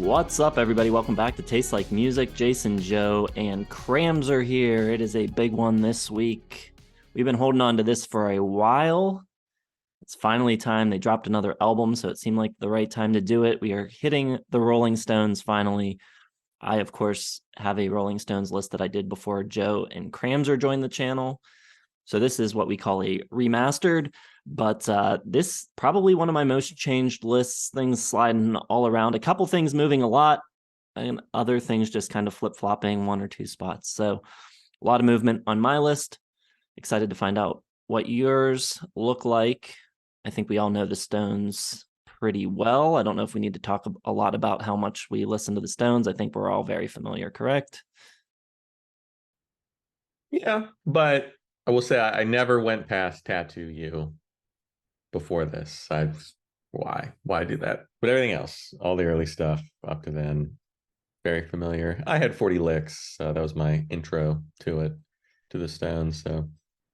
What's up, everybody? Welcome back to Taste Like Music. Jason, Joe, and Crams are here. It is a big one this week. We've been holding on to this for a while. It's finally time. They dropped another album, so it seemed like the right time to do it. We are hitting the Rolling Stones finally. I, of course, have a Rolling Stones list that I did before Joe and Cramser joined the channel. So this is what we call a remastered, but this probably one of my most changed lists, things sliding all around, a couple things moving a lot, and other things just kind of flip-flopping one or two spots. So a lot of movement on my list. Excited to find out what yours look like. I think we all know the Stones pretty well. I don't know if we need to talk a lot about how much we listen to the Stones. I think we're all very familiar, correct? Yeah, but I will say I never went past Tattoo You before this. Why do that? But everything else, all the early stuff up to then, very familiar. I had 40 Licks. That was my intro to the Stones. So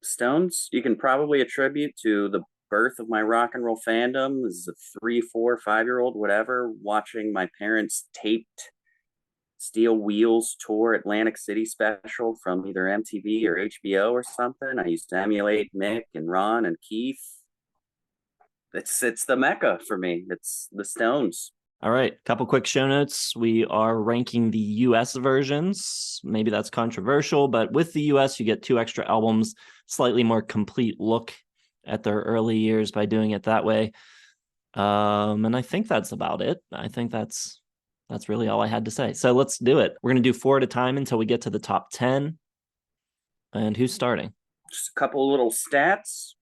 Stones, you can probably attribute to the birth of my rock and roll fandom as a 3, 4, 5-year-old, whatever, watching my parents' taped Steel Wheels tour Atlantic City special from either MTV or HBO or something. I used to emulate Mick and Ron and Keith. It's the mecca for me. It's the Stones. All right, couple quick show notes. We are ranking the US versions. Maybe that's controversial, but with the US, you get 2 extra albums, slightly more complete look at their early years by doing it that way. And I think that's about it. I think that's really all I had to say. So let's do it. We're going to do 4 at a time until we get to the top 10. And who's starting? Just a couple little stats.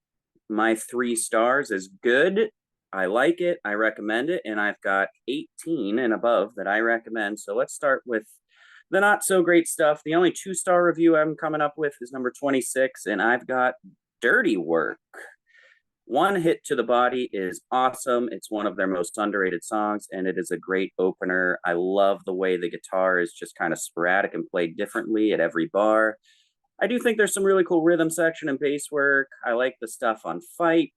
My 3 stars is good. I like it. I recommend it. And I've got 18 and above that I recommend. So let's start with the not so great stuff. The only 2-star review I'm coming up with is number 26. And I've got Dirty Work. One Hit to the Body is awesome. It's one of their most underrated songs, and it is a great opener. I love the way the guitar is just kind of sporadic and played differently at every bar. I do think there's some really cool rhythm section and bass work. I like the stuff on Fight.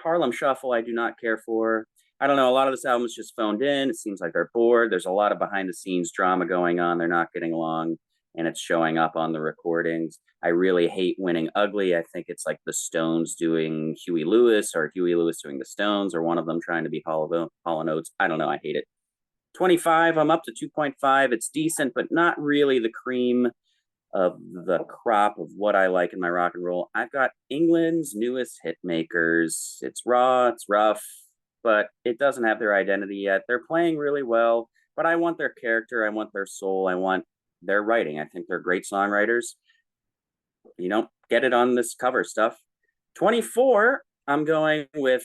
Harlem Shuffle, I do not care for. I don't know. A lot of this album is just phoned in. It seems like they're bored. There's a lot of behind-the-scenes drama going on. They're not getting along, and it's showing up on the recordings. I really hate Winning Ugly. I think it's like the Stones doing Huey Lewis or Huey Lewis doing the Stones or one of them trying to be Hall & Oates. I don't know. I hate it. 25, I'm up to 2.5. It's decent, but not really the cream of the crop of what I like in my rock and roll. I've got England's newest hit makers. It's raw, it's rough, but it doesn't have their identity yet. They're playing really well, but I want their character. I want their soul. I want their writing. I think they're great songwriters. You don't get it on this cover stuff. 24, I'm going with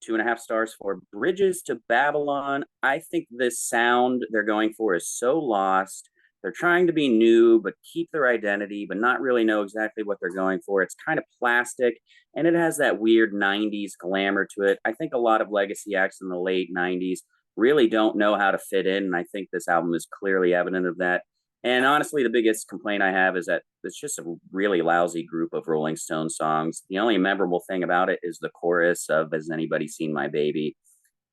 2.5 stars for Bridges to Babylon. I think this sound they're going for is so lost. They're trying to be new, but keep their identity, but not really know exactly what they're going for. It's kind of plastic, and it has that weird 90s glamour to it. I think a lot of legacy acts in the late 90s really don't know how to fit in, and I think this album is clearly evident of that. And honestly, the biggest complaint I have is that it's just a really lousy group of Rolling Stone songs. The only memorable thing about it is the chorus of Has Anybody Seen My Baby?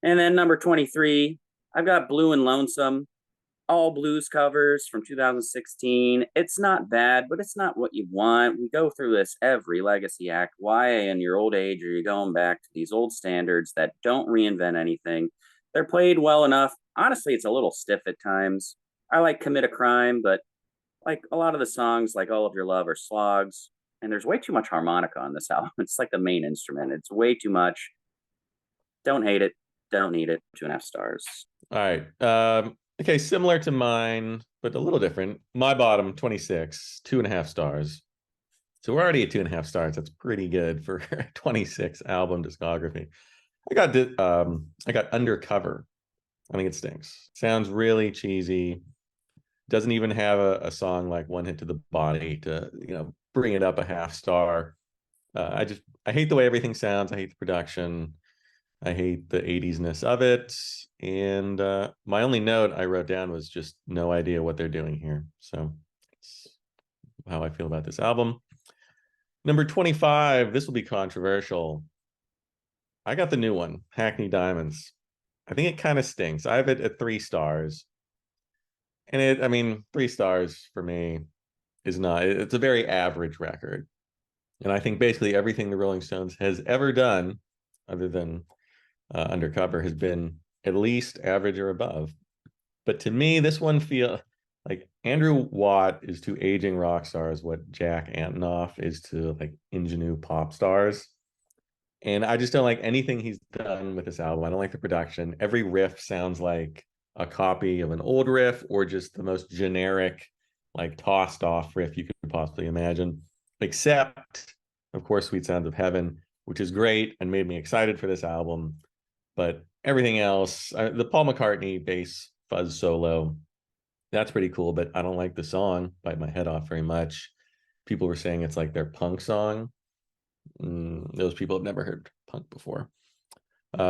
And then number 23, I've got Blue and Lonesome, all blues covers from 2016. It's not bad, but it's not what you want. We go through this every legacy act. Why in your old age are you going back to these old standards that don't reinvent anything? They're played well enough. Honestly, it's a little stiff at times. I like Commit a Crime, but like a lot of the songs, like All of Your Love, are slogs. And there's way too much harmonica on this album. It's like the main instrument. It's way too much. Don't hate it. Don't need it. 2.5 stars. all right. Okay, similar to mine, but a little different. My bottom 26, 2.5 stars. So we're already at 2.5 stars. That's pretty good for 26 album discography. I got Undercover. I think it stinks. Sounds really cheesy. Doesn't even have a song like One Hit to the Body to bring it up a 0.5 star. I hate the way everything sounds. I hate the production. I hate the 80s-ness of it. And my only note I wrote down was just no idea what they're doing here. So that's how I feel about this album. Number 25, this will be controversial. I got the new one, Hackney Diamonds. I think it kind of stinks. I have it at 3 stars. And I mean, 3 stars for me is not, it's a very average record. And I think basically everything the Rolling Stones has ever done, other than Undercover, has been at least average or above. But to me, this one feel like Andrew Watt is to aging rock stars what Jack Antonoff is to like ingenue pop stars. And I just don't like anything he's done with this album. I don't like the production. Every riff sounds like a copy of an old riff or just the most generic, like tossed off riff you could possibly imagine, except, of course, Sweet Sounds of Heaven, which is great and made me excited for this album. But everything else, the Paul McCartney bass fuzz solo, that's pretty cool, but I don't like the song Bite My Head Off very much. People were saying it's like their punk song. Those people have never heard punk before.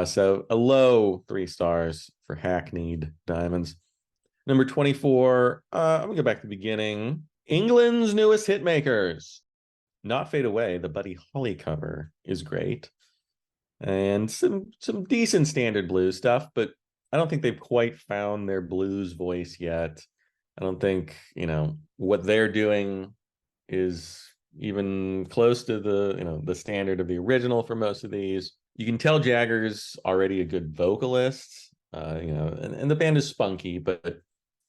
So a low 3 stars for Hackneyed Diamonds. Number 24, I'm gonna go back to the beginning. England's newest hitmakers. Not Fade Away, the Buddy Holly cover is great. And some decent standard blues stuff, but I don't think they've quite found their blues voice yet. I don't think, what they're doing is even close to the standard of the original for most of these. You can tell Jagger's already a good vocalist, and the band is spunky, but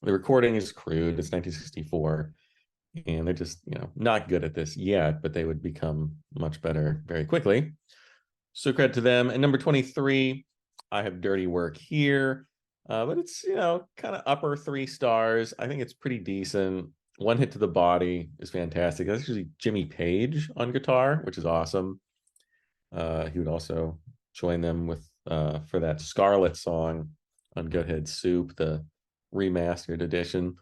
the recording is crude. It's 1964, and they're just, not good at this yet, but they would become much better very quickly. So credit to them. And number 23, I have Dirty Work here, but it's, kind of upper 3 stars. I think it's pretty decent. One Hit to the Body is fantastic. That's actually Jimmy Page on guitar, which is awesome. He would also join them with for that Scarlet song on Goathead Soup, the remastered edition.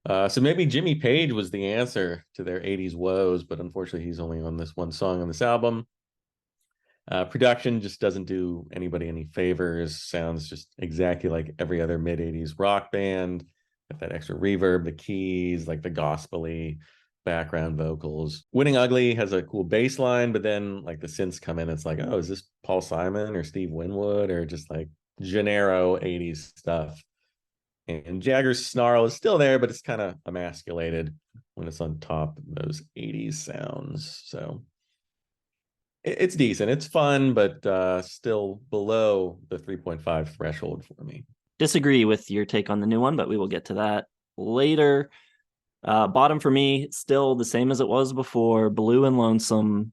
So maybe Jimmy Page was the answer to their 80s woes, but unfortunately he's only on this one song on this album. Production just doesn't do anybody any favors. Sounds just exactly like every other mid-80s rock band. Got that extra reverb, the keys, like the gospel-y background vocals. Winning Ugly has a cool bass line, but then like the synths come in. It's like, oh, is this Paul Simon or Steve Winwood or just like Gennaro 80s stuff? And Jagger's snarl is still there, but it's kind of emasculated when it's on top of those 80s sounds. So it's decent. It's fun, but still below the 3.5 threshold for me. Disagree with your take on the new one, but we will get to that later. Bottom for me, still the same as it was before, Blue and Lonesome.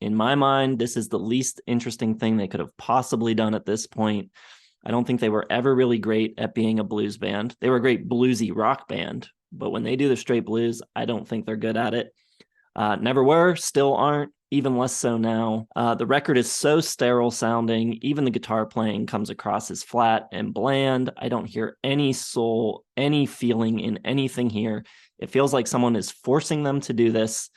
In my mind, this is the least interesting thing they could have possibly done at this point. I don't think they were ever really great at being a blues band. They were a great bluesy rock band, but when they do the straight blues, I don't think they're good at it. Never were, still aren't, even less so now. The record is so sterile sounding. Even the guitar playing comes across as flat and bland. I don't hear any soul, any feeling in anything here. It feels like someone is forcing them to do this.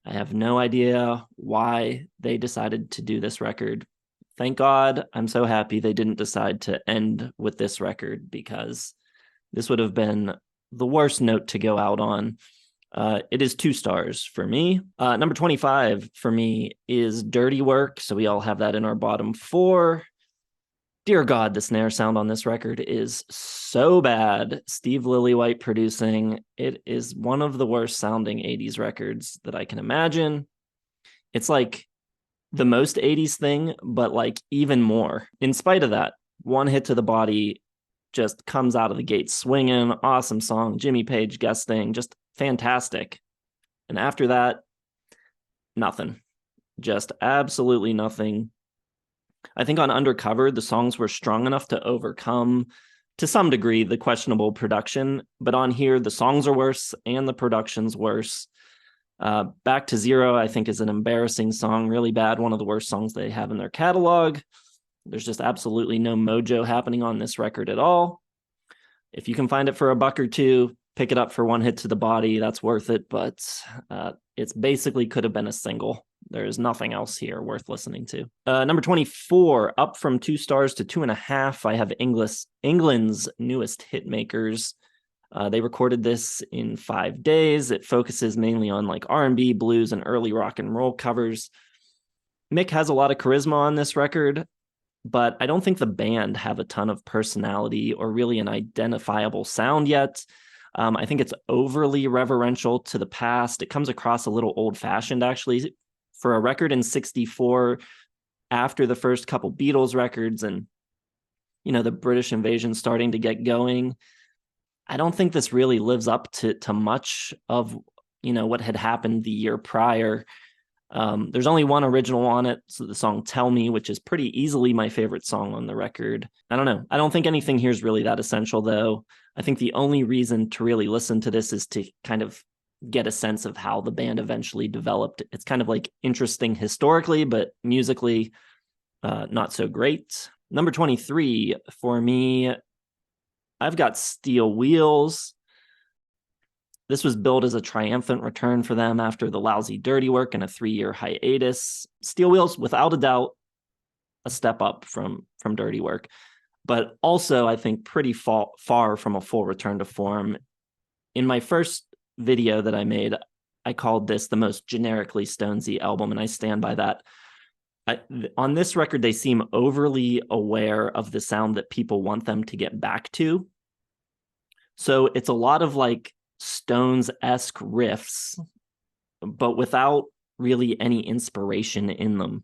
I have no idea why they decided to do this record. Thank God, I'm so happy they didn't decide to end with this record, because this would have been the worst note to go out on. It is 2 stars for me. Number 25 for me is Dirty Work. So we all have that in our bottom 4. Dear God, the snare sound on this record is so bad. Steve Lillywhite producing. It is one of the worst sounding 80s records that I can imagine. It's like the most 80s thing, but like even more. In spite of that, One Hit to the Body just comes out of the gate swinging. Awesome song. Jimmy Page guesting, just fantastic. And after that, nothing. Just absolutely nothing. I think on Undercover, the songs were strong enough to overcome, to some degree, the questionable production. But on here, the songs are worse and the production's worse. Back to Zero, I think, is an embarrassing song, really bad, one of the worst songs they have in their catalog. There's just absolutely no mojo happening on this record at all. If you can find it for $1 or $2, pick it up for One Hit to the Body. That's worth it, but it's basically could have been a single. There is nothing else here worth listening to. Number 24, up from 2 stars to 2.5. I have England's newest hitmakers. They recorded this in 5 days. It focuses mainly on like R&B, blues, and early rock and roll covers. Mick has a lot of charisma on this record, but I don't think the band have a ton of personality or really an identifiable sound yet. I think it's overly reverential to the past. It comes across a little old-fashioned, actually, for a record in 64, after the first couple Beatles records and, the British invasion starting to get going. I don't think this really lives up to much of, what had happened the year prior. There's only one original on it, so the song Tell Me, which is pretty easily my favorite song on the record. I don't know. I don't think anything here is really that essential, though. I think the only reason to really listen to this is to kind of get a sense of how the band eventually developed. It's kind of like interesting historically, but musically, not so great. Number 23 for me, I've got Steel Wheels. This was billed as a triumphant return for them after the lousy Dirty Work and a 3-year hiatus. Steel Wheels, without a doubt, a step up from Dirty Work, but also I think pretty far from a full return to form. In my first video that I made, I called this the most generically Stonesy album, and I stand by that. On this record, they seem overly aware of the sound that people want them to get back to. So it's a lot of like Stones-esque riffs, but without really any inspiration in them.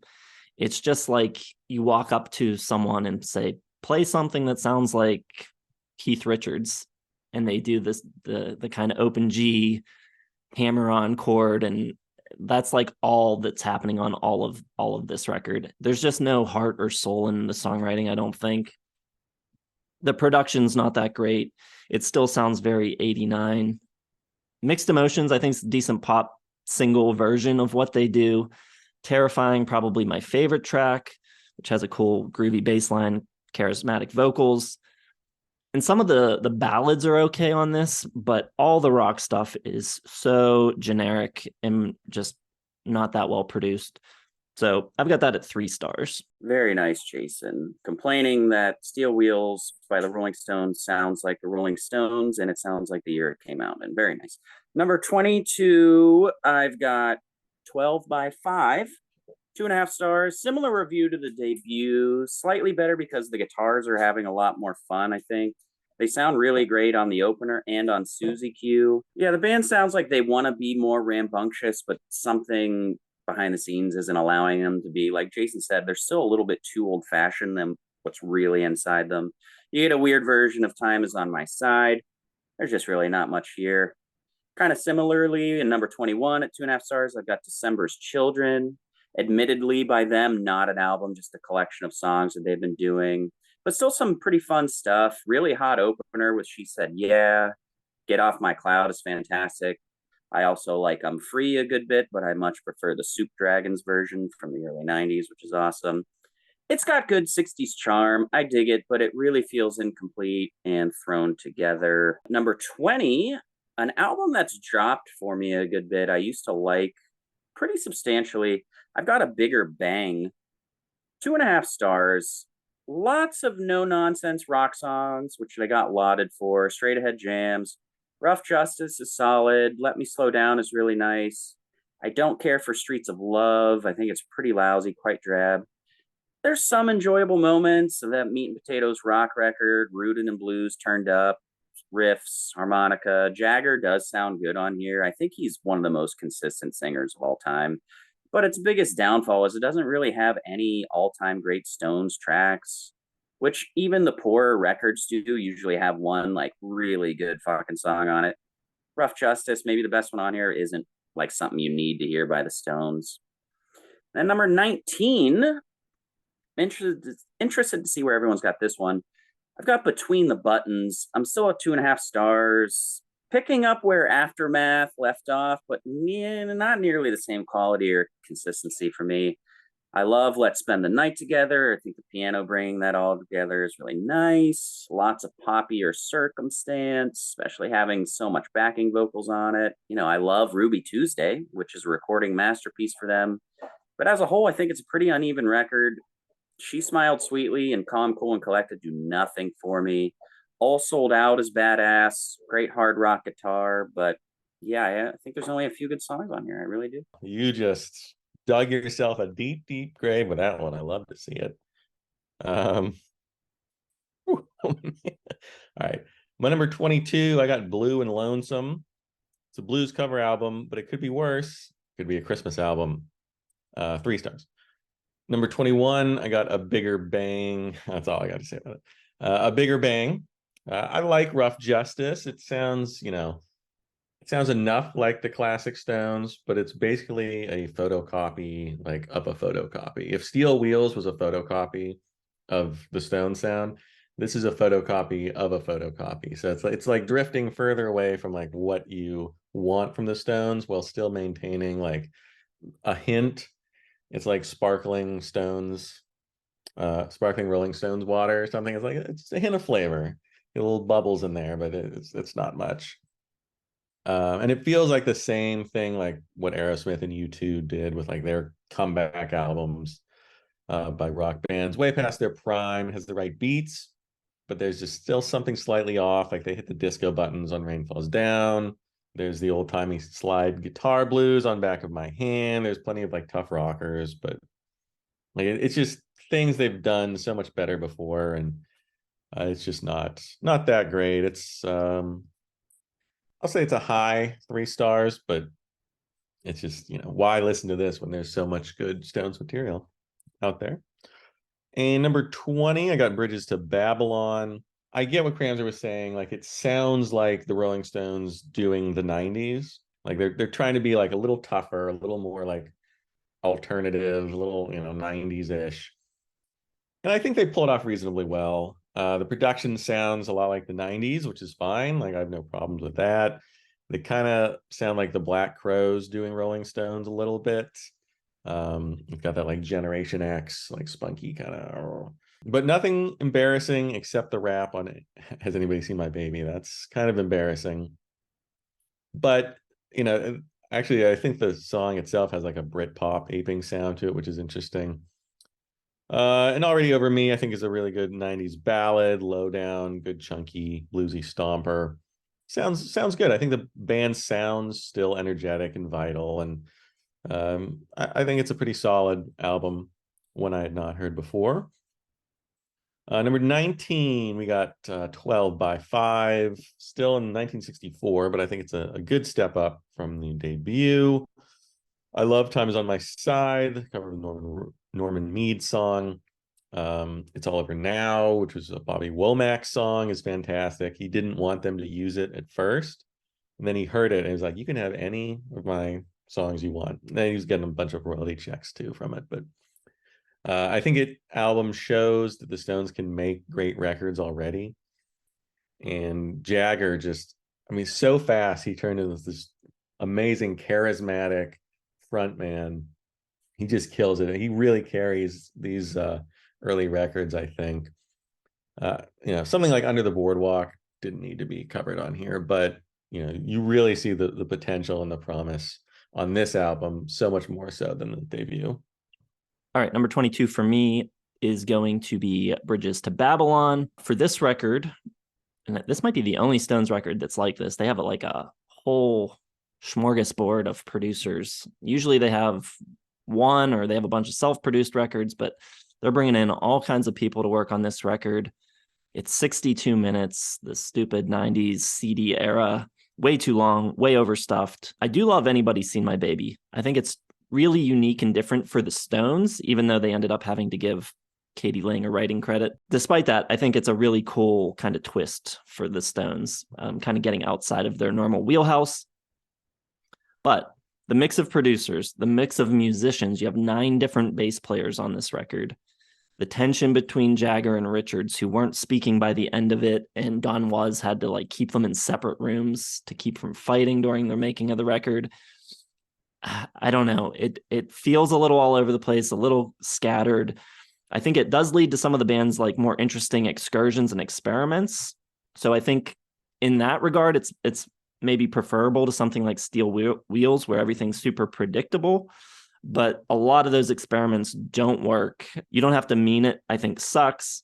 It's just like you walk up to someone and say, play something that sounds like Keith Richards, and they do this, the kind of open G hammer-on chord, and that's like all that's happening on all of this record. There's just no heart or soul in the songwriting, I don't think. The production's not that great. It still sounds very 89. Mixed Emotions, I think, is a decent pop single version of what they do. Terrifying, probably my favorite track, which has a cool groovy bass line, charismatic vocals. And some of the ballads are okay on this, but all the rock stuff is so generic and just not that well produced. So I've got that at 3 stars. Very nice, Jason. Complaining that Steel Wheels by the Rolling Stones sounds like the Rolling Stones, and it sounds like the year it came out in. Very nice. Number 22, I've got 12 by 5, 2.5 stars. Similar review to the debut. Slightly better because the guitars are having a lot more fun, I think. They sound really great on the opener and on Susie Q. Yeah, the band sounds like they want to be more rambunctious, but something behind the scenes isn't allowing them to be. Like Jason said, they're still a little bit too old-fashioned than what's really inside them. You get a weird version of Time Is On My Side. There's just really not much here. Kind of similarly, in number 21 at 2.5 stars, I've got December's Children. Admittedly, by them, not an album, just a collection of songs that they've been doing. But still some pretty fun stuff. Really hot opener with She Said Yeah. Get Off My Cloud is fantastic. I also like I'm Free a good bit, but I much prefer the Soup Dragons version from the early 90s, which is awesome. It's got good 60s charm. I dig it, but it really feels incomplete and thrown together. Number 20, an album that's dropped for me a good bit. I used to like pretty substantially. I've got A Bigger Bang. 2.5 stars. Lots of no-nonsense rock songs, which they got lauded for. Straight ahead jams. Rough Justice is solid. Let Me Slow Down is really nice. I don't care for Streets of Love. I think it's pretty lousy, quite drab. There's some enjoyable moments of that Meat and Potatoes rock record, Rooted in Blues, Turned Up, riffs, harmonica. Jagger does sound good on here. I think he's one of the most consistent singers of all time. But its biggest downfall is it doesn't really have any all-time great Stones tracks, which even the poorer records do usually have one like really good fucking song on it. Rough Justice, maybe the best one on here, isn't like something you need to hear by the Stones. And number 19, interested to see where everyone's got this one. I've got Between the Buttons. I'm still at 2.5 stars. Picking up where Aftermath left off, but not nearly the same quality or consistency for me. I love Let's Spend the Night Together. I think the piano bringing that all together is really nice. Lots of poppier Circumstance, especially having so much backing vocals on it. I love Ruby Tuesday, which is a recording masterpiece for them. But as a whole, I think it's a pretty uneven record. She Smiled Sweetly and Calm, Cool, and Collected do nothing for me. All Sold Out is badass. Great hard rock guitar. But yeah, I think there's only a few good songs on here. I really do. You just dug yourself a deep, deep grave with that one. I love to see it. All right. My number 22, I got Blue and Lonesome. It's a blues cover album, but it could be worse. It could be a Christmas album. 3 stars. Number 21, I got A Bigger Bang. That's all I got to say about it. A Bigger Bang. I like Rough Justice. It sounds, it sounds enough like the classic Stones, but it's basically a photocopy, like of a photocopy. If Steel Wheels was a photocopy of the Stones sound, this is a photocopy of a photocopy. So it's like drifting further away from like what you want from the Stones while still maintaining like a hint. It's like sparkling Rolling Stones water or something. It's like it's a hint of flavor, little bubbles in there, but it's not much. And it feels like the same thing like what Aerosmith and U2 did with like their comeback albums by rock bands, way past their prime. It has the right beats, but there's just still something slightly off. Like they hit the disco buttons on Rain Falls Down. There's the old-timey slide guitar blues on Back of My Hand. There's plenty of like tough rockers, but like it's just things they've done so much better before, and it's just not that great. It's I'll say it's a high 3 stars, but it's just, why listen to this when there's so much good Stones material out there? And number 20, I got Bridges to Babylon. I get what Kramzer was saying. Like, it sounds like the Rolling Stones doing the 90s. Like, they're trying to be like a little tougher, a little more like alternative, a little, 90s-ish. And I think they pull it off reasonably well. The production sounds a lot like the 90s, which is fine. Like, I have no problems with that. They kind of sound like the Black Crowes doing Rolling Stones a little bit. You've got that like Generation X, like spunky kind of, but nothing embarrassing except the rap on it. Has anybody seen my baby? That's kind of embarrassing. But, actually, I think the song itself has like a Britpop aping sound to it, which is interesting. And Already Over Me, I think, is a really good 90s ballad, low down, good chunky bluesy stomper. Sounds good. I think the band sounds still energetic and vital, and I think it's a pretty solid album, one I had not heard before. Number 19, we got 12 by 5, still in 1964, but I think it's a good step up from the debut. I love Time Is on My Side, the cover of Norman Mead song. It's All Over Now, which was a Bobby Womack song, is fantastic. He didn't want them to use it at first, and then he heard it and he was like, you can have any of my songs you want. And then he was getting a bunch of royalty checks too from it. But I think album shows that the Stones can make great records already. And Jagger just, so fast he turned into this amazing, charismatic frontman. He just kills it. He really carries these early records, I think. Something like Under the Boardwalk didn't need to be covered on here, but you really see the potential and the promise on this album, so much more so than the debut. All right, number 22 for me is going to be Bridges to Babylon. For this record, and this might be the only Stones record that's like this, they have like a whole smorgasbord of producers. Usually they have one, or they have a bunch of self-produced records, but they're bringing in all kinds of people to work on this record. It's 62 minutes, the stupid 90s CD era, way too long, way overstuffed. I do love Anybody's Seen My Baby. I think it's really unique and different for the Stones, even though they ended up having to give Katie Lang a writing credit. Despite that, I think it's a really cool kind of twist for the Stones, kind of getting outside of their normal wheelhouse. But the mix of producers, the mix of musicians, you have 9 different bass players on this record. The tension between Jagger and Richards, who weren't speaking by the end of it, and Don Was had to like keep them in separate rooms to keep from fighting during the making of the record. I don't know. It feels a little all over the place, a little scattered. I think it does lead to some of the band's like more interesting excursions and experiments. So I think in that regard, it's maybe preferable to something like Steel Wheels, where everything's super predictable. But a lot of those experiments don't work. You Don't Have to Mean It, I think, sucks.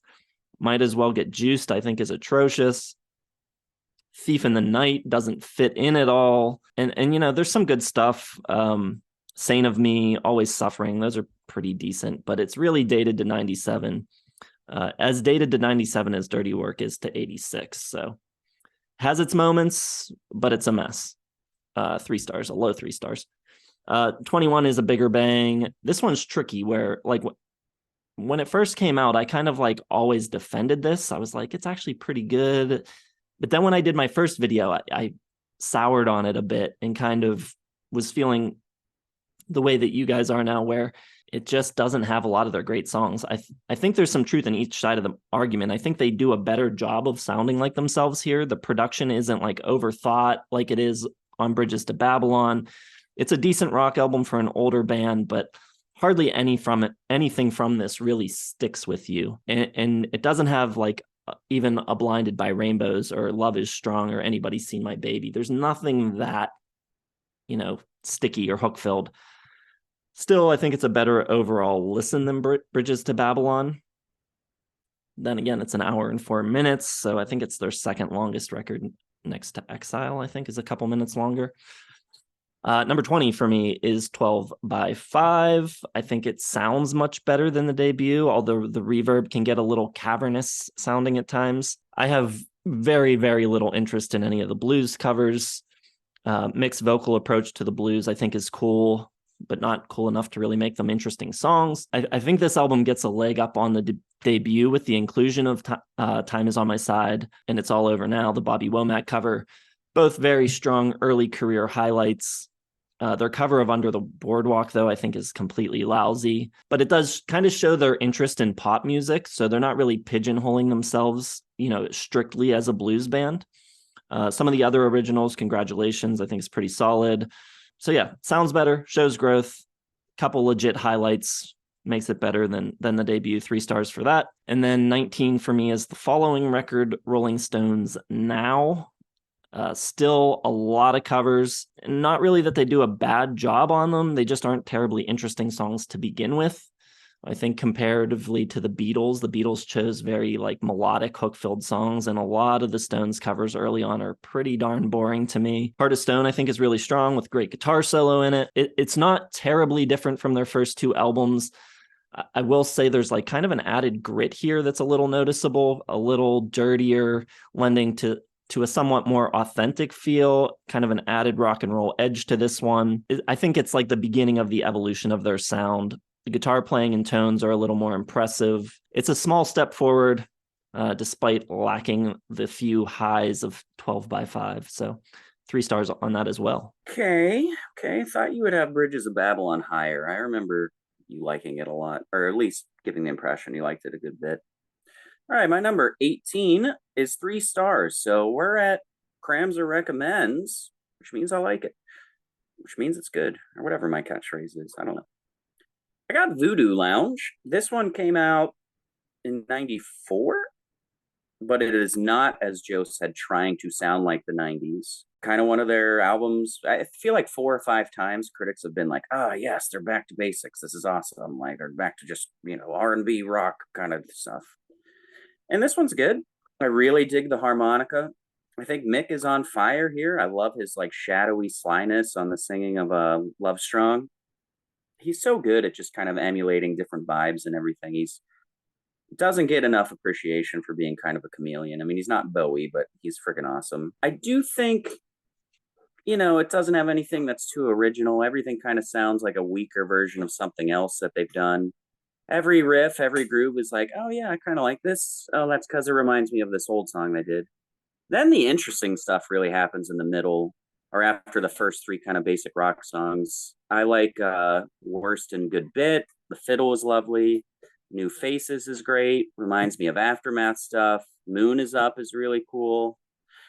Might As Well Get Juiced, I think, is atrocious. Thief in the Night doesn't fit in at all. And there's some good stuff. Saint of Me, Always Suffering, those are pretty decent, but it's really dated to 97. As dated to 97 as Dirty Work is to 86. So Has its moments, but it's a mess. 3 stars, a low 3 stars. 21 is a bigger bang. This one's tricky where like when it first came out, I kind of like always defended this. I was like, it's actually pretty good. But then when I did my first video, I soured on it a bit and kind of was feeling the way that you guys are now, where it just doesn't have a lot of their great songs. I think there's some truth in each side of the argument. I think they do a better job of sounding like themselves here. The production isn't like overthought like it is on Bridges to Babylon. It's a decent rock album for an older band, but hardly anything from this really sticks with you. And it doesn't have like even a Blinded by Rainbows or Love is Strong or Anybody's Seen My Baby. There's nothing that, sticky or hook filled. Still, I think it's a better overall listen than Bridges to Babylon. Then again, it's an hour and 4 minutes, so I think it's their second longest record, next to Exile, I think, is a couple minutes longer. Number 20 for me is 12 by 5. I think it sounds much better than the debut, although the reverb can get a little cavernous sounding at times. I have very, very little interest in any of the blues covers. Mick's vocal approach to the blues, I think, is cool, but not cool enough to really make them interesting songs. I think this album gets a leg up on the debut with the inclusion of Time Is On My Side and It's All Over Now, the Bobby Womack cover. Both very strong early career highlights. Their cover of Under the Boardwalk, though, I think is completely lousy, but it does kind of show their interest in pop music. So they're not really pigeonholing themselves, strictly as a blues band. Some of the other originals, Congratulations, I think is pretty solid. So yeah, sounds better, shows growth, couple legit highlights, makes it better than the debut. 3 stars for that. And then 19 for me is the following record, Rolling Stones Now. Still a lot of covers. Not really that they do a bad job on them. They just aren't terribly interesting songs to begin with. I think comparatively to the Beatles chose very like melodic hook-filled songs, and a lot of the Stones covers early on are pretty darn boring to me. Heart of Stone, I think, is really strong with great guitar solo in it. It's not terribly different from their first 2 albums. I will say there's like kind of an added grit here that's a little noticeable, a little dirtier, lending to a somewhat more authentic feel, kind of an added rock and roll edge to this one. I think it's like the beginning of the evolution of their sound. The guitar playing and tones are a little more impressive. It's a small step forward, despite lacking the few highs of 12 by 5. So 3 stars on that as well. Okay. Thought you would have Bridges of Babylon higher. I remember you liking it a lot, or at least giving the impression you liked it a good bit. All right, my number 18 is 3 stars. So we're at Crams or Recommends, which means I like it, which means it's good, or whatever my catchphrase is. I don't know. I got Voodoo Lounge. This one came out in 94, but it is not, as Joe said, trying to sound like the 90s. Kind of one of their albums. I feel like 4 or 5 times critics have been like, oh, yes, they're back to basics. This is awesome. Like, or back to just, R&B rock kind of stuff. And this one's good. I really dig the harmonica. I think Mick is on fire here. I love his like shadowy slyness on the singing of Love Strong. He's so good at just kind of emulating different vibes and everything. He's doesn't get enough appreciation for being kind of a chameleon. I mean, he's not Bowie, but he's freaking awesome. I do think, it doesn't have anything that's too original. Everything kind of sounds like a weaker version of something else that they've done. Every riff, every groove is like, oh yeah, I kind of like this. Oh, that's because it reminds me of this old song they did. Then the interesting stuff really happens in the middle, or after the first 3 kind of basic rock songs. I like Worst and Good Bit. The fiddle is lovely. New Faces is great. Reminds me of Aftermath stuff. Moon is Up is really cool.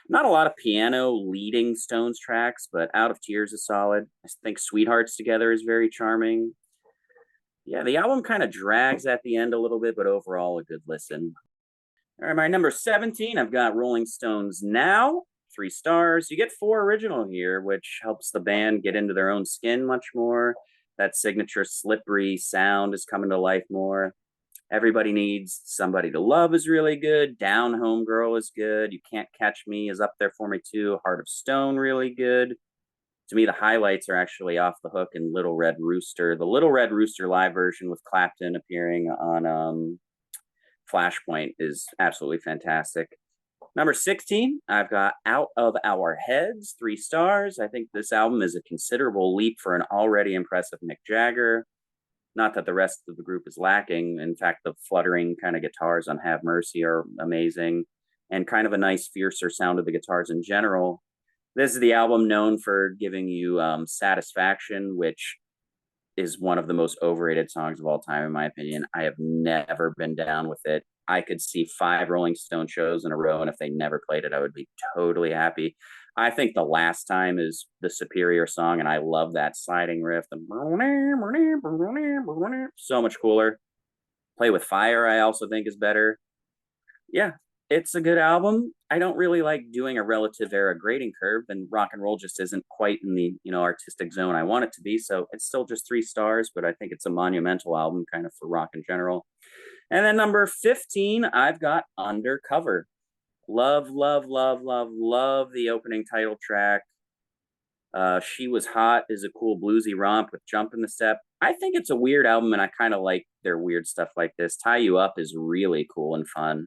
Not a lot of piano leading Stones tracks, but Out of Tears is solid. I think Sweethearts Together is very charming. Yeah, the album kind of drags at the end a little bit, but overall a good listen. All right, my number 17, I've got Rolling Stones Now, 3 stars. You get 4 original here, which helps the band get into their own skin much more. That signature slippery sound is coming to life more. Everybody Needs Somebody to Love is really good. Down Home Girl is good. You Can't Catch Me is up there for me too. Heart of Stone, really good. To me, the highlights are actually Off the Hook and Little Red Rooster. The Little Red Rooster live version with Clapton appearing on Flashpoint is absolutely fantastic. Number 16, I've got Out of Our Heads, 3 stars. I think this album is a considerable leap for an already impressive Mick Jagger. Not that the rest of the group is lacking. In fact, the fluttering kind of guitars on Have Mercy are amazing, and kind of a nice, fiercer sound of the guitars in general. This is the album known for giving you Satisfaction, which is one of the most overrated songs of all time, in my opinion. I have never been down with it. I could see 5 Rolling Stone shows in a row, and if they never played it, I would be totally happy. I think The Last Time is the superior song, and I love that sliding riff. So much cooler. Play with Fire, I also think is better. Yeah, it's a good album. I don't really like doing a relative era grading curve, and rock and roll just isn't quite in the artistic zone I want it to be. So it's still just 3 stars, but I think it's a monumental album kind of for rock in general. And then number 15, I've got Undercover. Love, love, love, love, love the opening title track. She Was Hot is a cool bluesy romp with Jump in the Step. I think it's a weird album, and I kind of like their weird stuff like this. Tie You Up is really cool and fun.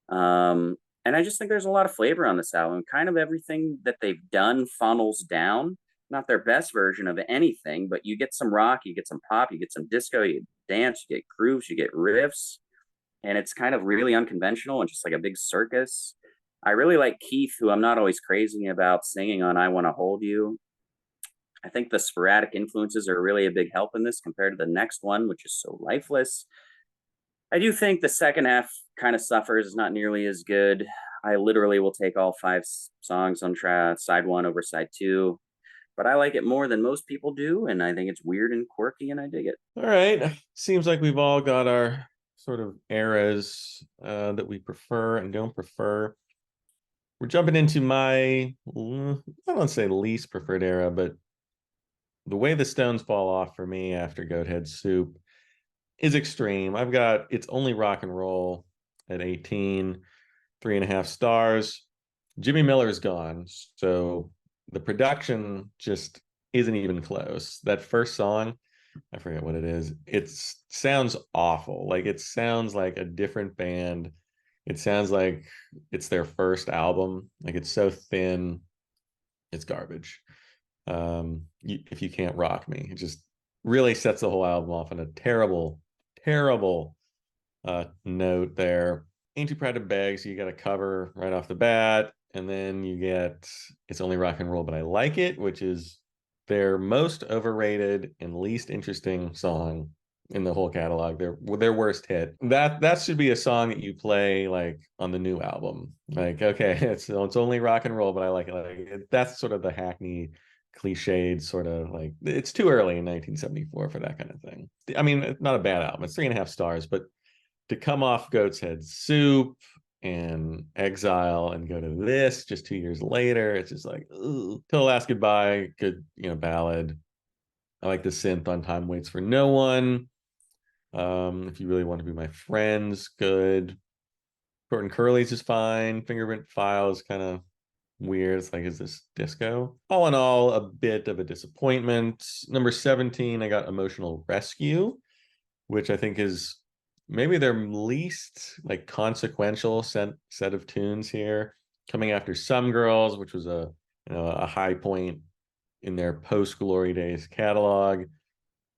And I just think there's a lot of flavor on this album. Kind of everything that they've done funnels down. Not their best version of anything, but you get some rock, you get some pop, you get some disco, you get dance, you get grooves, you get riffs, and it's kind of really unconventional and just like a big circus. I really like Keith, who I'm not always crazy about, singing on I Want to Hold You. I think the sporadic influences are really a big help in this compared to the next one, which is so lifeless. I do think the second half kind of suffers, is not nearly as good. I literally will take all 5 songs on side 1 over side 2, but I like it more than most people do, and I think it's weird and quirky, and I dig it. All right. Seems like we've all got our sort of eras that we prefer and don't prefer. We're jumping into my, I don't want to say least preferred era, but the way the Stones fall off for me after Goathead Soup is extreme. I've got It's Only Rock and Roll at 18, 3.5 stars. Jimmy Miller's gone, so the production just isn't even close. That first song, I forget what it is. It sounds awful. Like it sounds like a different band. It sounds like it's their first album. Like it's so thin, it's garbage. If You Can't Rock Me, it just really sets the whole album off on a terrible note there. Ain't Too Proud to Beg, so you got a cover right off the bat, and then you get It's Only Rock and Roll But I Like It, which is their most overrated and least interesting song in the whole catalog. Their worst hit. That should be a song that you play like on the new album. Like, okay, it's only rock and roll, but I like it. Like, that's sort of the Hackney cliched sort of like, it's too early in 1974 for that kind of thing. I mean, it's not a bad album. It's 3.5 stars, but to come off Goat's Head Soup and Exile and go to this just 2 years later, it's just like, ooh. Till Last Goodbye, good, ballad. I like the synth on Time Waits for No One. If You Really Want to Be My Friends, good. Short and Curly's is fine. Fingerprint File is kind of weird. It's like, is this disco? All in all, a bit of a disappointment. Number 17, I got Emotional Rescue, which I think is maybe their least like consequential set of tunes here, coming after Some Girls, which was a high point in their post-Glory Days catalog.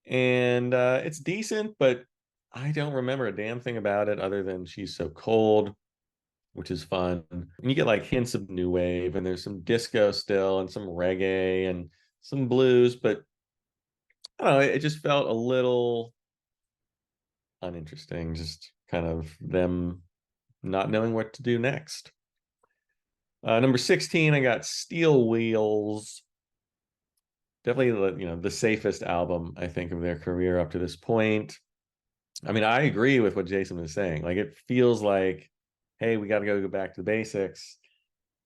And it's decent, but I don't remember a damn thing about it other than She's So Cold, which is fun. And you get like hints of new wave, and there's some disco still and some reggae and some blues, but I don't know, it just felt a little uninteresting, just kind of them not knowing what to do next. Number 16, I got Steel Wheels. Definitely the safest album, I think, of their career up to this point. I mean, I agree with what Jason was saying. Like, it feels like, hey, we got to go back to the basics.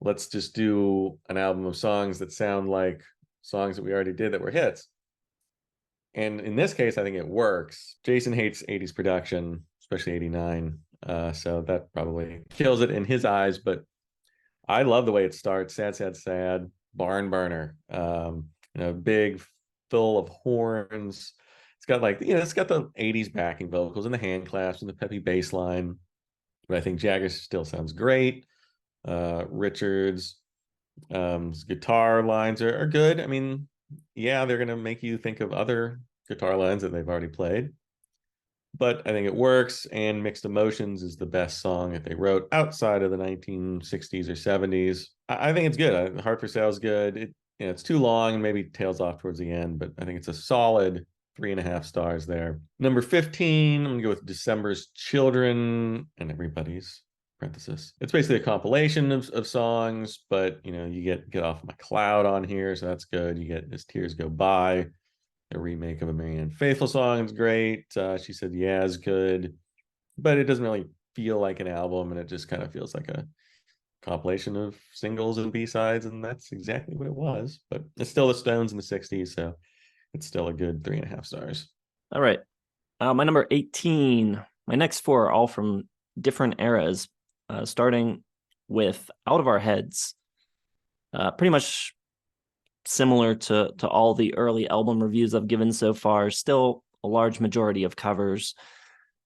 Let's just do an album of songs that sound like songs that we already did that were hits. And in this case, I think it works. Jason hates 80s production, especially 89. So that probably kills it in his eyes. But I love the way it starts. Sad, sad, sad. Barn burner. Big, full of horns. It's got it's got the 80s backing vocals and the hand claps and the peppy bass line. But I think Jagger still sounds great. Richards. His guitar lines are good. I mean, yeah, they're gonna make you think of other guitar lines that they've already played, but I think it works. And Mixed Emotions is the best song that they wrote outside of the 1960s or 70s. I think it's good. Heart for Sale is good. It's too long and maybe tails off towards the end, but I think it's a solid 3.5 stars there. Number 15, I'm gonna go with December's Children and Everybody's parenthesis. It's basically a compilation of songs, but you get Off My Cloud on here, so that's good. You get As Tears Go By, a remake of a Marianne Faithfull song. It's great. She Said Yeah is good, but it doesn't really feel like an album, and it just kind of feels like a compilation of singles and B-sides, and that's exactly what it was. But it's still the Stones in the 60s, so it's still a good 3.5 stars. All right. My number 18, my next four are all from different eras, starting with Out of Our Heads. Pretty much similar to all the early album reviews I've given so far, still a large majority of covers.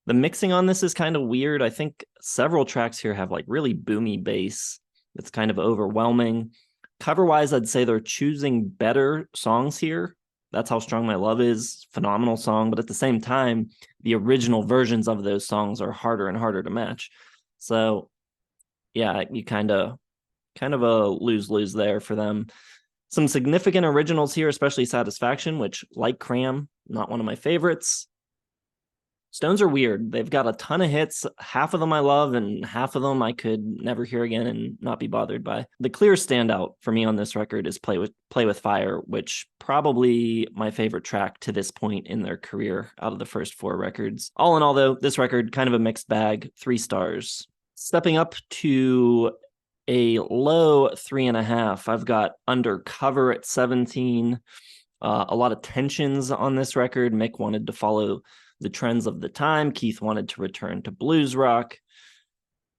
The mixing on this is kind of weird. I think several tracks here have like really boomy bass. It's kind of overwhelming. Cover-wise, I'd say they're choosing better songs here. That's How Strong My Love Is, phenomenal song. But at the same time, the original versions of those songs are harder and harder to match. So yeah, you kind of a lose-lose there for them. Some significant originals here, especially Satisfaction, which, like Cram, not one of my favorites. Stones are weird. They've got a ton of hits. Half of them I love, and half of them I could never hear again and not be bothered by. The clear standout for me on this record is Play with Fire, which probably my favorite track to this point in their career out of the first four records. All in all, though, this record, kind of a mixed bag, 3 stars. Stepping up to a low 3.5, I've got Undercover at 17. A lot of tensions on this record. Mick wanted to follow the trends of the time. Keith wanted to return to blues rock.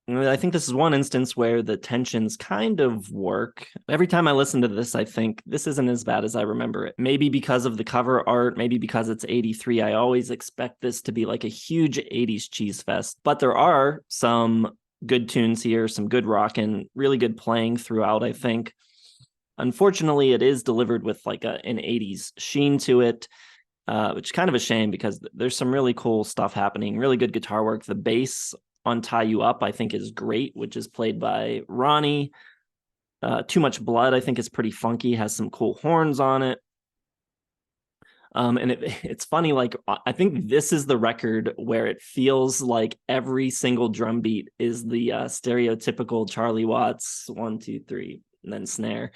I think this is one instance where the tensions kind of work. Every time I listen to this, I think this isn't as bad as I remember it. Maybe because of the cover art, maybe because it's 83. I always expect this to be like a huge 80s cheese fest. But there are some good tunes here, some good rock, and really good playing throughout, I think. Unfortunately, it is delivered with like an 80s sheen to it. Which is kind of a shame because there's some really cool stuff happening, really good guitar work. The bass on Tie You Up, I think, is great, which is played by Ronnie. Too Much Blood, I think, is pretty funky, has some cool horns on it. And it's funny, like, I think this is the record where it feels like every single drum beat is the stereotypical Charlie Watts 1, 2, 3, and then snare.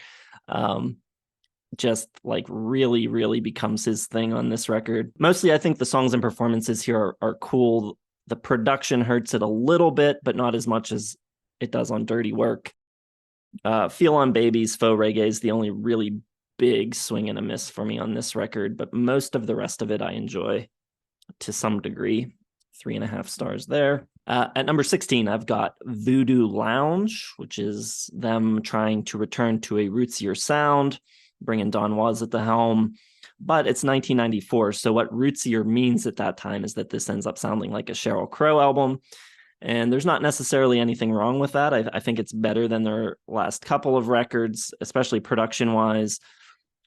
Just like really, really becomes his thing on this record. Mostly, I think the songs and performances here are cool. The production hurts it a little bit, but not as much as it does on Dirty Work. Feel on Babies, Faux Reggae is the only really big swing and a miss for me on this record, but most of the rest of it I enjoy to some degree. 3.5 stars there. At number 16, I've got Voodoo Lounge, which is them trying to return to a rootsier sound, bringing Don Was at the helm, but it's 1994. So what rootsier means at that time is that this ends up sounding like a Sheryl Crow album. And there's not necessarily anything wrong with that. I think it's better than their last couple of records, especially production wise.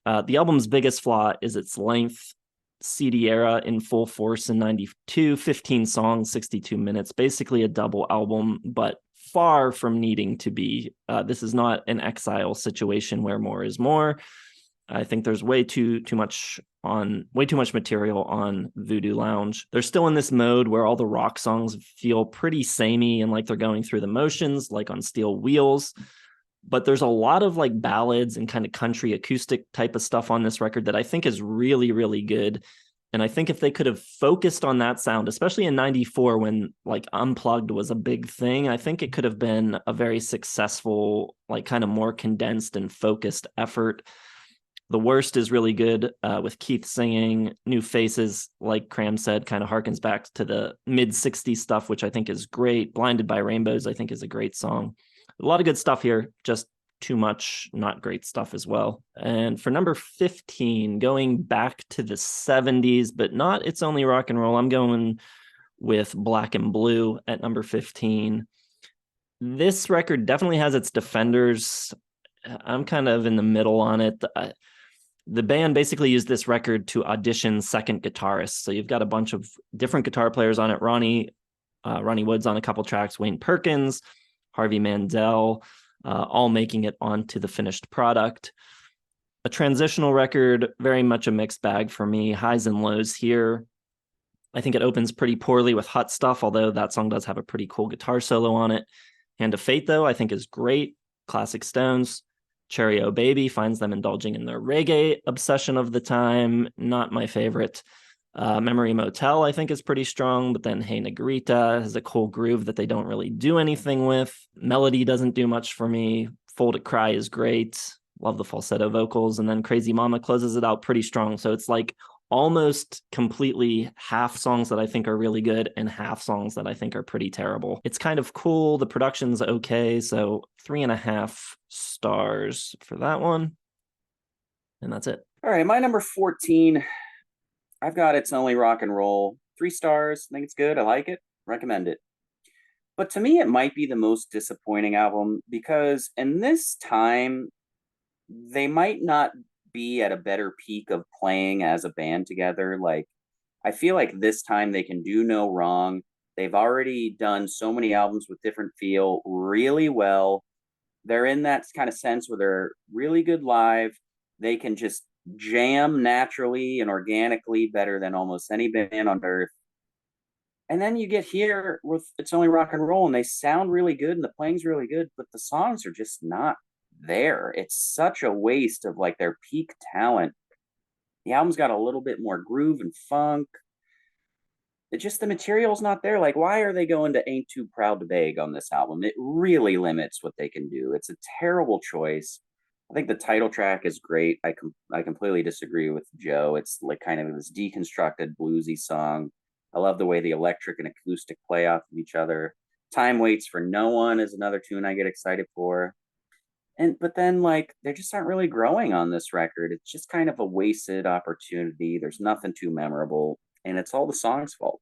The album's biggest flaw is its length. CD era in full force in 92, 15 songs, 62 minutes, basically a double album, but far from needing to be. This is not an Exile situation where more is more. I think there's way too much material on Voodoo Lounge. They're still in this mode where all the rock songs feel pretty samey and like they're going through the motions, like on Steel Wheels. But there's a lot of like ballads and kind of country acoustic type of stuff on this record that I think is really, really good. And I think if they could have focused on that sound, especially in 94 when like Unplugged was a big thing, I think it could have been a very successful, like kind of more condensed and focused effort. The Worst is really good with Keith singing. New Faces, like Cram said, kind of harkens back to the mid-60s stuff, which I think is great. Blinded by Rainbows, I think, is a great song. A lot of good stuff here, just too much not great stuff as well. And for number 15, going back to the 70s, but not It's Only Rock and Roll, I'm going with Black and Blue at number 15. This record definitely has its defenders. I'm kind of in the middle on it. The band basically used this record to audition second guitarists. So you've got a bunch of different guitar players on it. Ronnie Wood's on a couple tracks, Wayne Perkins, Harvey Mandel, all making it onto the finished product. A transitional record, very much a mixed bag for me. Highs and lows here. I think it opens pretty poorly with Hot Stuff, although that song does have a pretty cool guitar solo on it. Hand of Fate, though, I think is great. Classic Stones. Cherry O Baby finds them indulging in their reggae obsession of the time. Not my favorite. Memory Motel, I think, is pretty strong, but then Hey Negrita has a cool groove that they don't really do anything with. Melody doesn't do much for me. Full to Cry is great. Love the falsetto vocals. And then Crazy Mama closes it out pretty strong. So it's like almost completely half songs that I think are really good and half songs that I think are pretty terrible. It's kind of cool. The production's okay. So 3.5 stars for that one. And that's it. All right, my number 14, I've got It's Only Rock and Roll. 3 stars. I think it's good. I like it. Recommend it. But to me, it might be the most disappointing album because in this time, they might not be at a better peak of playing as a band together. Like, I feel like this time they can do no wrong. They've already done so many albums with different feel really well. They're in that kind of sense where they're really good live. They can just jam naturally and organically better than almost any band on earth. And then you get here with It's Only Rock and Roll, and they sound really good and the playing's really good, but the songs are just not there. It's such a waste of like their peak talent. The album's got a little bit more groove and funk. It's just the material's not there. Like, why are they going to Ain't Too Proud to Beg on this album? It really limits what they can do. It's a terrible choice. I think the title track is great. I completely disagree with Joe. It's like kind of this deconstructed bluesy song. I love the way the electric and acoustic play off of each other. Time Waits for No One is another tune I get excited for. But then like they just aren't really growing on this record. It's just kind of a wasted opportunity. There's nothing too memorable, and it's all the song's fault.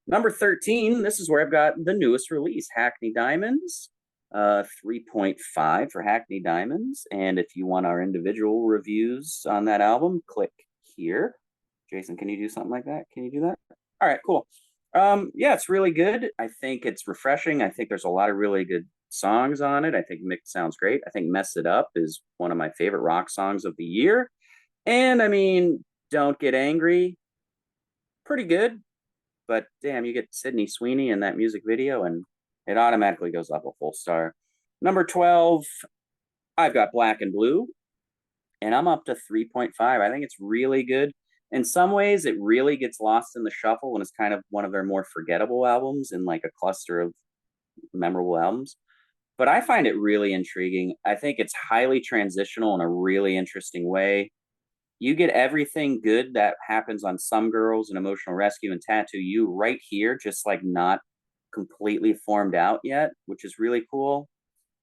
Number 13, this is where I've got the newest release, Hackney Diamonds. 3.5 for Hackney Diamonds. And if you want our individual reviews on that album, click here. Jason, can you do something like that? Can you do that? All right, cool. Yeah, it's really good. I think it's refreshing. I think there's a lot of really good songs on it. I think Mick sounds great. I think Mess It Up is one of my favorite rock songs of the year. And I mean, Don't Get Angry, pretty good. But damn, you get Sydney Sweeney in that music video and it automatically goes up a full star. Number 12, I've got Black and Blue, and I'm up to 3.5. I think it's really good. In some ways, it really gets lost in the shuffle and it's kind of one of their more forgettable albums in like a cluster of memorable albums. But I find it really intriguing. I think it's highly transitional in a really interesting way. You get everything good that happens on Some Girls and Emotional Rescue and Tattoo You right here, just like not completely formed out yet, which is really cool.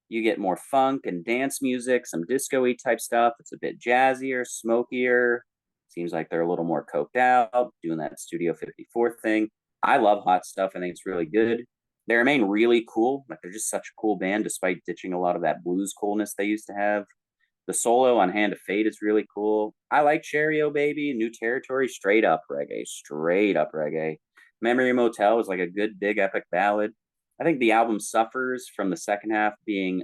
You get more funk and dance music, some disco-y type stuff. It's a bit jazzier, smokier. Seems like they're a little more coked out, doing that Studio 54 thing. I love Hot Stuff. I think it's really good. They remain really cool. Like they're just such a cool band, despite ditching a lot of that blues coolness they used to have. The solo on Hand of Fate is really cool. I like Cherry O Baby, New Territory, straight up reggae. Memory Motel is like a good, big, epic ballad. I think the album suffers from the second half being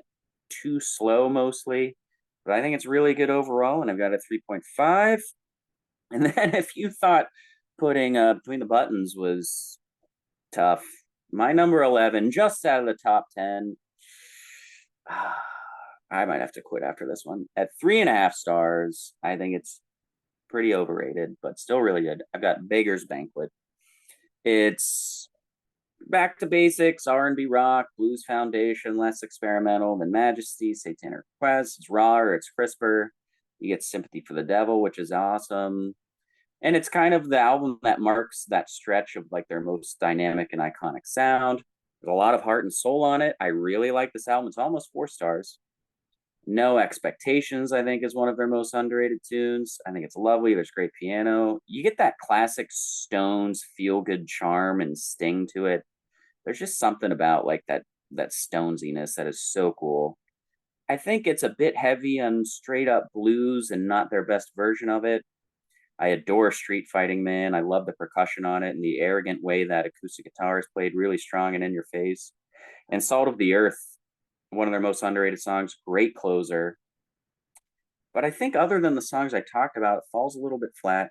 too slow mostly, but I think it's really good overall, and I've got a 3.5. And then if you thought putting Between the Buttons was tough, my number 11, just out of the top 10, I might have to quit after this one. At 3.5 stars, I think it's pretty overrated, but still really good. I've got Beggar's Banquet. It's back to basics, R&B rock, blues foundation, less experimental than Majesty, Satanic Request. It's rawer, it's crisper. You get Sympathy for the Devil, which is awesome. And it's kind of the album that marks that stretch of like their most dynamic and iconic sound. There's a lot of heart and soul on it. I really like this album. It's almost 4 stars. No Expectations, I think, is one of their most underrated tunes. I think it's lovely. There's great piano. You get that classic Stones feel-good charm and sting to it. There's just something about like that that stonesiness that is so cool. I think it's a bit heavy on straight up blues and not their best version of it. I adore Street Fighting Man. I love the percussion on it and the arrogant way that acoustic guitar is played, really strong and in your face. And Salt of the Earth, one of their most underrated songs, great closer. But I think other than the songs I talked about, it falls a little bit flat.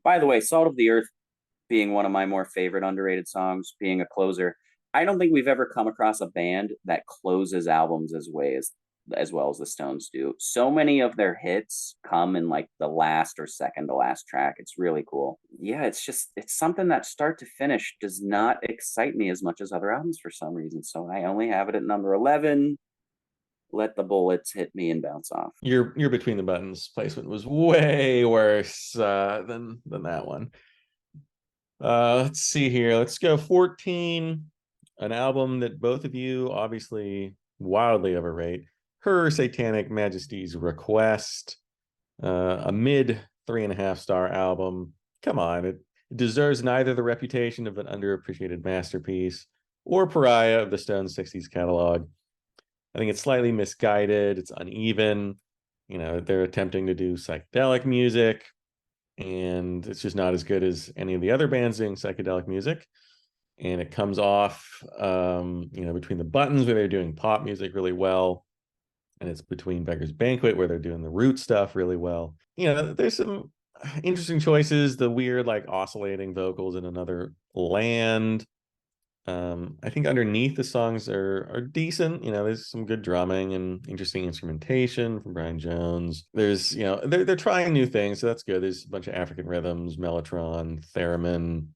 By the way, Salt of the Earth being one of my more favorite underrated songs, being a closer, I don't think we've ever come across a band that closes albums as well as the Stones do. So many of their hits come in like the last or second to last track. It's really cool. Yeah, it's something that start to finish does not excite me as much as other albums for some reason. So I only have it at number 11. Let the bullets hit me and bounce off. Your Between the Buttons placement was way worse than that one. Let's see here. Let's go 14. An album that both of you obviously wildly overrate. Her Satanic Majesty's Request, a mid 3.5-star album. Come on, it deserves neither the reputation of an underappreciated masterpiece or pariah of the Stones 60s catalog. I think it's slightly misguided. It's uneven. You know, they're attempting to do psychedelic music, and it's just not as good as any of the other bands doing psychedelic music. And it comes off, Between the Buttons, where they're doing pop music really well. And it's Between Beggar's Banquet, where they're doing the root stuff really well. You know, there's some interesting choices. The weird, like, oscillating vocals in Another Land. I think underneath the songs are decent. You know, there's some good drumming and interesting instrumentation from Brian Jones. There's, they're trying new things, so that's good. There's a bunch of African rhythms, mellotron, theremin.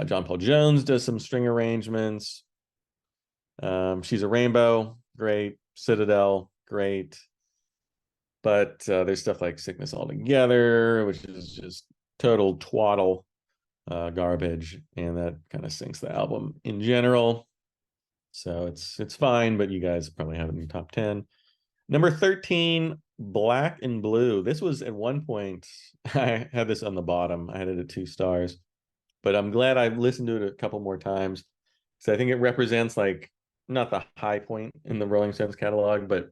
John Paul Jones does some string arrangements. She's a Rainbow, great. Citadel, great. But there's stuff like Sickness Altogether, which is just total twaddle garbage, and that kind of sinks the album in general. So it's fine, but you guys probably have it in your top 10. Number 13, Black and Blue. This was at one point, I had this on the bottom. I had it at 2 stars, but I'm glad I listened to it a couple more times, because I think it represents, like, not the high point in the Rolling Stones catalog, but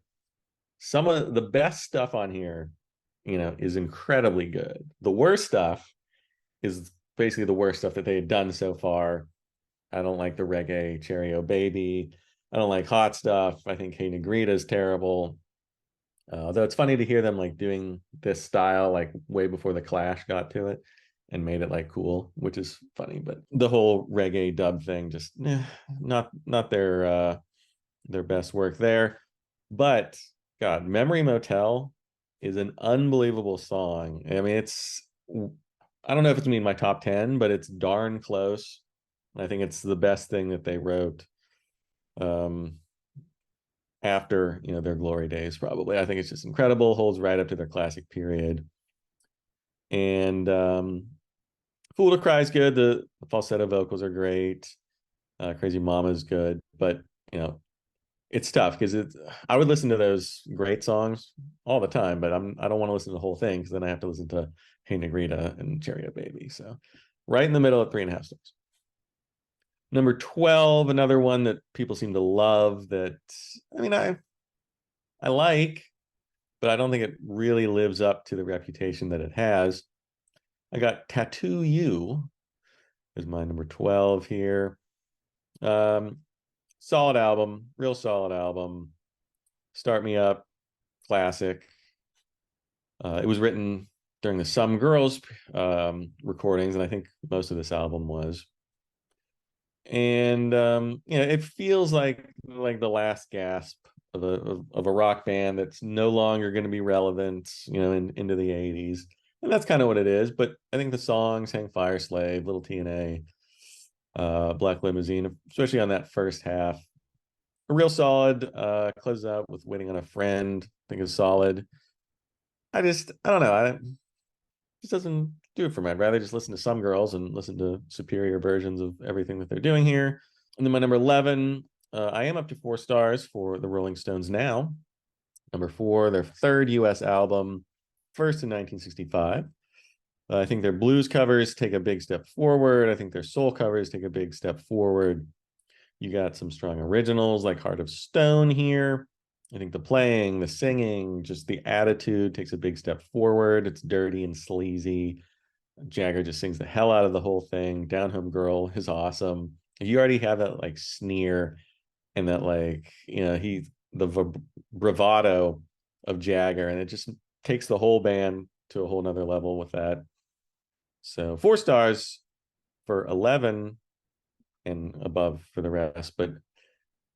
some of the best stuff on here, is incredibly good. The worst stuff is basically the worst stuff that they had done so far. I don't like the reggae Cherry O Baby. I don't like Hot Stuff. I think Hey Negrita is terrible. Though it's funny to hear them, like, doing this style, like, way before the Clash got to it and made it, like, cool, which is funny. But the whole reggae dub thing, just not their best work there. But God, Memory Motel is an unbelievable song. I mean, I don't know if it's gonna be in my top 10, but it's darn close. I think it's the best thing that they wrote after, their glory days, probably. I think it's just incredible, holds right up to their classic period. And Fool to Cry is good. The falsetto vocals are great. Crazy Mama is good, but it's tough, because I would listen to those great songs all the time, but I don't want to listen to the whole thing, because then I have to listen to Hey Negrita and Cherry O Baby. So right in the middle at 3.5 stars. Number 12, another one that people seem to love, that I like, but I don't think it really lives up to the reputation that it has. I got Tattoo You is my number 12 here. Solid album, real solid album. Start Me Up, classic. It was written during the Some Girls recordings, and I think most of this album was. And it feels like the last gasp of a rock band that's no longer going to be relevant, into the 80s. And that's kind of what it is. But I think the songs, Hang Fire Slave, Little TNA, Black Limousine, especially on that first half, a real solid. Closes out with Waiting on a Friend, I think is solid. I don't know. It just doesn't do it for me. I'd rather just listen to Some Girls and listen to superior versions of everything that they're doing here. And then my number 11, I am up to 4 stars for the Rolling Stones Now. Number 4, their third U.S. album, first in 1965. I think their blues covers take a big step forward. I think their soul covers take a big step forward. You got some strong originals like Heart of Stone here. I think the playing, the singing, just the attitude takes a big step forward. It's dirty and sleazy. Jagger just sings the hell out of the whole thing. Down Home Girl is awesome. You already have that like sneer and that like, the bravado of Jagger, and it just takes the whole band to a whole nother level with that. So 4 stars for 11 and above for the rest, but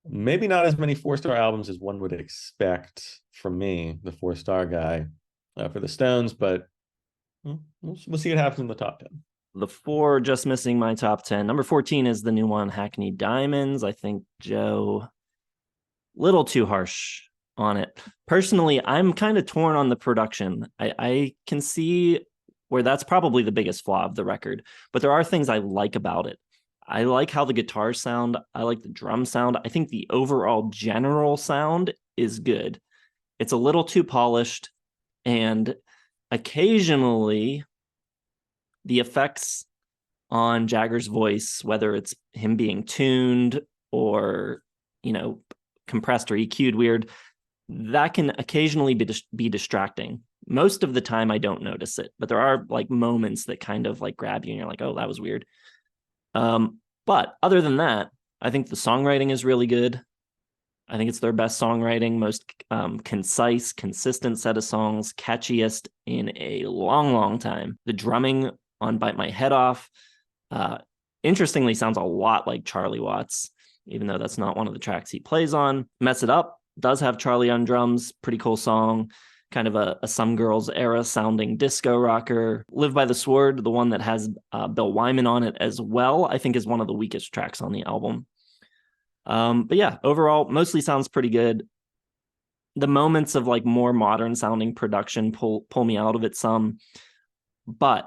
maybe not as many 4-star albums as one would expect from me, the 4-star guy, for the Stones, but we'll see what happens in the top 10. The 4 just missing my top 10. Number 14 is the new one, Hackney Diamonds. I think Joe, little too harsh on it. Personally, I'm kind of torn on the production. I can see where that's probably the biggest flaw of the record, but there are things I like about it. I like how the guitars sound. I like the drum sound. I think the overall general sound is good. It's a little too polished, and occasionally the effects on Jagger's voice, whether it's him being tuned or, compressed or EQ'd weird, that can occasionally be distracting. Most of the time I don't notice it, but there are like moments that kind of like grab you and you're like, oh, that was weird. But other than that, I think the songwriting is really good. I think it's their best songwriting, most concise, consistent set of songs, catchiest in a long, long time. The drumming on Bite My Head Off, interestingly, sounds a lot like Charlie Watts, even though that's not one of the tracks he plays on. Mess It Up does have Charlie on drums, pretty cool song. Kind of a Some Girls era sounding disco rocker. Live by the Sword, the one that has Bill Wyman on it as well, I think is one of the weakest tracks on the album. But yeah, overall, mostly sounds pretty good. The moments of like more modern sounding production pull me out of it some. But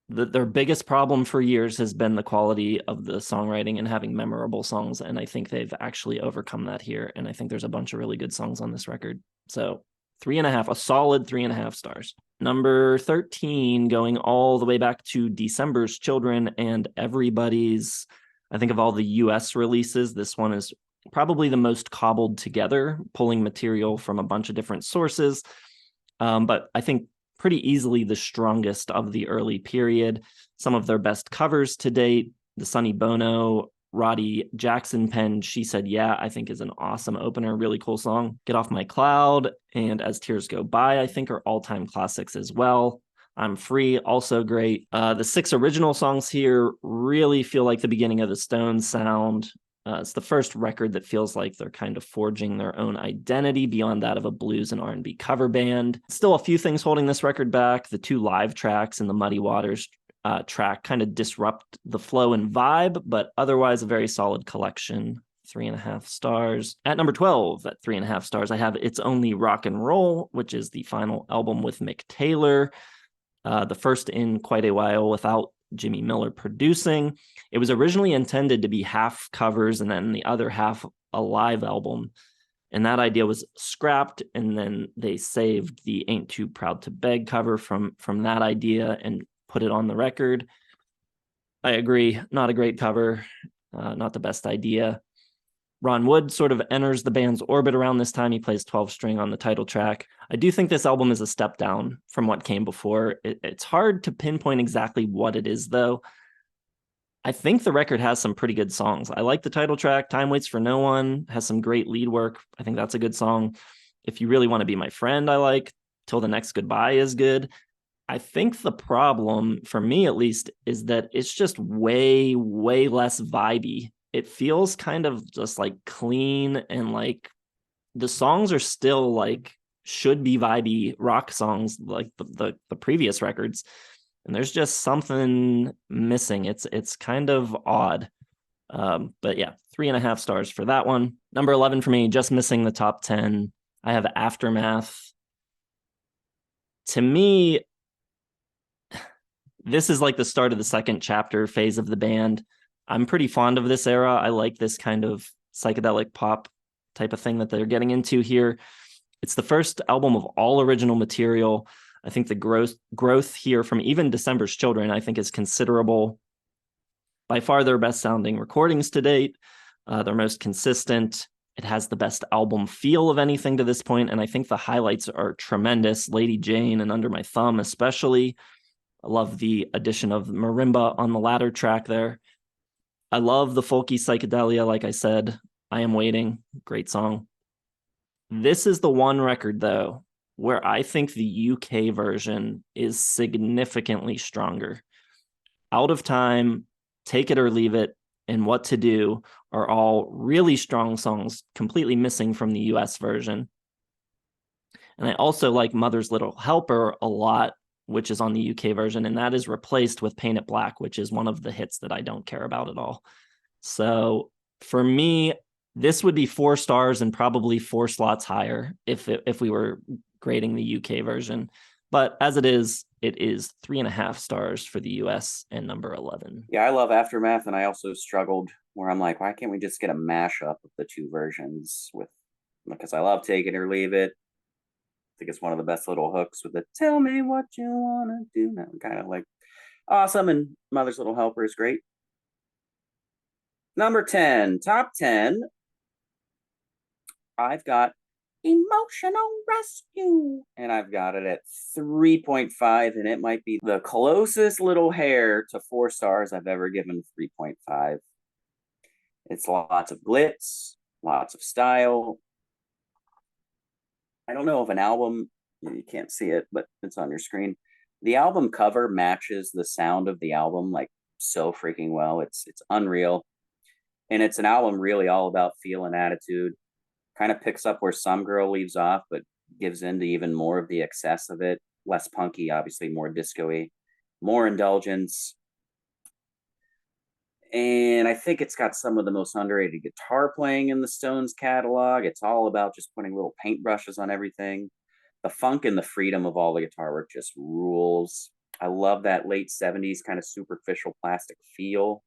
their biggest problem for years has been the quality of the songwriting and having memorable songs. And I think they've actually overcome that here. And I think there's a bunch of really good songs on this record. So 3.5, a solid 3.5 stars. Number 13, going all the way back to December's Children and Everybody's. I think of all the US releases, this one is probably the most cobbled together, pulling material from a bunch of different sources. But I think pretty easily the strongest of the early period. Some of their best covers to date, the Sonny Bono, Roddy Jackson pen, She Said Yeah, I think is an awesome opener, really cool song. Get Off My Cloud and As Tears Go By, I think are all-time classics as well. I'm Free, also great. The 6 original songs here really feel like the beginning of the Stones sound. It's the first record that feels like they're kind of forging their own identity beyond that of a blues and R&B cover band. Still a few things holding this record back. The 2 live tracks and the Muddy Waters track kind of disrupt the flow and vibe, but otherwise a very solid collection. 3.5 stars. At number 12, at 3.5 stars, I have It's Only Rock and Roll, which is the final album with Mick Taylor. The first in quite a while without Jimmy Miller producing. It was originally intended to be half covers and then the other half a live album. And that idea was scrapped, and then they saved the Ain't Too Proud to Beg cover from that idea and put it on the record. I agree, not a great cover, not the best idea. Ron Wood sort of enters the band's orbit around this time. He plays 12-string on the title track. I do think this album is a step down from what came before. It's hard to pinpoint exactly what it is, though. I think the record has some pretty good songs. I like the title track, Time Waits for No One, has some great lead work. I think that's a good song. If You Really Want to Be My Friend, I like. Till the Next Goodbye is good. I think the problem, for me at least, is that it's just way, way less vibey. It feels kind of just like clean, and like the songs are still like should be vibey rock songs like the previous records, and there's just something missing. It's kind of odd. But yeah, 3.5 stars for that one. Number 11 for me, just missing the top 10. I have Aftermath. To me, this is like the start of the second chapter phase of the band. I'm pretty fond of this era. I like this kind of psychedelic pop type of thing that they're getting into here. It's the first album of all original material. I think the growth here from even December's Children, I think, is considerable. by far their best sounding recordings to date, their most consistent. It has the best album feel of anything to this point, and I think the highlights are tremendous. Lady Jane and Under My Thumb especially. I love the addition of marimba on the latter track there. I love the folky psychedelia, like I said. I Am Waiting, great song. This is the one record, though, where I think the UK version is significantly stronger. Out of Time, Take It or Leave It, and What to Do are all really strong songs, completely missing from the US version. And I also like Mother's Little Helper a lot, which is on the UK version, and that is replaced with Paint It Black, which is one of the hits that I don't care about at all. So for me, this would be 4 stars and probably 4 slots higher if we were grading the UK version. But as it is 3.5 stars for the US and number 11. Yeah, I love Aftermath, and I also struggled where I'm like, why can't we just get a mashup of the 2 versions because I love Take It or Leave It. I think it's one of the best little hooks with the tell me what you want to do now. Kind of like awesome, and Mother's Little Helper is great. Number 10, top 10. I've got Emotional Rescue, and I've got it at 3.5, and it might be the closest little hair to 4 stars I've ever given 3.5. It's lots of glitz, lots of style. I don't know if an album, you can't see it, but it's on your screen. The album cover matches the sound of the album like so freaking well. It's unreal. And it's an album really all about feel and attitude. Kind of picks up where Some Girl leaves off, but gives into even more of the excess of it. Less punky, obviously, more disco-y, more indulgence. And I think it's got some of the most underrated guitar playing in the Stones catalog. It's all about just putting little paintbrushes on everything. The funk and the freedom of all the guitar work just rules. I love that late 70s kind of superficial plastic feel.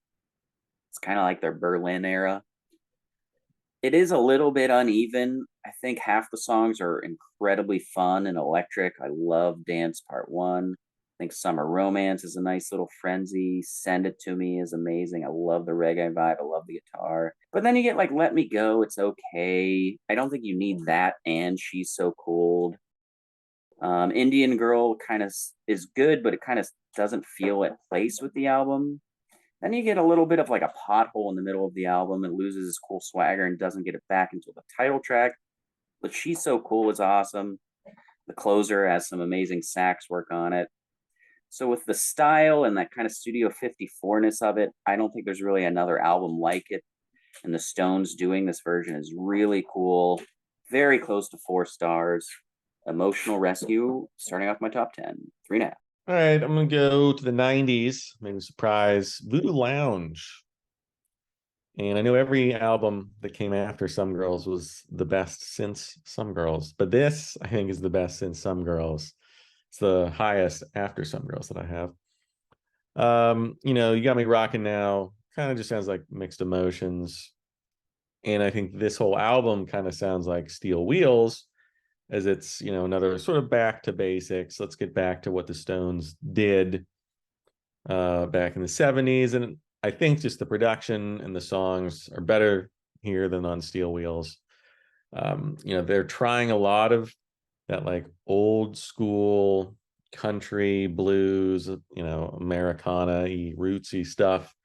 It's kind of like their Berlin era. It is a little bit uneven. I think half the songs are incredibly fun and electric. I love Dance Part 1. I think Summer Romance is a nice little frenzy. Send It To Me is amazing. I love the reggae vibe. I love the guitar. But then you get like Let Me Go. It's okay. I don't think you need that and She's So Cold. Indian Girl kind of is good, but it kind of doesn't feel at place with the album. Then you get a little bit of like a pothole in the middle of the album and loses its cool swagger and doesn't get it back until the title track. But She's So Cool is awesome. The closer has some amazing sax work on it. So with the style and that kind of Studio 54-ness of it, I don't think there's really another album like it. And the Stones doing this version is really cool. Very close to 4 stars. Emotional Rescue, starting off my top 10, 3.5. All right, I'm going to go to the 90s. Maybe surprise. Voodoo Lounge. And I know every album that came after Some Girls was the best since Some Girls. But this, I think, is the best since Some Girls. It's the highest after Some Girls that I have. You Got Me Rocking Now kind of just sounds like Mixed Emotions. And I think this whole album kind of sounds like Steel Wheels, as it's, another sort of back to basics. Let's get back to what the Stones did back in the 70s. And I think just the production and the songs are better here than on Steel Wheels. They're trying a lot of that like old school country blues, Americana-y, rootsy stuff.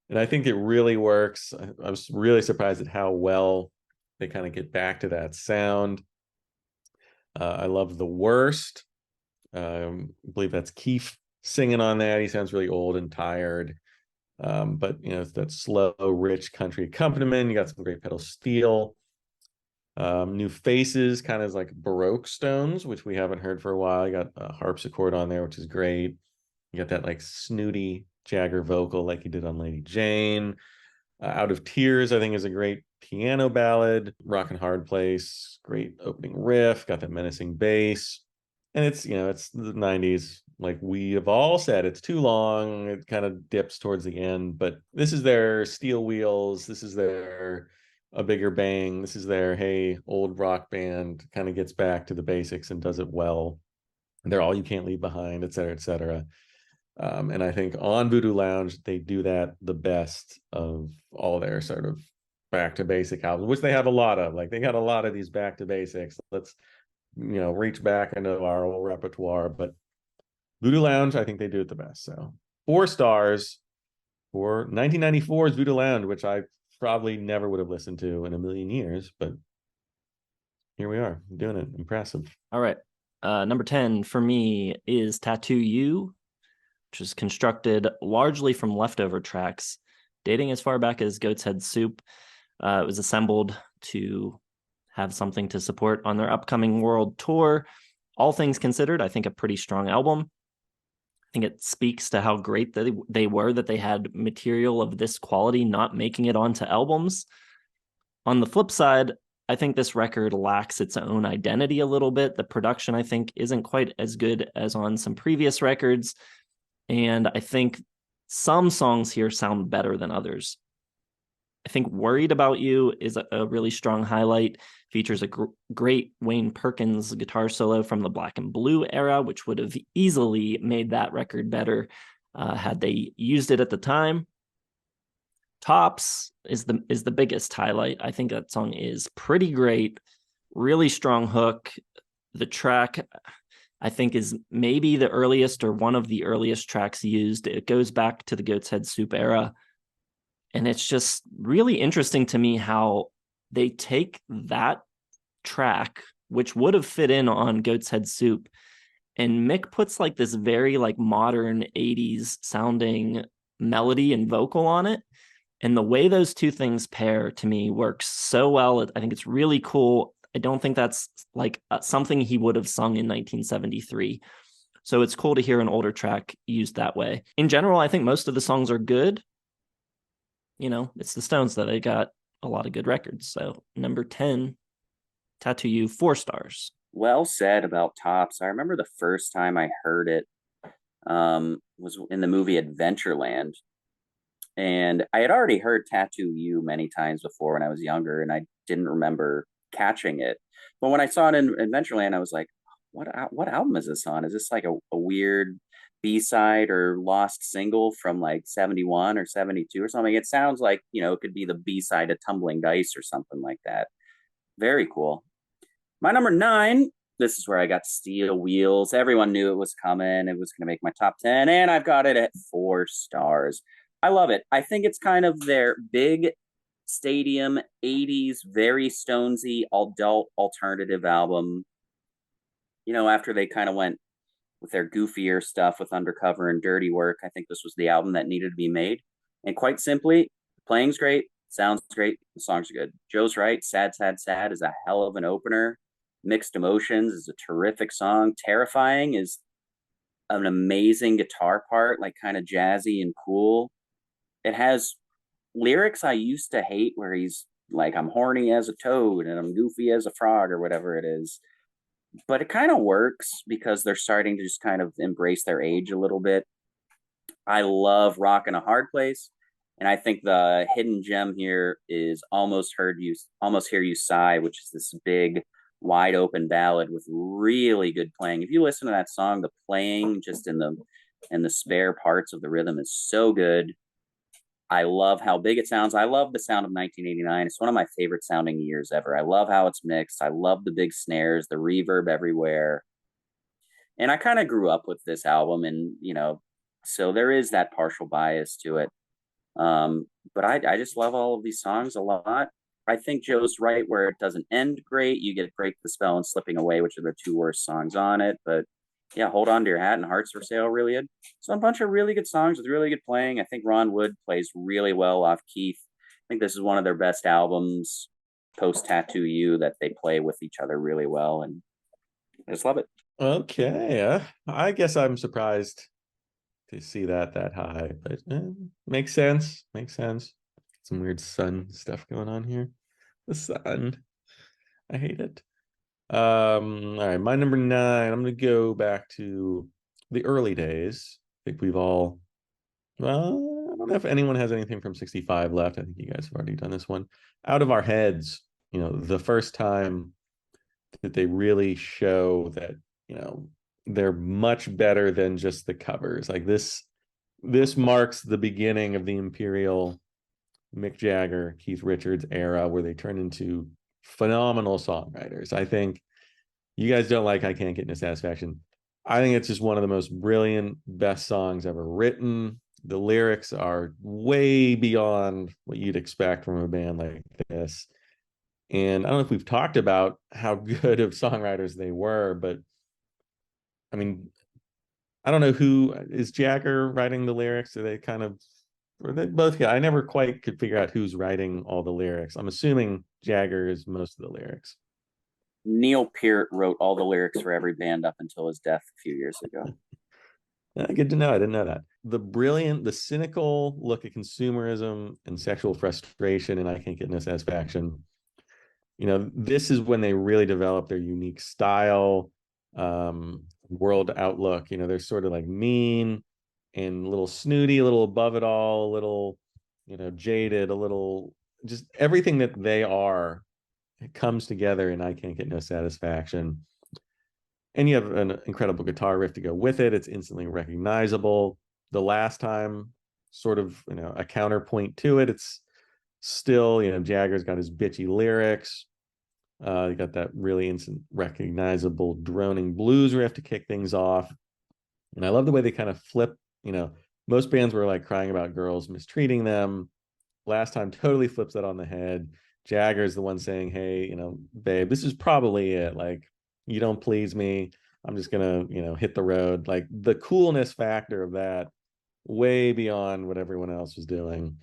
And I think it really works. I was really surprised at how well they kind of get back to that sound. I love The Worst. I believe that's Keith singing on that. He sounds really old and tired. But it's that slow, rich country accompaniment. You got some great pedal steel. New Faces kind of like Baroque Stones, which we haven't heard for a while. You got a harpsichord on there, which is great. You got that like snooty Jagger vocal like he did on Lady Jane. Out of Tears, I think, is a great piano ballad. Rockin' Hard Place, great opening riff, got that menacing bass. And it's the 90s. Like we have all said, it's too long. It kind of dips towards the end, but this is their Steel Wheels. This is their A Bigger Bang. This is their, hey, old rock band kind of gets back to the basics and does it well. They're All You Can't Leave Behind, et cetera, et cetera. And I think on Voodoo Lounge, they do that the best of all their sort of back to basic albums, which they have a lot of. Like, they got a lot of these back to basics. Let's, reach back into our old repertoire. But Voodoo Lounge, I think they do it the best. So 4 stars for 1994's Voodoo Lounge, which I probably never would have listened to in a million years. But here we are doing it. Impressive. All right. Number 10 for me is Tattoo You, which is constructed largely from leftover tracks, dating as far back as Goat's Head Soup. It was assembled to have something to support on their upcoming world tour. All things considered, I think a pretty strong album. I think it speaks to how great they were that they had material of this quality not making it onto albums. On the flip side, I think this record lacks its own identity a little bit. The production, I think, isn't quite as good as on some previous records. And I think some songs here sound better than others. I think Worried About You is a really strong highlight. Features a great Wayne Perkins guitar solo from the Black and Blue era, which would have easily made that record better had they used it at the time. Tops is the biggest highlight. I think that song is pretty great. Really strong hook. The track, I think, is maybe the earliest or one of the earliest tracks used. It goes back to the Goat's Head Soup era. And it's just really interesting to me how they take that track, which would have fit in on Goat's Head Soup, and Mick puts like this very like modern 80s sounding melody and vocal on it. And the way those two things pair to me works so well. I think it's really cool. I don't think that's like something he would have sung in 1973. So it's cool to hear an older track used that way. In general, I think most of the songs are good. It's the Stones that they got a lot of good records. So number 10, Tattoo You, 4 stars. Well said about Tops. I remember the first time I heard it was in the movie Adventureland. And I had already heard Tattoo You many times before when I was younger, and I didn't remember catching it. But when I saw it in Adventureland, I was like, what album is this on? Is this like a weird B-side or lost single from like 71 or 72 or something? It sounds like, it could be the B-side of Tumbling Dice or something like that. Very cool. My number 9, this is where I got Steel Wheels. Everyone knew it was coming. It was going to make my top 10, and I've got it at 4 stars. I love it. I think it's kind of their big stadium 80s, very Stonesy, adult alternative album. After they kind of went with their goofier stuff with Undercover and Dirty Work, I think this was the album that needed to be made. And quite simply, playing's great, sounds great, the songs are good. Joe's right, Sad, Sad, Sad is a hell of an opener. Mixed Emotions is a terrific song. Terrifying is an amazing guitar part, like kind of jazzy and cool. It has lyrics I used to hate where he's like, I'm horny as a toad and I'm goofy as a frog or whatever it is. But it kind of works because they're starting to just kind of embrace their age a little bit. I love Rockin' a Hard Place. And I think the hidden gem here is Almost Hear You Sigh, which is this big, wide open ballad with really good playing. If you listen to that song, the playing just in the spare parts of the rhythm is so good. I love how big it sounds. I love the sound of 1989. It's one of my favorite sounding years ever. I love how it's mixed. I love the big snares, the reverb everywhere. And I kind of grew up with this album, and, so there is that partial bias to it. But I just love all of these songs a lot. I think Joe's right where it doesn't end great. You get Break the Spell and Slipping Away, which are the 2 worst songs on it. But yeah, Hold On to Your Hat and Hearts for Sale really good. So a bunch of really good songs with really good playing. I think Ron Wood plays really well off Keith. I think this is one of their best albums post Tattoo You that they play with each other really well, and I just love it. Okay, I guess I'm surprised to see that high, but makes sense. Some weird sun stuff going on here. The sun, I hate it. All right, my number 9, I'm gonna go back to the early days. I think well, I don't know if anyone has anything from 65 left. I think you guys have already done this one. Out of Our Heads, the first time that they really show that, they're much better than just the covers. Like this this marks the beginning of the Imperial Mick Jagger, Keith Richards era, where they turn into phenomenal songwriters. I think you guys don't like I Can't Get No Satisfaction. I think it's just one of the most brilliant, best songs ever written. The lyrics are way beyond what you'd expect from a band like this. And I don't know if we've talked about how good of songwriters they were, but I mean, I don't know who is Jagger writing the lyrics. Are they kind of, or they both? Yeah, I never quite could figure out who's writing all the lyrics. I'm assuming Jagger is most of the lyrics. Neil Peart wrote all the lyrics for every band up until his death a few years ago. Good to know. I didn't know that. The cynical look at consumerism and sexual frustration, and I Can't Get No Satisfaction. You know, this is when they really develop their unique style, world outlook. You know, they're sort of like mean and a little snooty, a little above it all, a little, you know, jaded, a little, just everything that they are, it comes together in I Can't Get No Satisfaction. And you have an incredible guitar riff to go with it. It's instantly recognizable. The last time, sort of, you know, a counterpoint to it. It's still, you know, Jagger's got his bitchy lyrics. You got that really instant recognizable droning blues riff to kick things off. And I love the way they kind of flip, you know, most bands were like crying about girls mistreating them. Last time totally flips that on the head. Jagger's the one saying, hey, you know, babe, this is probably it. Like, you don't please me. I'm just gonna, you know, hit the road. Like the coolness factor of that, way beyond what everyone else was doing.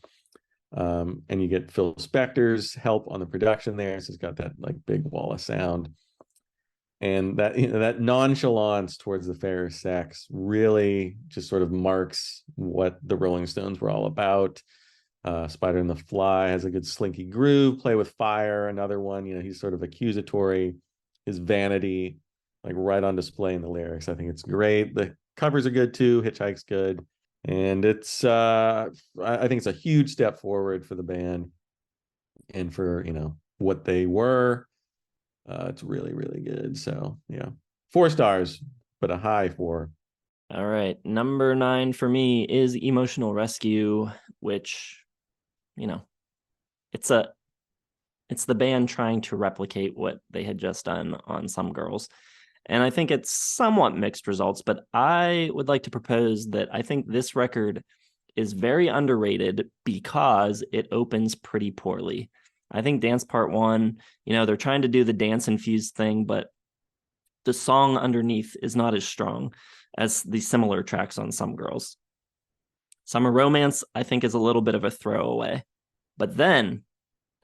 And you get Phil Spector's help on the production there. So it's got that like big wall of sound. And that, you know, that nonchalance towards the fairer sex really just sort of marks what the Rolling Stones were all about. Spider and the Fly has a good slinky groove. Play with Fire, another one. You know, he's sort of accusatory. His vanity, like right on display in the lyrics. I think it's great. The covers are good too. Hitchhike's good. And it's I think it's a huge step forward for the band and for, you know, what they were. It's really, really good. So yeah, 4 stars, but a high 4. All right. Number 9 for me is Emotional Rescue, which, you know, it's the band trying to replicate what they had just done on Some Girls. And I think it's somewhat mixed results, but I would like to propose that I think this record is very underrated because it opens pretty poorly. I think Dance Part 1, you know, they're trying to do the dance infused thing, but the song underneath is not as strong as the similar tracks on Some Girls. Summer Romance, I think, is a little bit of a throwaway. But then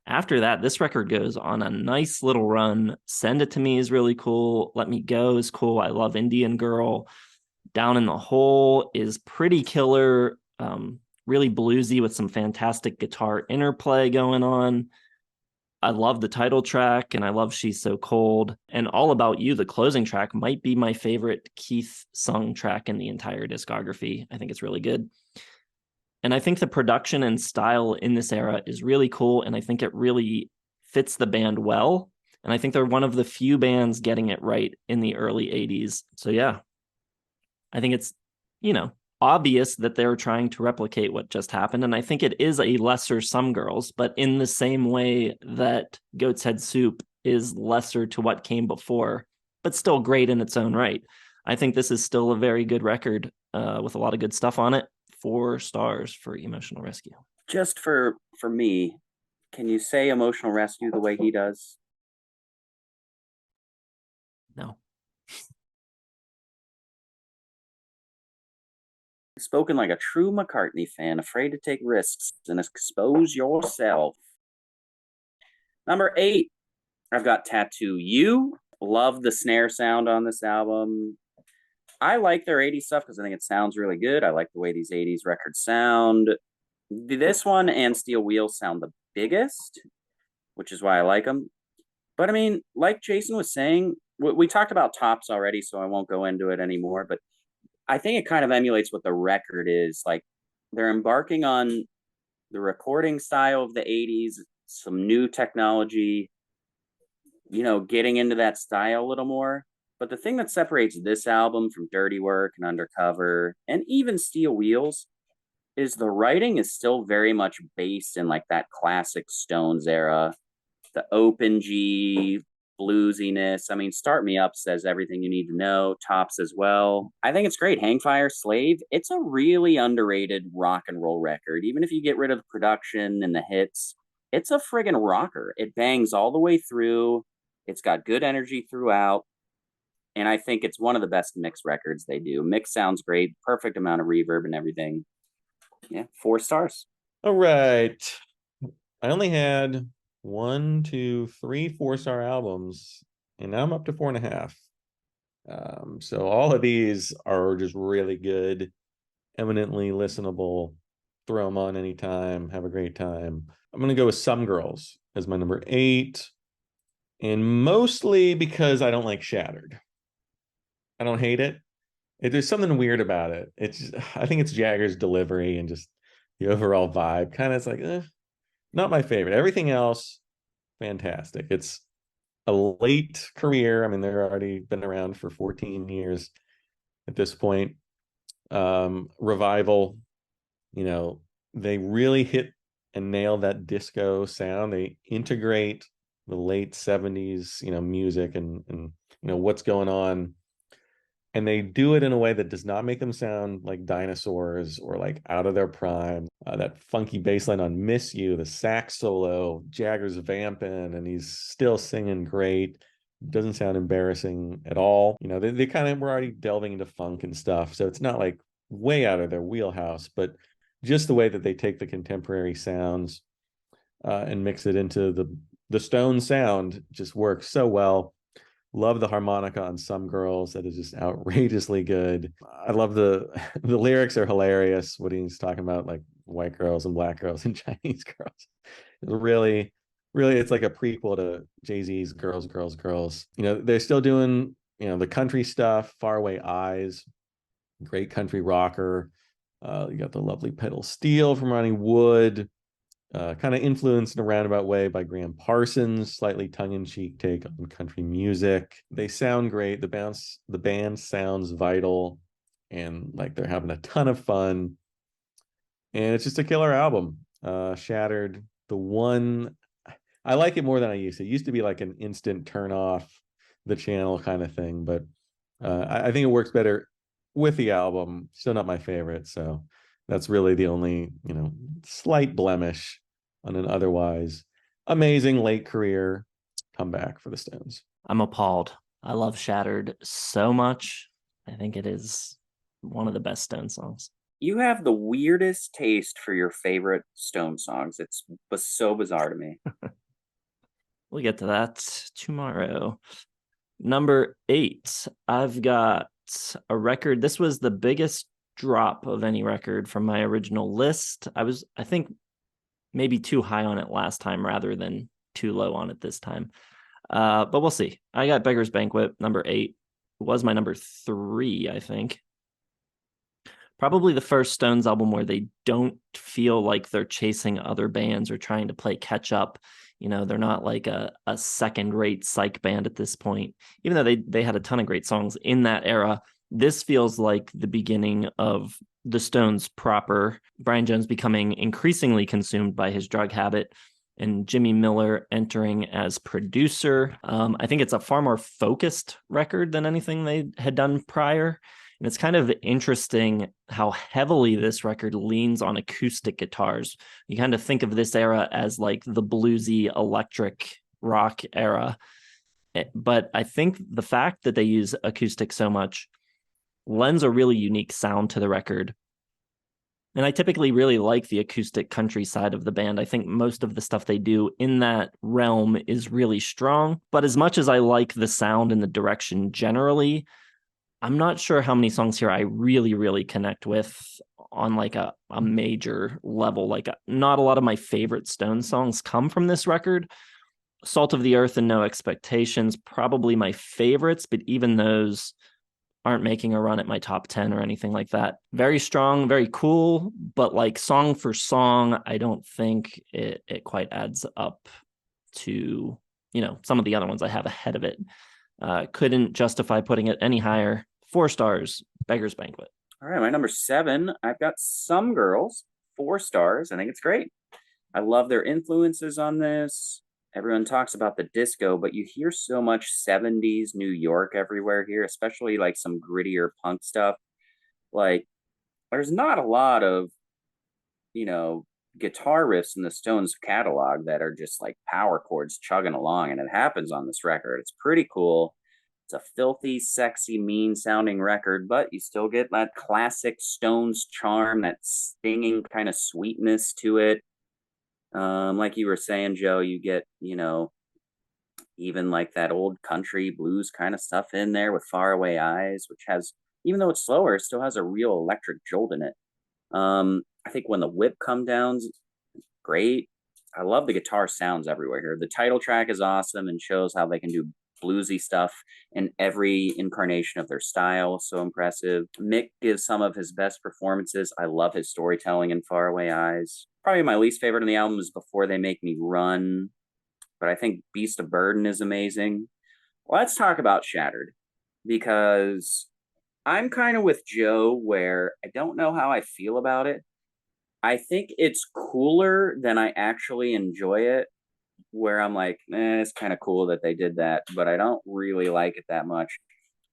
after that, this record goes on a nice little run. Send It To Me is really cool. Let Me Go is cool. I Love Indian Girl. Down in the Hole is pretty killer. Really bluesy with some fantastic guitar interplay going on. I love the title track, and I love She's So Cold. And All About You, the closing track, might be my favorite Keith sung track in the entire discography. I think it's really good. And I think the production and style in this era is really cool, and I think it really fits the band well. And I think they're one of the few bands getting it right in the early 80s. So yeah, I think it's, you know, obvious that they're trying to replicate what just happened. And I think it is a lesser Some Girls, but in the same way that Goat's Head Soup is lesser to what came before, but still great in its own right. I think this is still a very good record with a lot of good stuff on it. 4 stars for Emotional Rescue. Just for me, can you say Emotional Rescue the way he does? No. Spoken like a true McCartney fan, afraid to take risks and expose yourself. Number 8, I've got Tattoo You. Love the snare sound on this album. I like their 80s stuff because I think it sounds really good. I like the way these 80s records sound. This one and Steel Wheels sound the biggest, which is why I like them. But I mean, like Jason was saying, we talked about Tops already, so I won't go into it anymore. But I think it kind of emulates what the record is. Like, they're embarking on the recording style of the 80s, some new technology, you know, getting into that style a little more. But the thing that separates this album from Dirty Work and Undercover and even Steel Wheels is the writing is still very much based in like that classic Stones era, the open G bluesiness. I mean, Start Me Up says everything you need to know, tops as well. I think it's great. Hang Fire Slave, it's a really underrated rock and roll record. Even if you get rid of the production and the hits, it's a friggin' rocker. It bangs all the way through. It's got good energy throughout. And I think it's one of the best mix records they do. Mix sounds great, perfect amount of reverb and everything. Yeah, 4 stars. All right. I only had 1, 2, 3 4-star albums, and now I'm up to 4.5. So all of these are just really good, eminently listenable. Throw them on anytime, have a great time. I'm gonna go with Some Girls as my number 8, and mostly because I don't like Shattered. I don't hate it. There's something weird about it. I think it's Jagger's delivery and just the overall vibe. Kind of, it's like, not my favorite. Everything else, fantastic. It's a late career. I mean, they're already been around for 14 years at this point. Revival, they really hit and nail that disco sound. They integrate the late 70s, music and what's going on. And they do it in a way that does not make them sound like dinosaurs or like out of their prime. That funky bass line on Miss You, the sax solo, Jagger's vamping, and he's still singing great. Doesn't sound embarrassing at all. They kind of were already delving into funk and stuff. So it's not like way out of their wheelhouse, but just the way that they take the contemporary sounds and mix it into the Stone sound just works so well. Love the harmonica on Some Girls. That is just outrageously good. I love the lyrics are hilarious. What he's talking about, like white girls and black girls and Chinese girls. Really, really, it's like a prequel to Jay-Z's Girls, Girls, Girls. They're still doing, the country stuff, Faraway Eyes, great country rocker. You got the lovely Pedal Steel from Ronnie Wood. Kind of influenced in a roundabout way by Graham Parsons, slightly tongue-in-cheek take on country music. They sound great. The band sounds vital, and like they're having a ton of fun. And it's just a killer album. Shattered, the one I like it more than I used to. It used to be like an instant turn off the channel kind of thing, but I think it works better with the album. Still not my favorite, so that's really the only slight blemish on an otherwise amazing late career comeback for the Stones. I'm appalled. I love Shattered so much. I think it is one of the best Stone songs. You have the weirdest taste for your favorite Stone songs. It's so bizarre to me. We'll get to that tomorrow. Number 8, I've got a record. This was the biggest drop of any record from my original list. I think maybe too high on it last time rather than too low on it this time. But we'll see. I got Beggar's Banquet, number 8. It was my number 3, I think. Probably the first Stones album where they don't feel like they're chasing other bands or trying to play catch up. They're not like a second-rate psych band at this point. Even though they had a ton of great songs in that era, this feels like the beginning of the Stones proper. Brian Jones becoming increasingly consumed by his drug habit and Jimmy Miller entering as producer. I think it's a far more focused record than anything they had done prior. And it's kind of interesting how heavily this record leans on acoustic guitars. You kind of think of this era as like the bluesy electric rock era. But I think the fact that they use acoustic so much lends a really unique sound to the record. And I typically really like the acoustic country side of the band. I think most of the stuff they do in that realm is really strong. But as much as I like the sound and the direction generally, I'm not sure how many songs here I really, really connect with on like a major level. Like not a lot of my favorite Stones songs come from this record. Salt of the Earth and No Expectations, probably my favorites, but even those aren't making a run at my top 10 or anything like that. Very strong, very cool, but like song for song, I don't think it quite adds up to, some of the other ones I have ahead of it. Couldn't justify putting it any higher. 4 stars, Beggar's Banquet. All right, my number 7, I've got Some Girls, 4 stars. I think it's great. I love their influences on this. Everyone talks about the disco, but you hear so much 70s New York everywhere here, especially like some grittier punk stuff. Like, there's not a lot of, guitar riffs in the Stones catalog that are just like power chords chugging along, and it happens on this record. It's pretty cool. It's a filthy, sexy, mean sounding record, but you still get that classic Stones charm, that stinging kind of sweetness to it. Like you were saying, Joe, you get, even like that old country blues kind of stuff in there with Faraway Eyes, which has, even though it's slower, it still has a real electric jolt in it. I think When the Whip Come Down's great. I love the guitar sounds everywhere here. The title track is awesome and shows how they can do bluesy stuff in every incarnation of their style. So impressive. Mick gives some of his best performances. I love his storytelling in Faraway Eyes. Probably my least favorite on the album is Before They Make Me Run, but I think Beast of Burden is amazing. Let's talk about Shattered, because I'm kind of with Joe where I don't know how I feel about it. I think it's cooler than I actually enjoy it, where I'm like, it's kind of cool that they did that, but I don't really like it that much.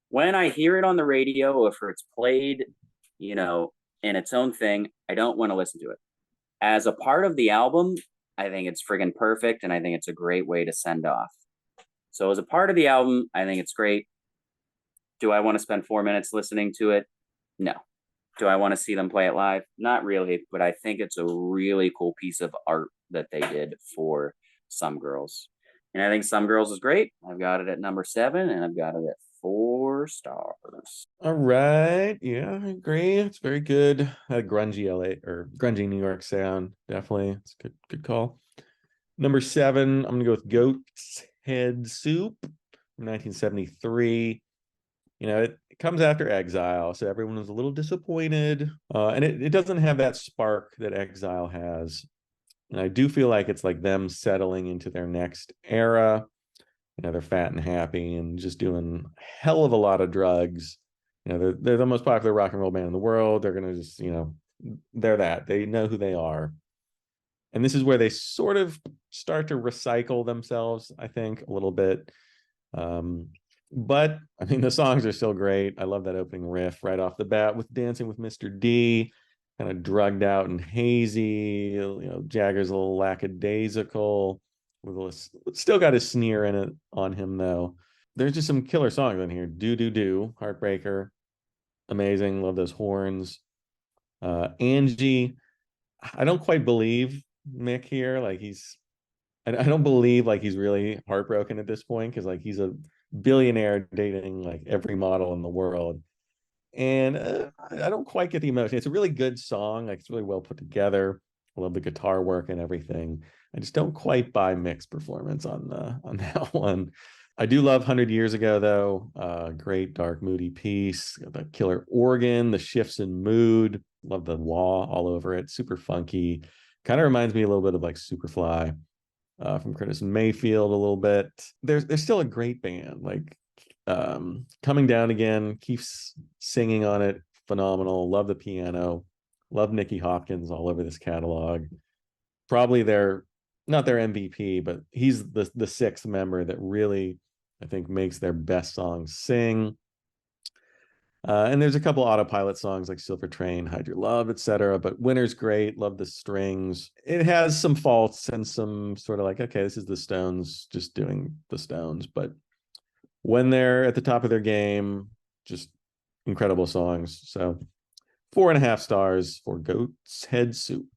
When I hear it on the radio, if it's played, in its own thing, I don't want to listen to it. As a part of the album, I think it's friggin' perfect, and I think it's a great way to send off. So as a part of the album, I think it's great. Do I want to spend 4 minutes listening to it? No. Do I want to see them play it live? Not really, but I think it's a really cool piece of art that they did for Some Girls. And I think Some Girls is great. I've got it at number 7, and I've got it at 4 stars. All right. Yeah, I agree. It's very good. A grungy LA or grungy New York sound. Definitely. It's a good call. Number 7, I'm gonna go with Goat's Head Soup from 1973. It comes after Exile, so everyone was a little disappointed. And it doesn't have that spark that Exile has. And I do feel like it's like them settling into their next era. They're fat and happy and just doing a hell of a lot of drugs. They're the most popular rock and roll band in the world. They're going to just, they're that. They know who they are. And this is where they sort of start to recycle themselves, I think, a little bit. But I mean, the songs are still great. I love that opening riff right off the bat with Dancing with Mr. D, kind of drugged out and hazy. Jagger's a little lackadaisical, still got his sneer in it on him though. There's just some killer songs in here. Do, Heartbreaker, amazing. Love those horns. Angie, I don't quite believe Mick here. Like I don't believe like he's really heartbroken at this point, because like he's a billionaire dating like every model in the world, and I don't quite get the emotion. It's a really good song, like it's really well put together. I love the guitar work and everything. I just don't quite buy Mick's performance on that one. I do love 100 Years Ago though. Great dark moody piece, the killer organ, the shifts in mood. Love the wah all over it, super funky. Kind of reminds me a little bit of like Superfly from Curtis Mayfield a little bit. They're still a great band. Like Coming Down Again, keeps singing on it, phenomenal. Love the piano. Love Nicky Hopkins all over this catalog. Probably not their MVP, but he's the 6th member that really, I think, makes their best songs sing. And there's a couple autopilot songs like Silver Train, Hide Your Love, etc. But Winter's great. Love the strings. It has some faults and some sort of like, okay, this is the Stones just doing the Stones. But when they're at the top of their game, just incredible songs. So 4.5 stars for Goat's Head Soup.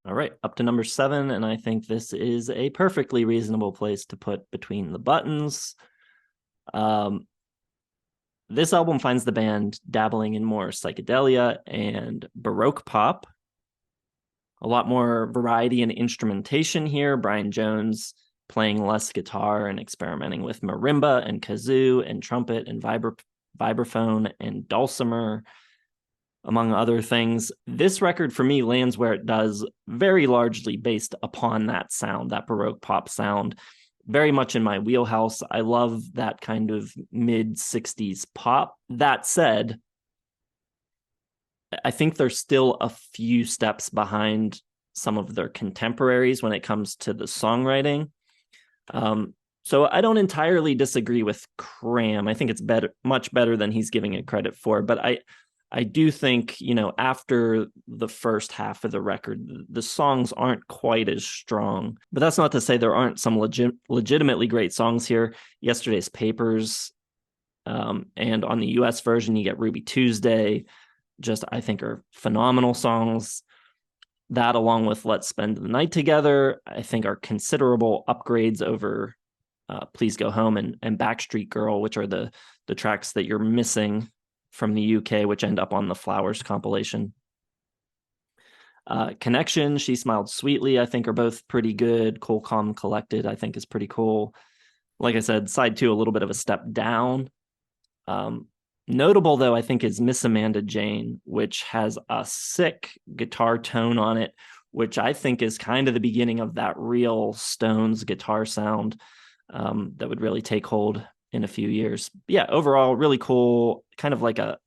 All right, up to number 7. And I think this is a perfectly reasonable place to put Between the Buttons. This album finds the band dabbling in more psychedelia and Baroque pop. A lot more variety and instrumentation here. Brian Jones playing less guitar and experimenting with marimba and kazoo and trumpet and vibraphone and dulcimer, among other things. This record for me lands where it does, very largely based upon that sound, that Baroque pop sound. Very much in my wheelhouse. I love that kind of mid-60s pop. That said, I think they're still a few steps behind some of their contemporaries when it comes to the songwriting. So I don't entirely disagree with Cram. I think it's much better than he's giving it credit for. But I do think, after the first half of the record, the songs aren't quite as strong. But that's not to say there aren't some legitimately great songs here. Yesterday's Papers, and on the US version, you get Ruby Tuesday, just I think are phenomenal songs. That, along with Let's Spend the Night Together, I think are considerable upgrades over Please Go Home and Backstreet Girl, which are the tracks that you're missing from the UK, which end up on the Flowers compilation. Connection, She Smiled Sweetly, I think are both pretty good. Cool, Calm, Collected, I think is pretty cool. Like I said, side 2, a little bit of a step down. Notable, though, I think, is Miss Amanda Jane, which has a sick guitar tone on it, which I think is kind of the beginning of that real Stones guitar sound that would really take hold in a few years. But yeah, overall, really cool, kind of like a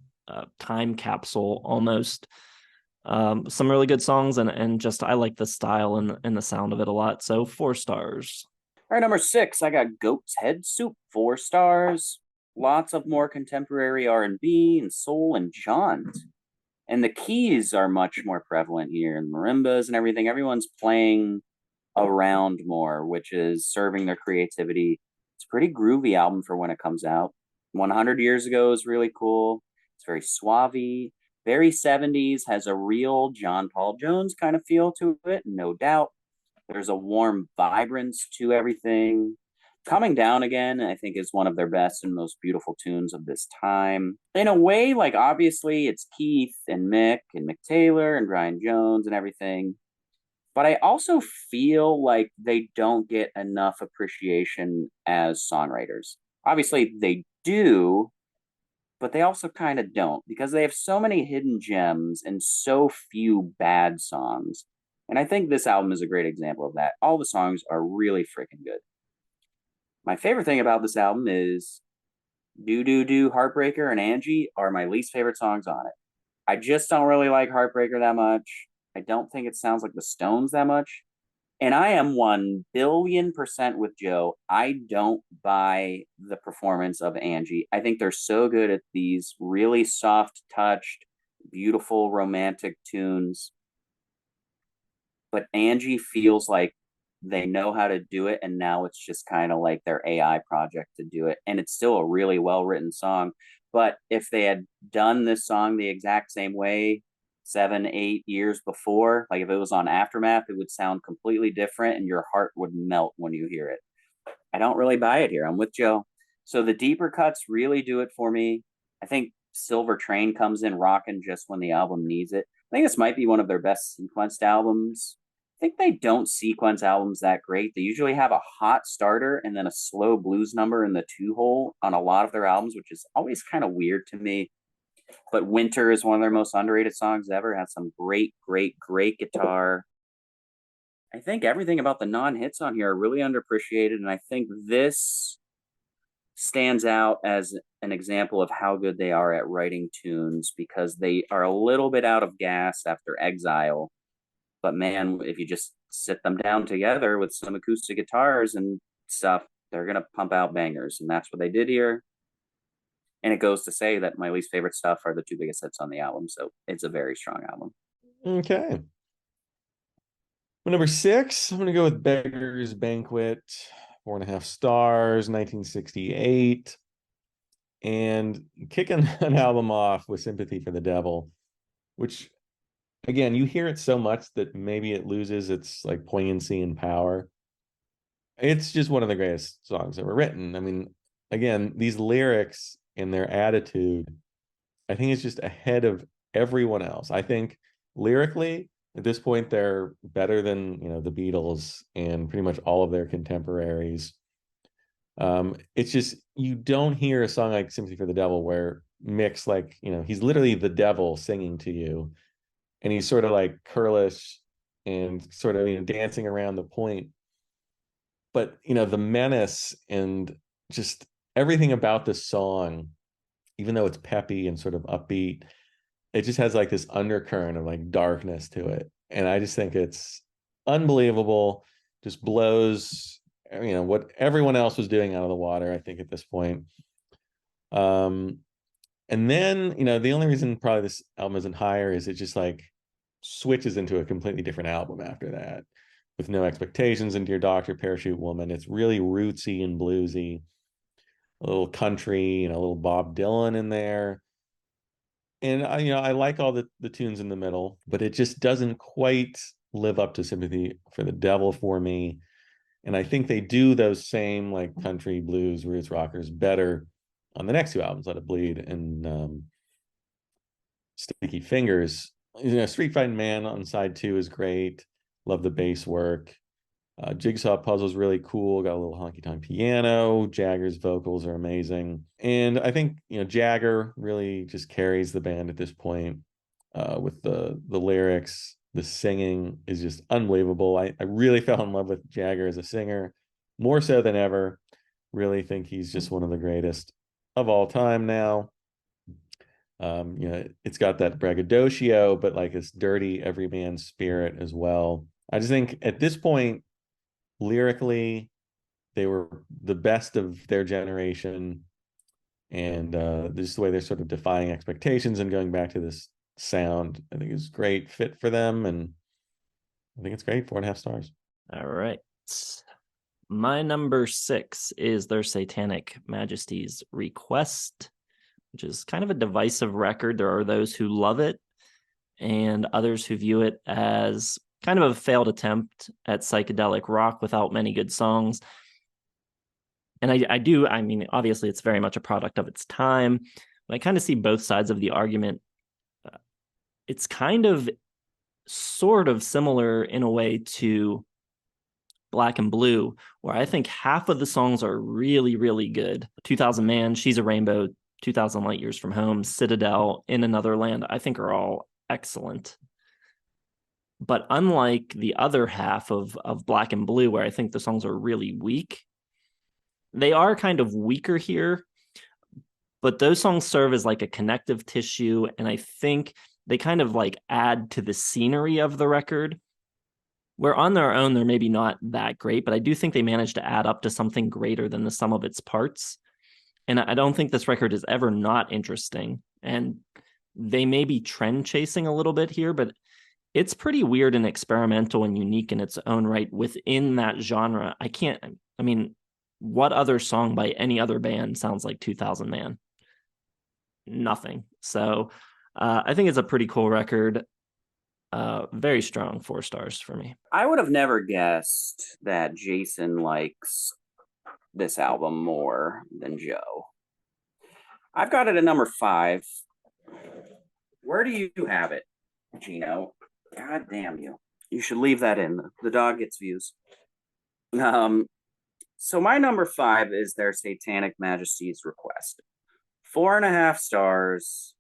time capsule almost. Some really good songs, and just I like the style and the sound of it a lot. So 4 stars. All right, number 6, I got Goat's Head Soup, 4 stars. Lots of more contemporary R&B and soul and jaunt. And the keys are much more prevalent here, and marimbas and everything. Everyone's playing around more, which is serving their creativity. It's a pretty groovy album for when it comes out. 100 Years Ago is really cool. It's very suave, very 70s, has a real John Paul Jones kind of feel to it, no doubt. There's a warm vibrance to everything. Coming Down Again, I think, is one of their best and most beautiful tunes of this time. In a way, like, obviously, it's Keith and Mick Taylor and Brian Jones and everything. But I also feel like they don't get enough appreciation as songwriters. Obviously, they do, but they also kind of don't, because they have so many hidden gems and so few bad songs. And I think this album is a great example of that. All the songs are really freaking good. My favorite thing about this album is Do Do Do, Heartbreaker, and Angie are my least favorite songs on it. I just don't really like Heartbreaker that much. I don't think it sounds like the Stones that much. And I am 1,000,000,000% with Joe. I don't buy the performance of Angie. I think they're so good at these really soft touched, beautiful, romantic tunes. But Angie feels like they know how to do it, and now it's just kind of like their AI project to do it. And it's still a really well-written song. But if they had done this song the exact same way 7, 8 years before, like if it was on Aftermath, it would sound completely different and your heart would melt when you hear it. I don't really buy it here. I'm with Joe. So the deeper cuts really do it for me. I think Silver Train comes in rocking just when the album needs it. I think this might be one of their best sequenced albums. I think they don't sequence albums that great. They usually have a hot starter and then a slow blues number in the 2-hole on a lot of their albums, which is always kind of weird to me. But Winter is one of their most underrated songs ever. It has some great, great, great guitar. I think everything about the non-hits on here are really underappreciated, and I think this stands out as an example of how good they are at writing tunes, because they are a little bit out of gas after Exile. But man, if you just sit them down together with some acoustic guitars and stuff, they're going to pump out bangers. And that's what they did here. And it goes to say that my least favorite stuff are the 2 biggest hits on the album. So it's a very strong album. Okay. Well, number 6, I'm going to go with Beggar's Banquet, 4.5 stars, 1968. And kicking an album off with Sympathy for the Devil, which, again, you hear it so much that maybe it loses its like poignancy and power. It's just one of the greatest songs ever written. I mean, again, these lyrics and their attitude, I think it's just ahead of everyone else. I think lyrically, at this point, they're better than, the Beatles and pretty much all of their contemporaries. It's just, you don't hear a song like Sympathy for the Devil where Mick's like, he's literally the devil singing to you. And he's sort of like curlish and sort of, dancing around the point. But, the menace and just everything about this song, even though it's peppy and sort of upbeat, it just has like this undercurrent of like darkness to it. And I just think it's unbelievable, just blows, what everyone else was doing out of the water, I think, at this point. And then, the only reason probably this album isn't higher is it just like switches into a completely different album after that, with No Expectations and Dear Doctor, Parachute Woman. It's really rootsy and bluesy, a little country, a little Bob Dylan in there. And I like all the tunes in the middle, but it just doesn't quite live up to Sympathy for the Devil for me. And I think they do those same like country, blues, roots rockers better on the next two albums, Let It Bleed and Sticky Fingers. Street Fighting Man on side 2 is great. Love the bass work. Jigsaw Puzzle's really cool. Got a little honky tonk piano. Jagger's vocals are amazing. And I think, Jagger really just carries the band at this point with the lyrics. The singing is just unbelievable. I really fell in love with Jagger as a singer, more so than ever. Really think he's just one of the greatest of all time now. It's got that braggadocio, but like this dirty everyman spirit as well. I just think at this point, lyrically, they were the best of their generation, and just the way they're sort of defying expectations and going back to this sound, I think is great fit for them, and I think it's great. 4.5 stars. All right. My number 6 is Their Satanic Majesty's Request, which is kind of a divisive record. There are those who love it and others who view it as kind of a failed attempt at psychedelic rock without many good songs. And I mean, obviously it's very much a product of its time, but I kind of see both sides of the argument. It's kind of sort of similar in a way to Black and Blue, where I think half of the songs are really, really good. 2000 Man, She's a Rainbow, 2000 Light Years from Home, Citadel, In Another Land, I think are all excellent. But unlike the other half of Black and Blue, where I think the songs are really weak, they are kind of weaker here, but those songs serve as like a connective tissue, and I think they kind of like add to the scenery of the record, where on their own they're maybe not that great, but I do think they managed to add up to something greater than the sum of its parts. And I don't think this record is ever not interesting, and they may be trend chasing a little bit here, but it's pretty weird and experimental and unique in its own right within that genre. I mean, what other song by any other band sounds like 2000 Man? Nothing. So I think it's a pretty cool record. Very strong 4 stars for me. I would have never guessed that Jason likes this album more than Joe. I've got it at number 5. Where do you have it, Gino? God damn you. You should leave that in. The dog gets views. So my number 5 is Their Satanic Majesty's Request. 4.5 stars.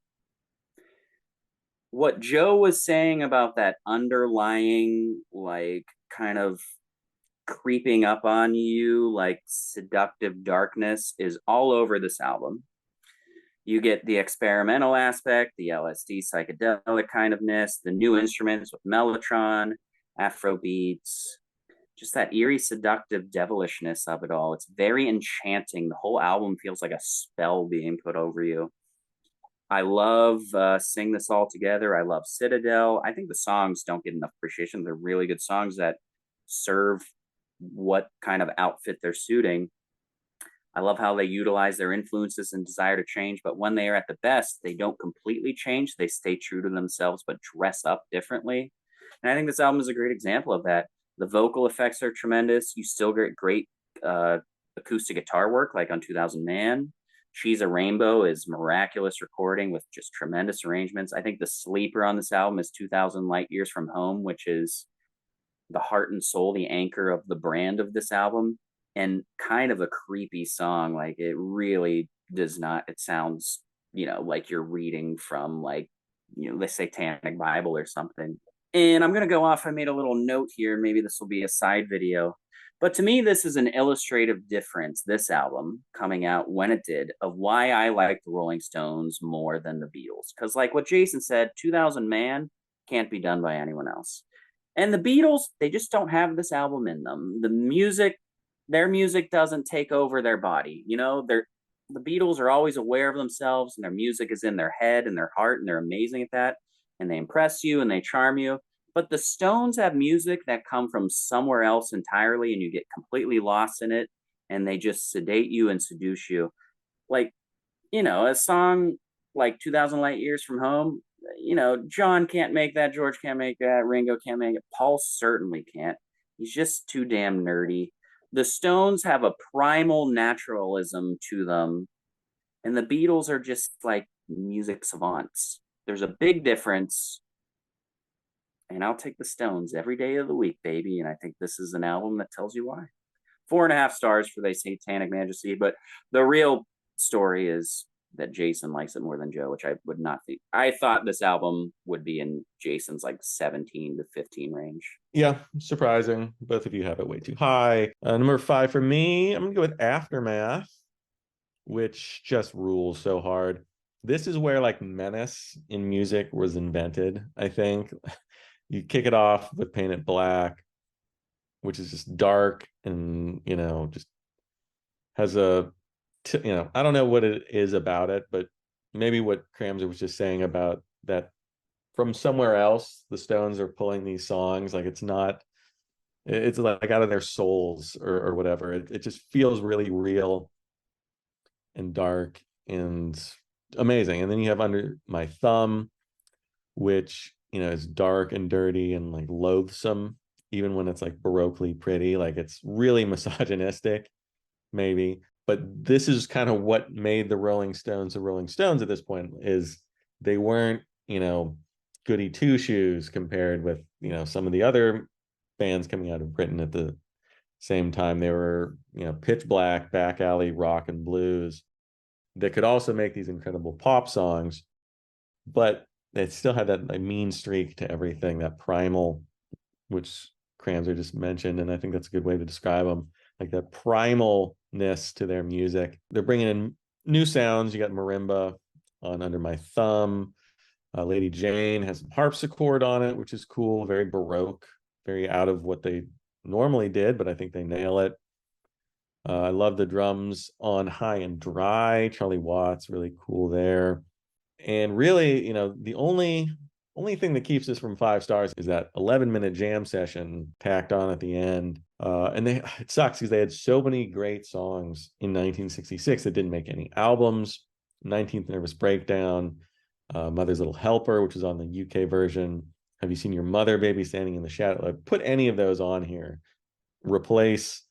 What Joe was saying about that underlying, like, kind of creeping up on you, like seductive darkness, is all over this album. You get the experimental aspect, the LSD psychedelic kind ofness, the new instruments with mellotron, Afro beats, just that eerie, seductive devilishness of it all. It's very enchanting. The whole album feels like a spell being put over you. I love Sing This All Together. I love Citadel. I think the songs don't get enough appreciation. They're really good songs that serve what kind of outfit they're suiting. I love how they utilize their influences and desire to change, but when they are at the best, they don't completely change. They stay true to themselves, but dress up differently. And I think this album is a great example of that. The vocal effects are tremendous. You still get great acoustic guitar work, like on 2000 Man. She's a Rainbow is miraculous recording with just tremendous arrangements. I think the sleeper on this album is 2000 Light Years from Home, which is the heart and soul, the anchor of the brand of this album, and kind of a creepy song. Like, it really does not, it sounds, like you're reading from, like, the Satanic Bible or something. And I'm going to go off. I made a little note here. Maybe this will be a side video. But to me, this is an illustrative difference, this album coming out when it did, of why I like the Rolling Stones more than the Beatles. Because, like what Jason said, 2000 Man can't be done by anyone else. And the Beatles, they just don't have this album in them. The music, their music doesn't take over their body. You know, the Beatles are always aware of themselves, and their music is in their head and their heart, and they're amazing at that. And they impress you and they charm you. But the Stones have music that come from somewhere else entirely, and you get completely lost in it, and they just sedate you and seduce you. Like, you know, a song like 2000 Light Years from Home, you know, John can't make that, George can't make that, Ringo can't make it, Paul certainly can't. He's just too damn nerdy. The Stones have a primal naturalism to them, and the Beatles are just like music savants. There's a big difference, and I'll take the Stones every day of the week, baby. And I think this is an album that tells you why. 4.5 stars for They Satanic Majesty, but the real story is that Jason likes it more than Joe, which I would not think. I thought this album would be in Jason's like 17 to 15 range. Yeah, surprising. Both of you have it way too high. Number 5 for me, I'm gonna go with Aftermath, which just rules so hard. This is where like menace in music was invented, I think. You kick it off with Paint It Black, which is just dark and, you know, just has a, you know, I don't know what it is about it, but maybe what Cramser was just saying about that from somewhere else, the Stones are pulling these songs. Like it's not, it's like out of their souls or whatever. It just feels really real and dark and amazing. And then you have Under My Thumb, which, you know, is dark and dirty and like loathsome, even when it's like baroquely pretty. Like it's really misogynistic, maybe. But this is kind of what made the Rolling Stones at this point, is they weren't, you know, goody two shoes compared with, you know, some of the other bands coming out of Britain at the same time. They were, you know, pitch black, back alley rock and blues that could also make these incredible pop songs, but they still had that like, mean streak to everything, that primal, which Cramser just mentioned, and I think that's a good way to describe them, like that primalness to their music. They're bringing in new sounds. You got marimba on Under My Thumb. Lady Jane has some harpsichord on it, which is cool, very baroque, very out of what they normally did, but I think they nail it. I love the drums on High and Dry. Charlie Watts, really cool there. And really, you know, the only thing that keeps this from 5 stars is that 11-minute jam session tacked on at the end. And it sucks because they had so many great songs in 1966 that didn't make any albums. 19th Nervous Breakdown, Mother's Little Helper, which is on the UK version. Have You Seen Your Mother, Baby Standing in the Shadow? Like, put any of those on here. Replace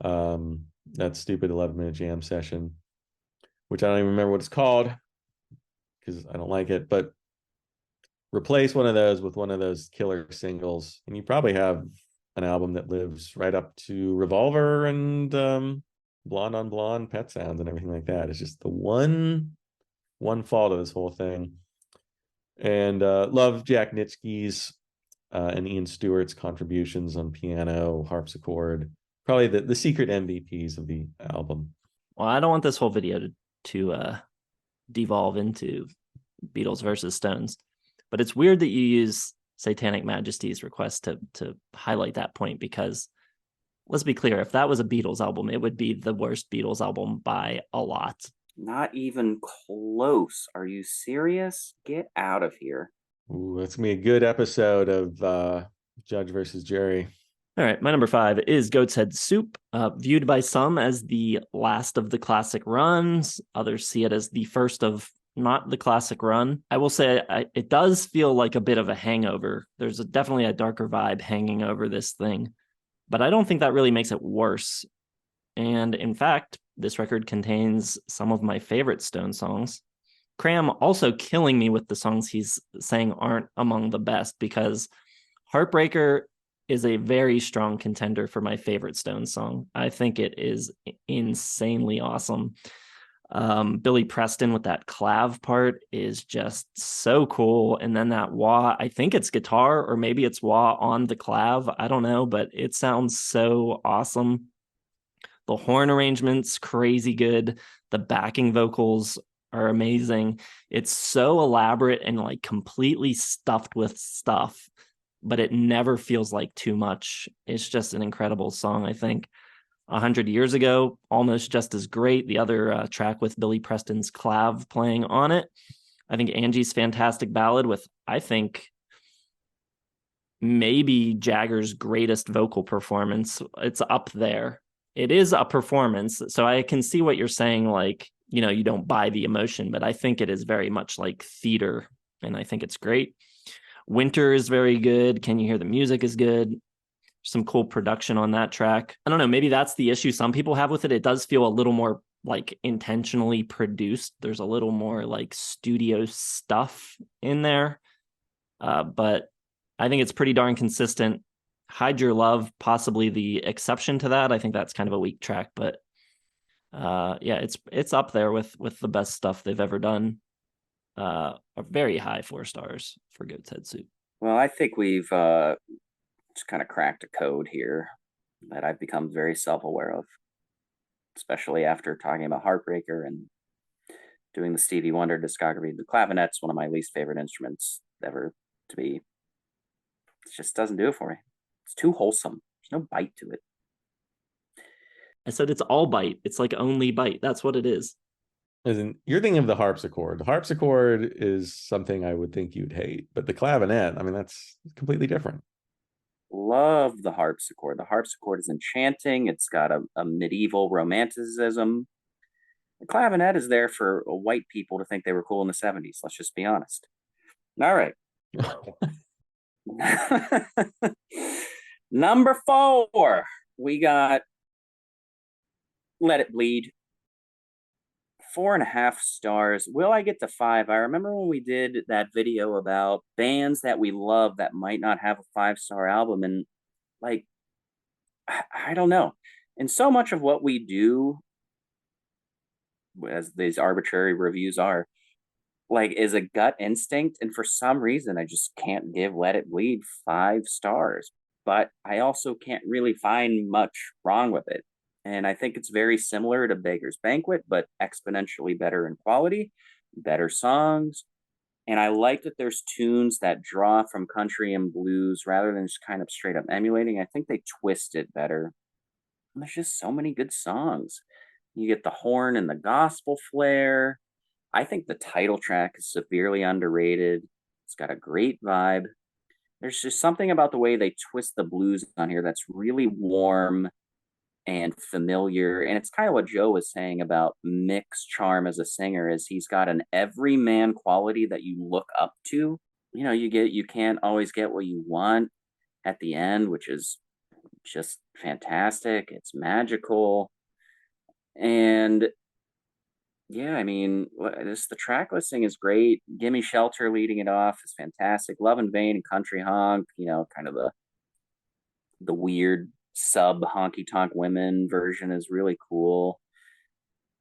that stupid 11-minute jam session, which I don't even remember what it's called because I don't like it, but replace one of those with one of those killer singles, and you probably have an album that lives right up to Revolver and Blonde on Blonde, Pet Sounds, and everything like that. It's just the one fault of this whole thing. And love Jack Nitschke's and Ian Stewart's contributions on piano, harpsichord, probably the secret MVPs of the album. Well, I don't want this whole video to devolve into Beatles versus Stones, but it's weird that you use Satanic Majesty's request to highlight that point, because let's be clear, if that was a Beatles album, it would be the worst Beatles album by a lot. Not even close. Are you serious? Get out of here. Ooh, that's gonna be a good episode of Judge versus Jury. All right, my number 5 is Goat's Head Soup, viewed by some as the last of the classic runs. Others see it as the first of not the classic run. I will say it does feel like a bit of a hangover. There's definitely a darker vibe hanging over this thing, but I don't think that really makes it worse. And in fact, this record contains some of my favorite Stone songs. Cram also killing me with the songs he's saying aren't among the best, because Heartbreaker is a very strong contender for my favorite Stone song. I think it is insanely awesome. Billy Preston with that clav part is just so cool. And then that wah, I think it's guitar or maybe it's wah on the clav. I don't know, but it sounds so awesome. The horn arrangement's crazy good. The backing vocals are amazing. It's so elaborate and like completely stuffed with stuff, but it never feels like too much. It's just an incredible song, I think. 100 Years Ago, almost just as great. The other track with Billy Preston's clav playing on it. I think Angie's fantastic ballad with, I think, maybe Jagger's greatest vocal performance. It's up there. It is a performance. So I can see what you're saying, like, you know, you don't buy the emotion, but I think it is very much like theater, and I think it's great. Winter is very good. Can You Hear the Music is good. Some cool production on that track. I don't know, maybe that's the issue some people have with it. It does feel a little more like intentionally produced. There's a little more like studio stuff in there. But I think it's pretty darn consistent. Hide Your Love, possibly the exception to that. I think that's kind of a weak track, but yeah, it's up there with the best stuff they've ever done. A very high 4 stars for Goat's Head Soup. Well, I think we've just kind of cracked a code here that I've become very self-aware of, especially after talking about Heartbreaker and doing the Stevie Wonder discography. The clavinet's one of my least favorite instruments ever to be. It just doesn't do it for me. It's too wholesome. There's no bite to it. I said it's all bite. It's like only bite. That's what it is. Listen, you're thinking of the harpsichord. The harpsichord is something I would think you'd hate, but the clavinet, I mean, that's completely different. Love the harpsichord. The harpsichord is enchanting. It's got a medieval romanticism. The clavinet is there for white people to think they were cool in the 70s. Let's just be honest. All right. Number 4, we got Let It Bleed. 4.5 stars. Will I get to 5? I remember when we did that video about bands that we love that might not have a 5-star album, and like, I don't know. And so much of what we do, as these arbitrary reviews are, like, is a gut instinct, and for some reason I just can't give Let It Bleed 5 stars. But I also can't really find much wrong with it. And I think it's very similar to Beggar's Banquet, but exponentially better in quality, better songs. And I like that there's tunes that draw from country and blues rather than just kind of straight up emulating. I think they twist it better. And there's just so many good songs. You get the horn and the gospel flair. I think the title track is severely underrated. It's got a great vibe. There's just something about the way they twist the blues on here that's really warm and familiar. And it's kind of what Joe was saying about Mick's charm as a singer, is he's got an everyman quality that you look up to. You know, you can't always get what you want at the end, which is just fantastic. It's magical. And yeah, I mean, the track listing is great. Gimme Shelter leading it off is fantastic. Love in Vain and Country Honk, you know, kind of the weird sub honky tonk women version is really cool.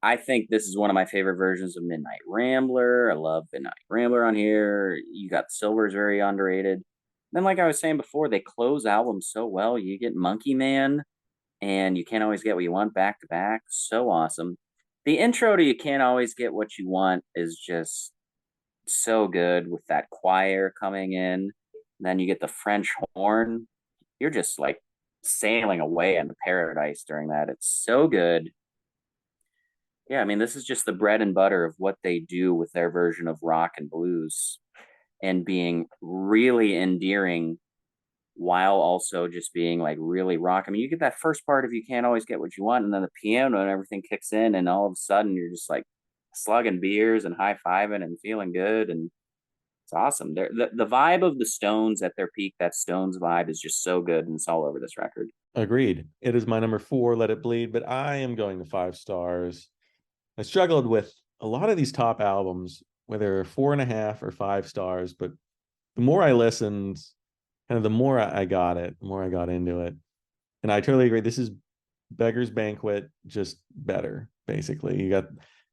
I think this is one of my favorite versions of Midnight Rambler. I love Midnight Rambler on here. You got Silver is very underrated. Then, like I was saying before, they close albums so well. You get Monkey Man and You Can't Always Get What You Want back to back. So awesome. The intro to You Can't Always Get What You Want is just so good with that choir coming in. And then you get the French horn. You're just like sailing away into paradise during that. It's so good. Yeah, I mean, this is just the bread and butter of what they do with their version of rock and blues, and being really endearing while also just being like really rock. I mean, you get that first part of You Can't Always Get What You Want, and then the piano and everything kicks in, and all of a sudden you're just like slugging beers and high-fiving and feeling good, and it's awesome. The vibe of the Stones at their peak, that Stones vibe, is just so good, and it's all over this record. Agreed. It is my number 4, Let It Bleed, but I am going to 5 stars. I struggled with a lot of these top albums, whether 4.5 or 5 stars, but the more I listened, kind of the more I got it, the more I got into it. And I totally agree. This is Beggar's Banquet, just better, basically. You got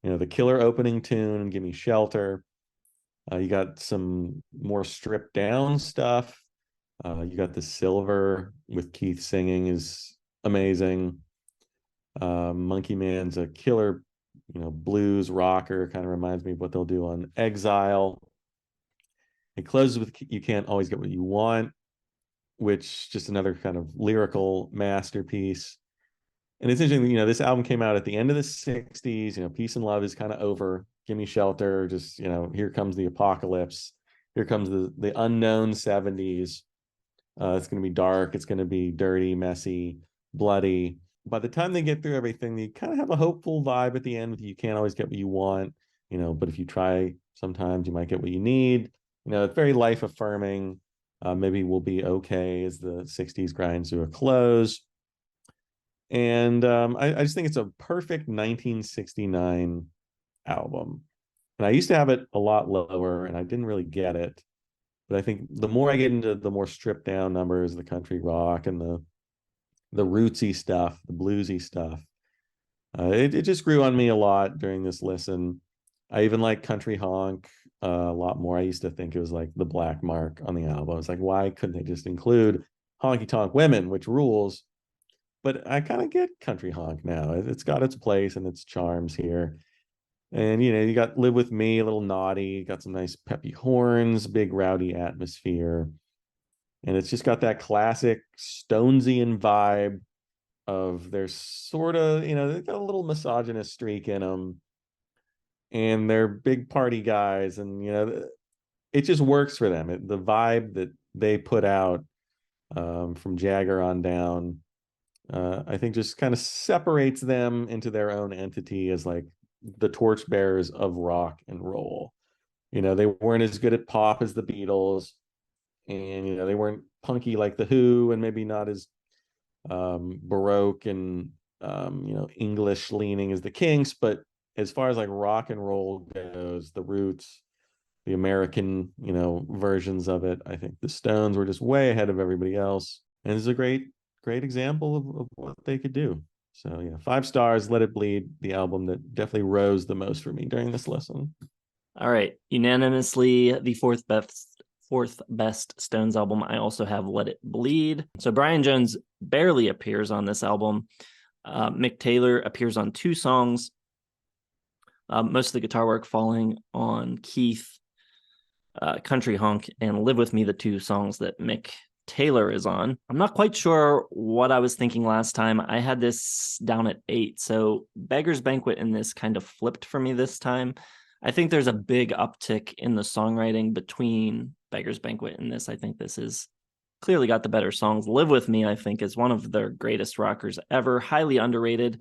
You know, the killer opening tune, Give Me Shelter. You got some more stripped down stuff. You got the Silver with Keith singing is amazing. Monkey Man's a killer, you know, blues rocker, kind of reminds me of what they'll do on Exile. It closes with You Can't Always Get What You Want, which just another kind of lyrical masterpiece. And it's interesting, you know, this album came out at the end of the 60s, you know, peace and love is kind of over. Give Me Shelter, just, you know, here comes the apocalypse. Here comes the unknown 70s. It's going to be dark. It's going to be dirty, messy, bloody. By the time they get through everything, they kind of have a hopeful vibe at the end with You Can't Always Get What You Want, you know, but if you try, sometimes you might get what you need. You know, it's very life affirming. Maybe we'll be okay as the 60s grinds to a close. And I just think it's a perfect 1969 album. And I used to have it a lot lower and I didn't really get it. But I think the more I get into the more stripped down numbers, the country rock and the rootsy stuff, the bluesy stuff, it just grew on me a lot during this listen. I even like Country Honk a lot more. I used to think it was like the black mark on the album. It's like, why couldn't they just include Honky Tonk Women, which rules? But I kind of get Country Honk now. It's got its place and its charms here. And, you know, you got Live With Me, a little naughty, got some nice peppy horns, big rowdy atmosphere. And it's just got that classic Stonesian vibe of they're sort of, you know, they've got a little misogynist streak in them. And they're big party guys. And, you know, it just works for them. The vibe that they put out from Jagger on down, I think just kind of separates them into their own entity as like the torchbearers of rock and roll. You know, they weren't as good at pop as the Beatles, and you know, they weren't punky like the Who, and maybe not as baroque and you know, English leaning as the Kinks, but as far as like rock and roll goes, the Roots, the American, you know, versions of it, I think the Stones were just way ahead of everybody else, and it's a great example of what they could do. So yeah, 5 stars, Let It Bleed, the album that definitely rose the most for me during this listen. All right, unanimously the fourth best Stones album. I also have Let It Bleed. So Brian Jones barely appears on this album. Mick Taylor appears on 2 songs. Most of the guitar work falling on Keith. Country Honk and Live With Me, the 2 songs that Mick Taylor is on. I'm not quite sure what I was thinking last time. I had this down at 8, so Beggar's Banquet in this kind of flipped for me this time. I think there's a big uptick in the songwriting between Beggar's Banquet and this. I think this is clearly got the better songs. Live With Me, I think, is one of their greatest rockers ever, highly underrated,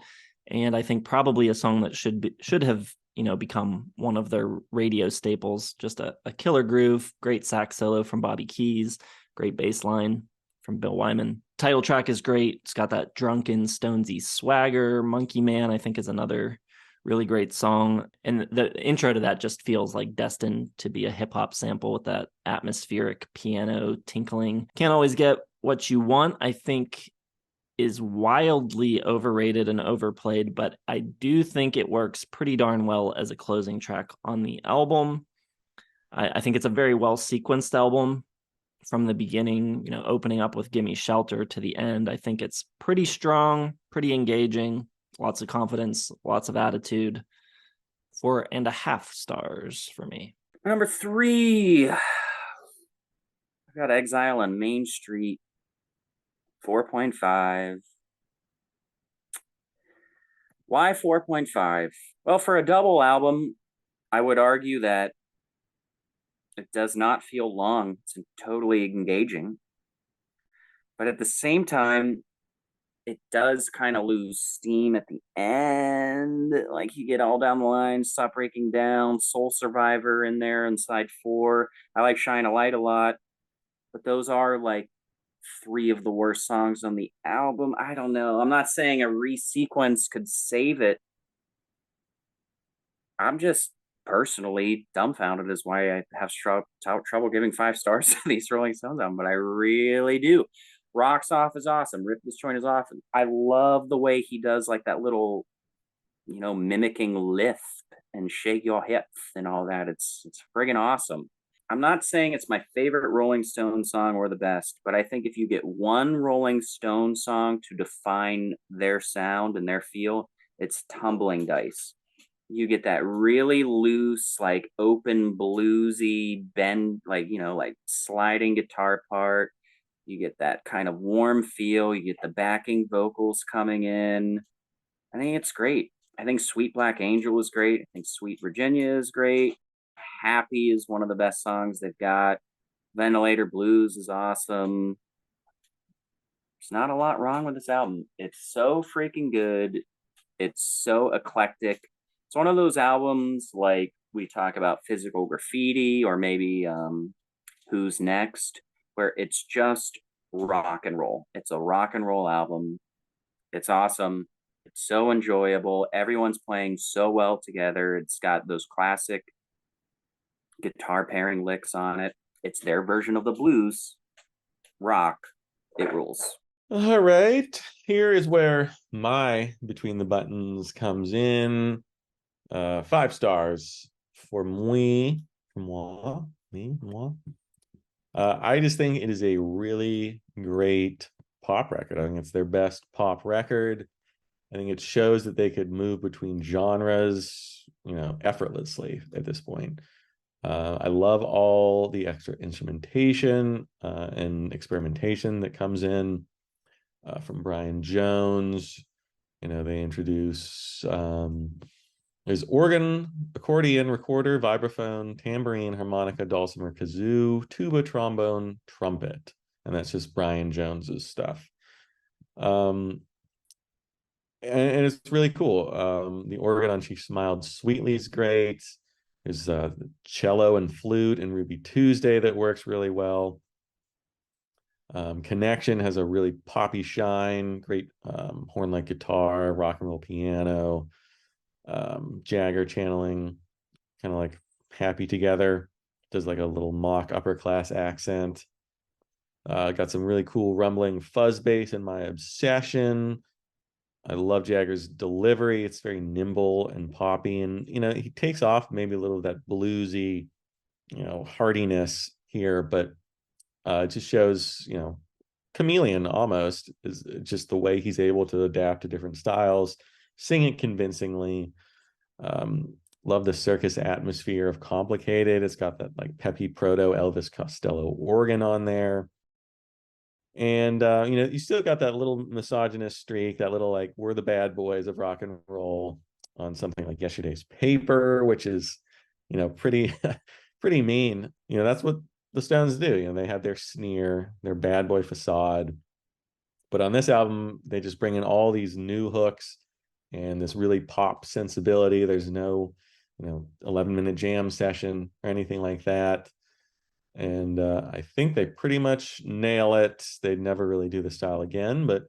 and I think probably a song that should have, you know, become one of their radio staples. Just a killer groove, great sax solo from Bobby Keys, great bass line from Bill Wyman. Title track is great. It's got that drunken, Stonesy swagger. Monkey Man, I think, is another really great song. And the intro to that just feels like destined to be a hip-hop sample with that atmospheric piano tinkling. Can't Always Get What You Want, I think, is wildly overrated and overplayed, but I do think it works pretty darn well as a closing track on the album. I think it's a very well sequenced album from the beginning, you know, opening up with Gimme Shelter to the end. I think it's pretty strong, pretty engaging, lots of confidence, lots of attitude. 4.5 stars for me. Number 3, I got Exile on Main Street. 4.5. Why 4.5? Well, for a double album, I would argue that it does not feel long. It's totally engaging. But at the same time, it does kind of lose steam at the end. Like, you get All Down the Line, Stop Breaking Down, Soul Survivor in there in side 4. I like Shine a Light a lot. But those are like 3 of the worst songs on the album. I don't know. I'm not saying a resequence could save it. I'm just personally dumbfounded is why I have trouble giving 5 stars to these Rolling Stones album, but I really do. Rocks Off is awesome. Rip This Joint is awesome. I love the way he does like that little, you know, mimicking lisp and shake your hips and all that. It's friggin' awesome. I'm not saying it's my favorite Rolling Stone song or the best, but I think if you get one Rolling Stone song to define their sound and their feel, it's Tumbling Dice. You get that really loose, like open bluesy bend, like, like sliding guitar part. You get that kind of warm feel. You get the backing vocals coming in. I think it's great. I think Sweet Black Angel is great. I think Sweet Virginia is great. Happy is one of the best songs they've got. Ventilator Blues is awesome. There's not a lot wrong with this album. It's so freaking good. It's so eclectic. It's one of those albums like we talk about Physical Graffiti or maybe Who's Next, where it's just rock and roll. It's a rock and roll album. It's awesome. It's so enjoyable. Everyone's playing so well together. It's got those classic guitar pairing licks on it. It's their version of the blues. Rock. It rules. All right. Here is where my Between the Buttons comes in. 5 stars for moi. I just think it is a really great pop record. I think it's their best pop record. I think it shows that they could move between genres, effortlessly at this point. I love all the extra instrumentation and experimentation that comes in from Brian Jones. They introduce there's organ, accordion, recorder, vibraphone, tambourine, harmonica, dulcimer, kazoo, tuba, trombone, trumpet, and that's just Brian Jones's stuff. And it's really cool. The organ on She Smiled Sweetly is great. There's the cello and flute in Ruby Tuesday that works really well. Connection has a really poppy shine, great horn-like guitar, rock and roll piano. Jagger channeling, kind of like Happy Together, does like a little mock upper class accent. Got some really cool rumbling fuzz bass in My Obsession. I love Jagger's delivery. It's very nimble and poppy, and he takes off maybe a little of that bluesy, heartiness here, but it just shows, chameleon almost, is just the way he's able to adapt to different styles, sing it convincingly. Love the circus atmosphere of Complicated. It's got that like peppy proto Elvis Costello organ on there. And you still got that little misogynist streak, that little like we're the bad boys of rock and roll on something like Yesterday's Paper, which is pretty pretty mean. That's what the Stones do. They have their sneer, their bad boy facade, but on this album they just bring in all these new hooks and this really pop sensibility. There's no 11-minute jam session or anything like that. And I think they pretty much nail it. They'd never really do the style again, but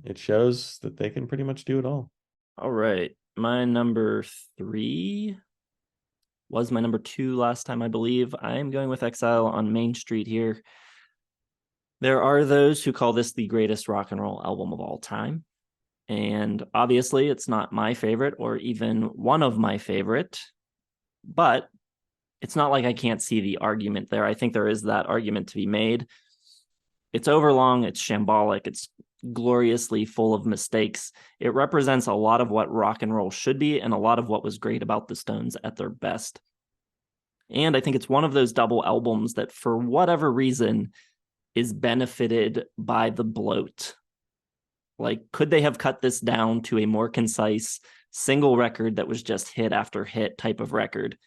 it shows that they can pretty much do it all. All right. My number 3 was my number 2 last time, I believe. I am going with Exile on Main Street here. There are those who call this the greatest rock and roll album of all time. And obviously it's not my favorite or even one of my favorite, but it's not like I can't see the argument there. I think there is that argument to be made. It's overlong, it's shambolic, it's gloriously full of mistakes. It represents a lot of what rock and roll should be and a lot of what was great about the Stones at their best. And I think it's one of those double albums that for whatever reason is benefited by the bloat. Like, could they have cut this down to a more concise single record that was just hit after hit type of record?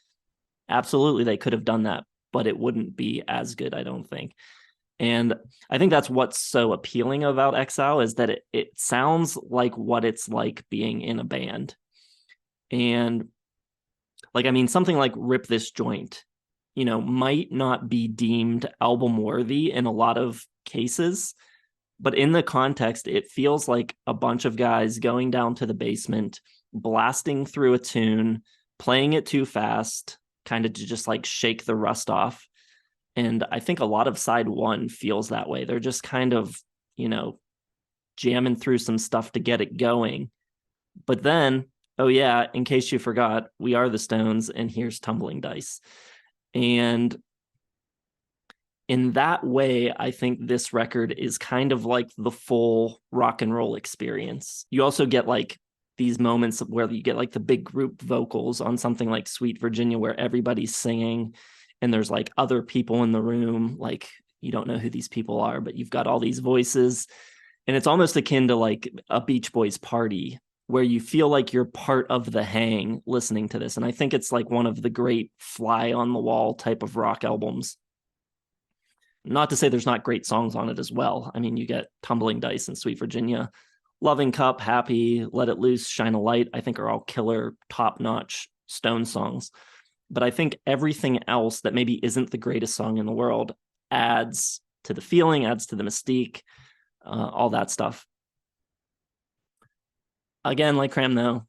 Absolutely, they could have done that, but it wouldn't be as good, I don't think. And I think that's what's so appealing about Exile is that it sounds like what it's like being in a band. And something like Rip This Joint, might not be deemed album worthy in a lot of cases, but in the context, it feels like a bunch of guys going down to the basement, blasting through a tune, playing it too fast, kind of to just like shake the rust off. And I think a lot of side 1 feels that way. They're just kind of, jamming through some stuff to get it going. But then Oh yeah, in case you forgot, we are the Stones, and here's Tumbling Dice. And in that way, I think this record is kind of like the full rock and roll experience. You also get like these moments where you get like the big group vocals on something like Sweet Virginia, where everybody's singing and there's like other people in the room. Like, you don't know who these people are, but you've got all these voices. And it's almost akin to like a Beach Boys party where you feel like you're part of the hang listening to this. And I think it's like one of the great fly on the wall type of rock albums. Not to say there's not great songs on it as well. I mean, you get Tumbling Dice and Sweet Virginia. Loving Cup, Happy, Let It Loose, Shine a Light, I think are all killer, top-notch Stone songs. But I think everything else that maybe isn't the greatest song in the world adds to the feeling, adds to the mystique, all that stuff. Again, like Cram, though,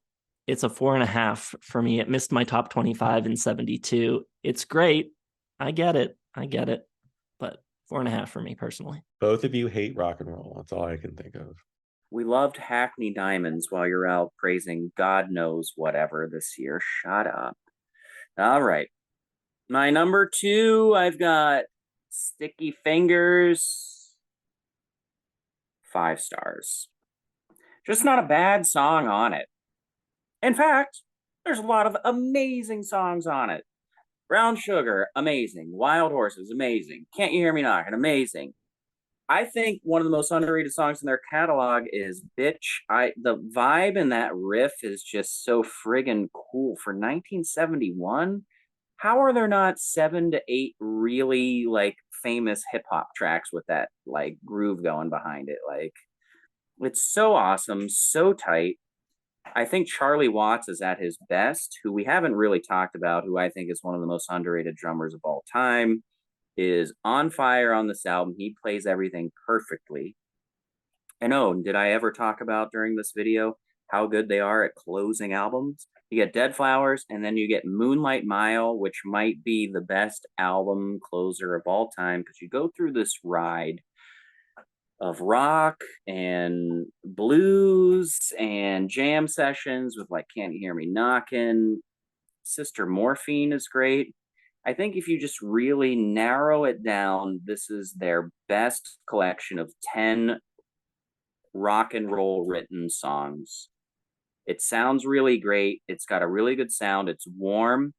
it's a 4.5 for me. It missed my top 25 in 72. It's great. I get it. But 4.5 for me personally. Both of you hate rock and roll. That's all I can think of. We loved Hackney Diamonds while you're out praising God knows whatever this year. Shut up. All right. My number 2, I've got Sticky Fingers. 5 stars. Just not a bad song on it. In fact, there's a lot of amazing songs on it. Brown Sugar, amazing. Wild Horses, amazing. Can't You Hear Me Knocking, amazing. I think one of the most underrated songs in their catalog is Bitch. The vibe in that riff is just so friggin' cool. For 1971, how are there not 7 to 8 really like famous hip hop tracks with that like groove going behind it? Like, it's so awesome, so tight. I think Charlie Watts is at his best, who we haven't really talked about, who I think is one of the most underrated drummers of all time, is on fire on this album. He plays everything perfectly. And oh, did I ever talk about during this video how good they are at closing albums? You get Dead Flowers, and then you get Moonlight Mile, which might be the best album closer of all time, because you go through this ride of rock and blues and jam sessions with like Can't You Hear Me Knockin'. Sister Morphine is great. I think if you just really narrow it down, this is their best collection of 10 rock and roll written songs. It sounds really great. It's got a really good sound. It's warm.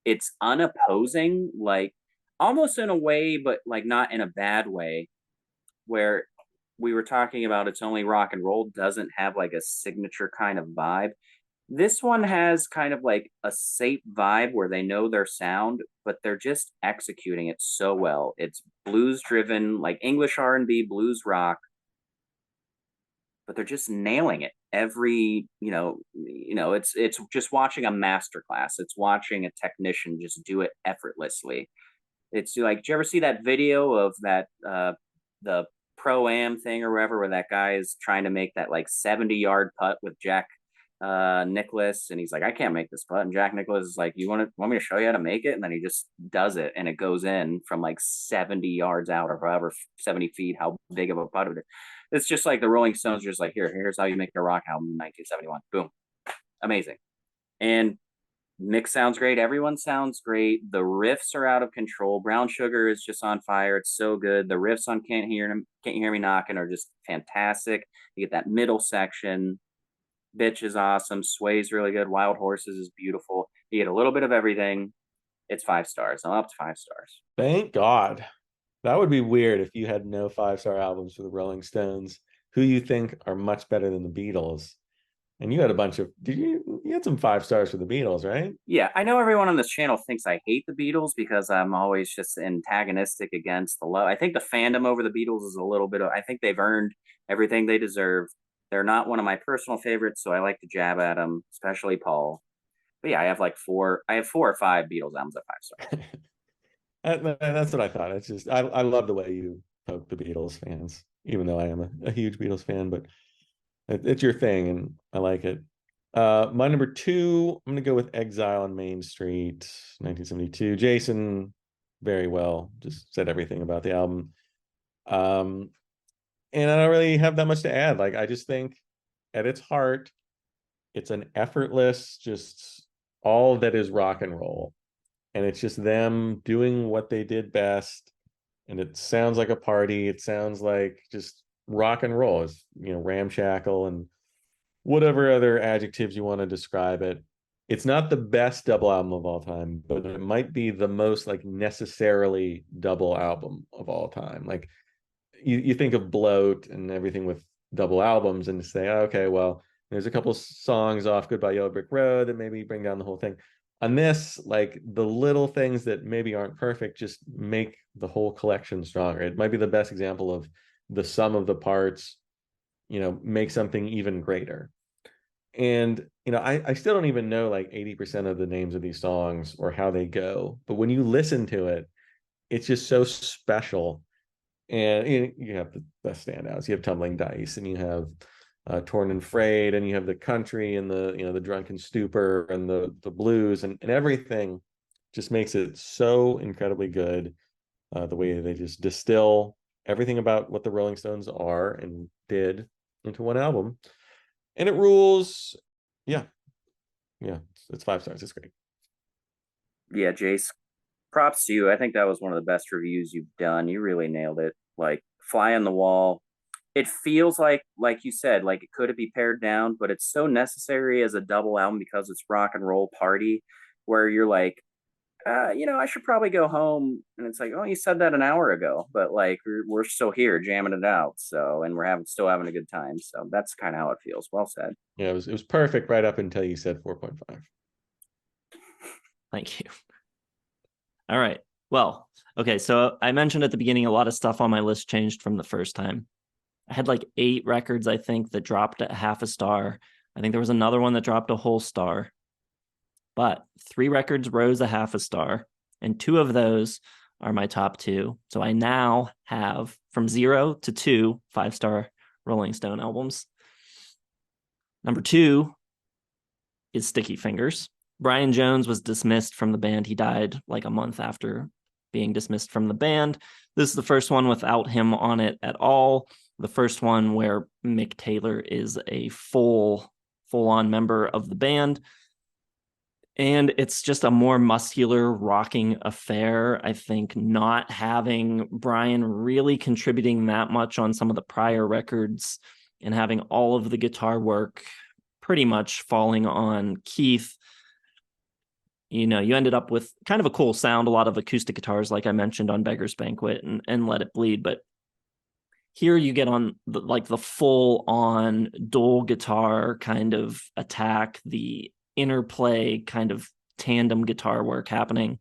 It's unopposing, like almost in a way, but like not in a bad way, where we were talking about It's Only Rock and Roll doesn't have like a signature kind of vibe. This one has kind of like a safe vibe where they know their sound, but they're just executing it so well. It's blues driven, like English R&B, blues rock, but they're just nailing it. Every, it's just watching a masterclass. It's watching a technician just do it effortlessly. It's like, did you ever see that video of that the Pro-Am thing or whatever, where that guy is trying to make that like 70-yard putt with Jack Nicklaus, and he's like, I can't make this putt, and Jack Nicklaus is like, you want me to show you how to make it? And then he just does it, and it goes in from like 70 yards out, or however 70 feet, how big of a putt it is. It's just like the Rolling Stones are just like, here's how you make a rock album in 1971. Boom. Amazing. And Mick sounds great. Everyone sounds great. The riffs are out of control. Brown Sugar is just on fire. It's so good. The riffs on Can't You Hear Me Knocking are just fantastic. You get that middle section. Bitch is awesome. Sway's really good. Wild Horses is beautiful. You get a little bit of everything. It's 5 stars. I'm up to 5 stars. Thank God. That would be weird if you had no 5-star albums for the Rolling Stones, who you think are much better than the Beatles. And you had a bunch of, you had some 5 stars for the Beatles, right? Yeah, I know everyone on this channel thinks I hate the Beatles because I'm always just antagonistic against the love. I think the fandom over the Beatles is a little bit of, I think they've earned everything they deserve. They're not one of my personal favorites, so I like to jab at them, especially Paul. But yeah, I have 4 or 5 Beatles albums at 5 stars. That's what I thought. It's just, I love the way you poke the Beatles fans, even though I am a huge Beatles fan, but it's your thing and I like it. My number 2, I'm going to go with Exile on Main Street, 1972. Jason, very well, just said everything about the album. And I don't really have that much to add. Like, I just think at its heart, It's an effortless, just all that is rock and roll. And it's just them doing what they did best. And it sounds like a party. It sounds like just rock and roll. It's, ramshackle and whatever other adjectives you want to describe it. It's not the best double album of all time, but it might be the most like necessarily double album of all time. Like you think of Bloat and everything with double albums and say, oh, okay, well, there's a couple songs off Goodbye Yellow Brick Road that maybe bring down the whole thing. On this, like the little things that maybe aren't perfect just make the whole collection stronger. It might be the best example of the sum of the parts, make something even greater. And I still don't even know like 80% of the names of these songs or how they go, but when you listen to it, it's just so special. And you have the standouts. You have Tumbling Dice, and you have Torn and Frayed, and you have the country and the Drunken Stupor and the blues, and everything just makes it so incredibly good. The way they just distill everything about what the Rolling Stones are and did into one album, and it rules. Yeah, it's 5 stars. It's great. Yeah, Jace, props to you. I think that was one of the best reviews you've done. You really nailed it. Like, fly on the wall. It feels like you said, like it could be pared down, but it's so necessary as a double album because it's rock and roll party, where you're like, I should probably go home. And it's like, oh, you said that an hour ago, but like we're still here jamming it out. So, and we're still having a good time. So that's kind of how it feels. Well said. Yeah, it was perfect right up until you said 4.5. Thank you. All right. Well, okay. So I mentioned at the beginning, a lot of stuff on my list changed from the first time. I had like 8 records, I think, that dropped at half a star. I think there was another one that dropped a whole star. But 3 records rose a half a star, and 2 of those are my top 2. So I now have from 0 to 2 5-star Rolling Stone albums. Number 2 is Sticky Fingers. Brian Jones was dismissed from the band. He died like a month after being dismissed from the band. This is the first one without him on it at all. The first one where Mick Taylor is a full-on member of the band. And it's just a more muscular rocking affair. I think not having Brian really contributing that much on some of the prior records and having all of the guitar work pretty much falling on Keith, you ended up with kind of a cool sound, a lot of acoustic guitars, like I mentioned on Beggar's Banquet and Let It Bleed. But here you get on the full on dual guitar kind of attack, the interplay kind of tandem guitar work happening.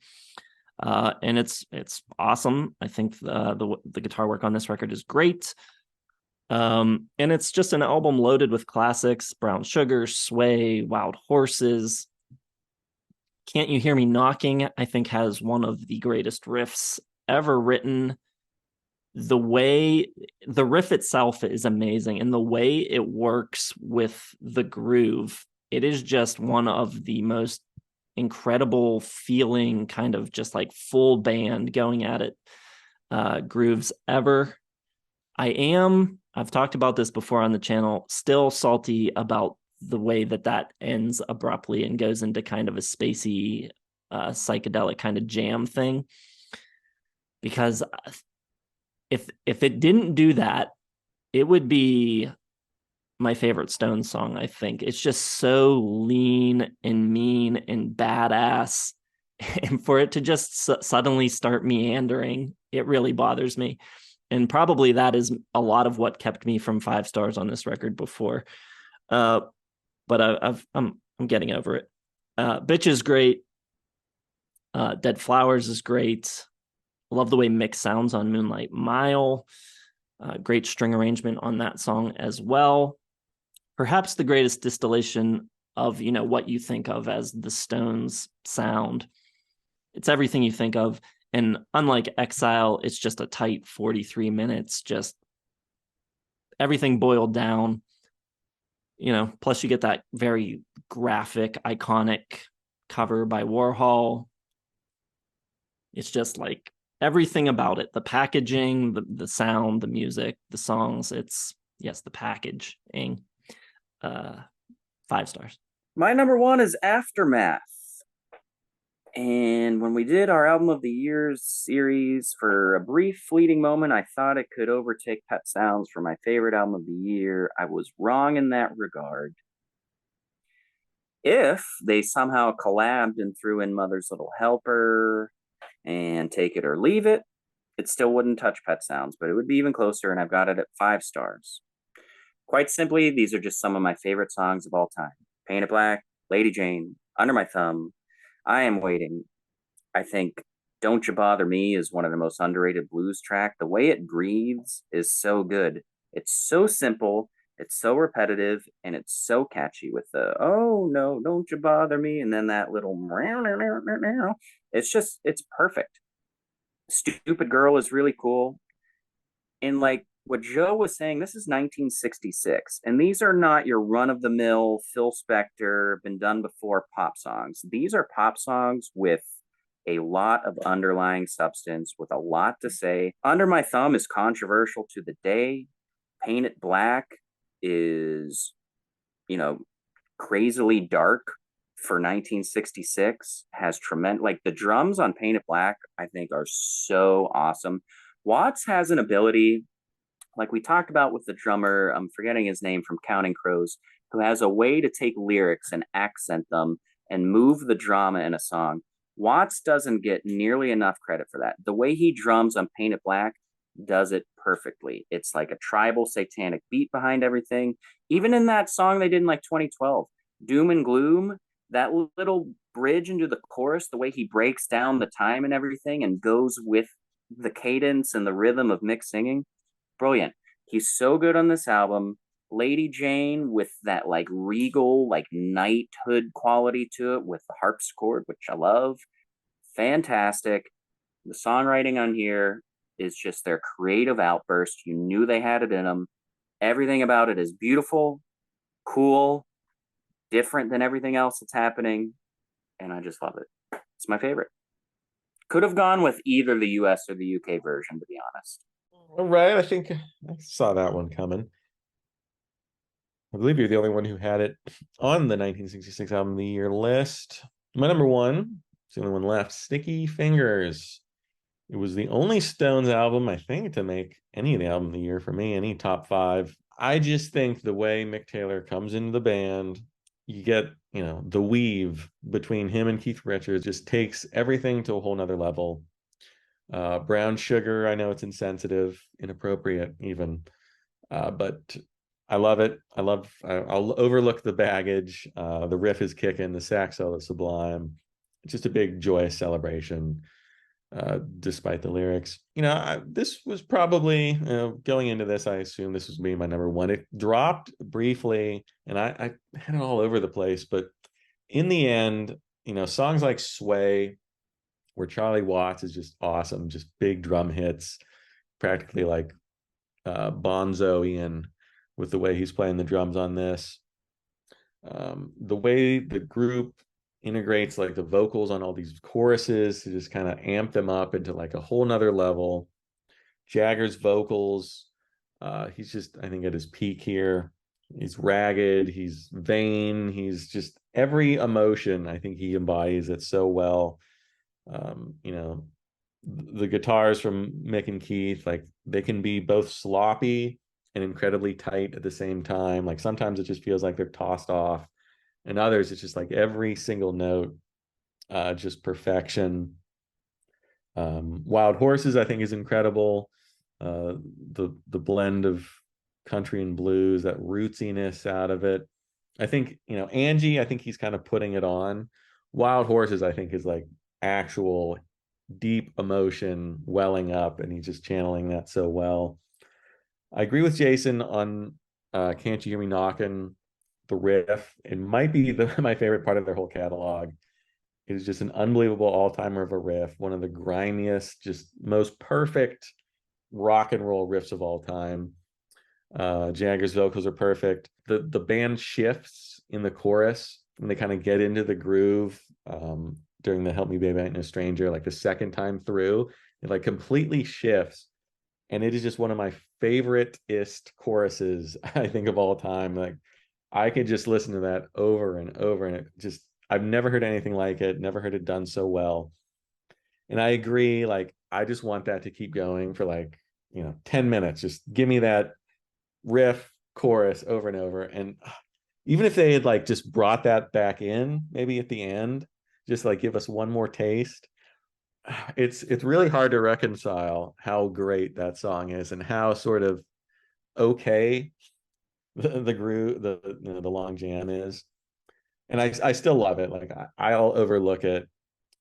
And it's awesome. I think the guitar work on this record is great. And it's just an album loaded with classics: Brown Sugar, Sway, Wild Horses. Can't You Hear Me Knocking, I think, has one of the greatest riffs ever written. The way the riff itself is amazing, and the way it works with the groove, it is just one of the most incredible feeling kind of just like full band going at it grooves ever. I've talked about this before on the channel, still salty about the way that ends abruptly and goes into kind of a spacey psychedelic kind of jam thing, because if it didn't do that, it would be my favorite Stones song. I think it's just so lean and mean and badass, and for it to just suddenly start meandering, it really bothers me. And probably that is a lot of what kept me from 5 stars on this record before. But I'm getting over it. Bitch is great. Dead Flowers is great. Love the way Mick sounds on Moonlight Mile. Great string arrangement on that song as well. Perhaps the greatest distillation of, what you think of as the Stones sound. It's everything you think of. And unlike Exile, it's just a tight 43 minutes, just everything boiled down. Plus you get that very graphic, iconic cover by Warhol. It's just like everything about it, the packaging, the sound, the music, the songs. It's, yes, the packaging. 5 stars. My number 1 is Aftermath. And when we did our Album of the Year series, for a brief fleeting moment, I thought it could overtake Pet Sounds for my favorite album of the year. I was wrong in that regard. If they somehow collabed and threw in Mother's Little Helper and Take It or Leave It, it still wouldn't touch Pet Sounds, but it would be even closer, and I've got it at 5 stars. Quite simply, these are just some of my favorite songs of all time. Paint It Black, Lady Jane, Under My Thumb, I Am Waiting. I think Don't You Bother Me is one of the most underrated blues track. The way it breathes is so good. It's so simple, it's so repetitive, and it's so catchy with the, oh no, don't you bother me, and then that little meow. It's perfect. Stupid Girl is really cool. And like what Joe was saying, this is 1966, and these are not your run-of-the-mill Phil Spector, been done before pop songs. These are pop songs with a lot of underlying substance, with a lot to say. Under My Thumb is controversial to the day. Paint It Black is, crazily dark for 1966. Has tremendous, like the drums on Paint It Black, I think are so awesome. Watts has an ability, like we talked about with the drummer, I'm forgetting his name, from Counting Crows, who has a way to take lyrics and accent them and move the drama in a song. Watts doesn't get nearly enough credit for that. The way he drums on Paint It Black does it perfectly. It's like a tribal satanic beat behind everything. Even in that song they did in like 2012, Doom and Gloom, that little bridge into the chorus, the way he breaks down the time and everything and goes with the cadence and the rhythm of Mick singing, brilliant. He's so good on this album. Lady Jane, with that like regal, like knighthood quality to it, with the harpsichord, which I love. Fantastic. The songwriting on here is just their creative outburst. You knew they had it in them. Everything about it is beautiful, cool, different than everything else that's happening, and I just love it. It's my favorite. Could have gone with either the US or the UK version, to be honest. All right, I think I saw that one coming. I believe you're the only one who had it on the 1966 album of the year list. My number 1, it's the only one left, Sticky Fingers. It was the only Stones album, I think, to make any of the album of the year for me, any top 5. I just think the way Mick Taylor comes into the band, you get, the weave between him and Keith Richards just takes everything to a whole nother level. Brown Sugar, I know it's insensitive, inappropriate even, but I love it. I'll overlook the baggage. The riff is kicking, the sax solo is sublime. It's just a big joyous celebration, despite the lyrics. This was probably, going into this, I assume this was me, my number 1. It dropped briefly, and I had it all over the place, but in the end, songs like Sway, where Charlie Watts is just awesome, just big drum hits, practically like Bonzo Ian with the way he's playing the drums on this. The way the group integrates like the vocals on all these choruses to just kind of amp them up into like a whole nother level. Jagger's vocals, he's just, I think, at his peak here. He's ragged, he's vain, he's just every emotion. I think he embodies it so well. The guitars from Mick and Keith, like they can be both sloppy and incredibly tight at the same time. Like sometimes it just feels like they're tossed off, and others it's just like every single note, just perfection. Wild Horses, I think, is incredible. The blend of country and blues, that rootsiness out of it. I think, Angie, I think he's kind of putting it on. Wild Horses, I think, is like actual deep emotion welling up, and he's just channeling that so well. I agree with Jason on Can't You Hear Me Knockin'. The riff, it might be my favorite part of their whole catalog. It is just an unbelievable all-timer of a riff, one of the grimiest, just most perfect rock and roll riffs of all time. Jagger's vocals are perfect. The band shifts in the chorus when they kind of get into the groove, during the Help Me Baby I Ain't No Stranger, like the second time through, it like completely shifts. And it is just one of my favorite-ist choruses, I think, of all time. Like, I could just listen to that over and over, and I've never heard anything like it, never heard it done so well. And I agree, like I just want that to keep going for like, 10 minutes. Just give me that riff chorus over and over. And even if they had like just brought that back in, maybe at the end, just like give us one more taste. It's really hard to reconcile how great that song is and how sort of okay the groove, the long jam is. And I still love it. Like I'll overlook it,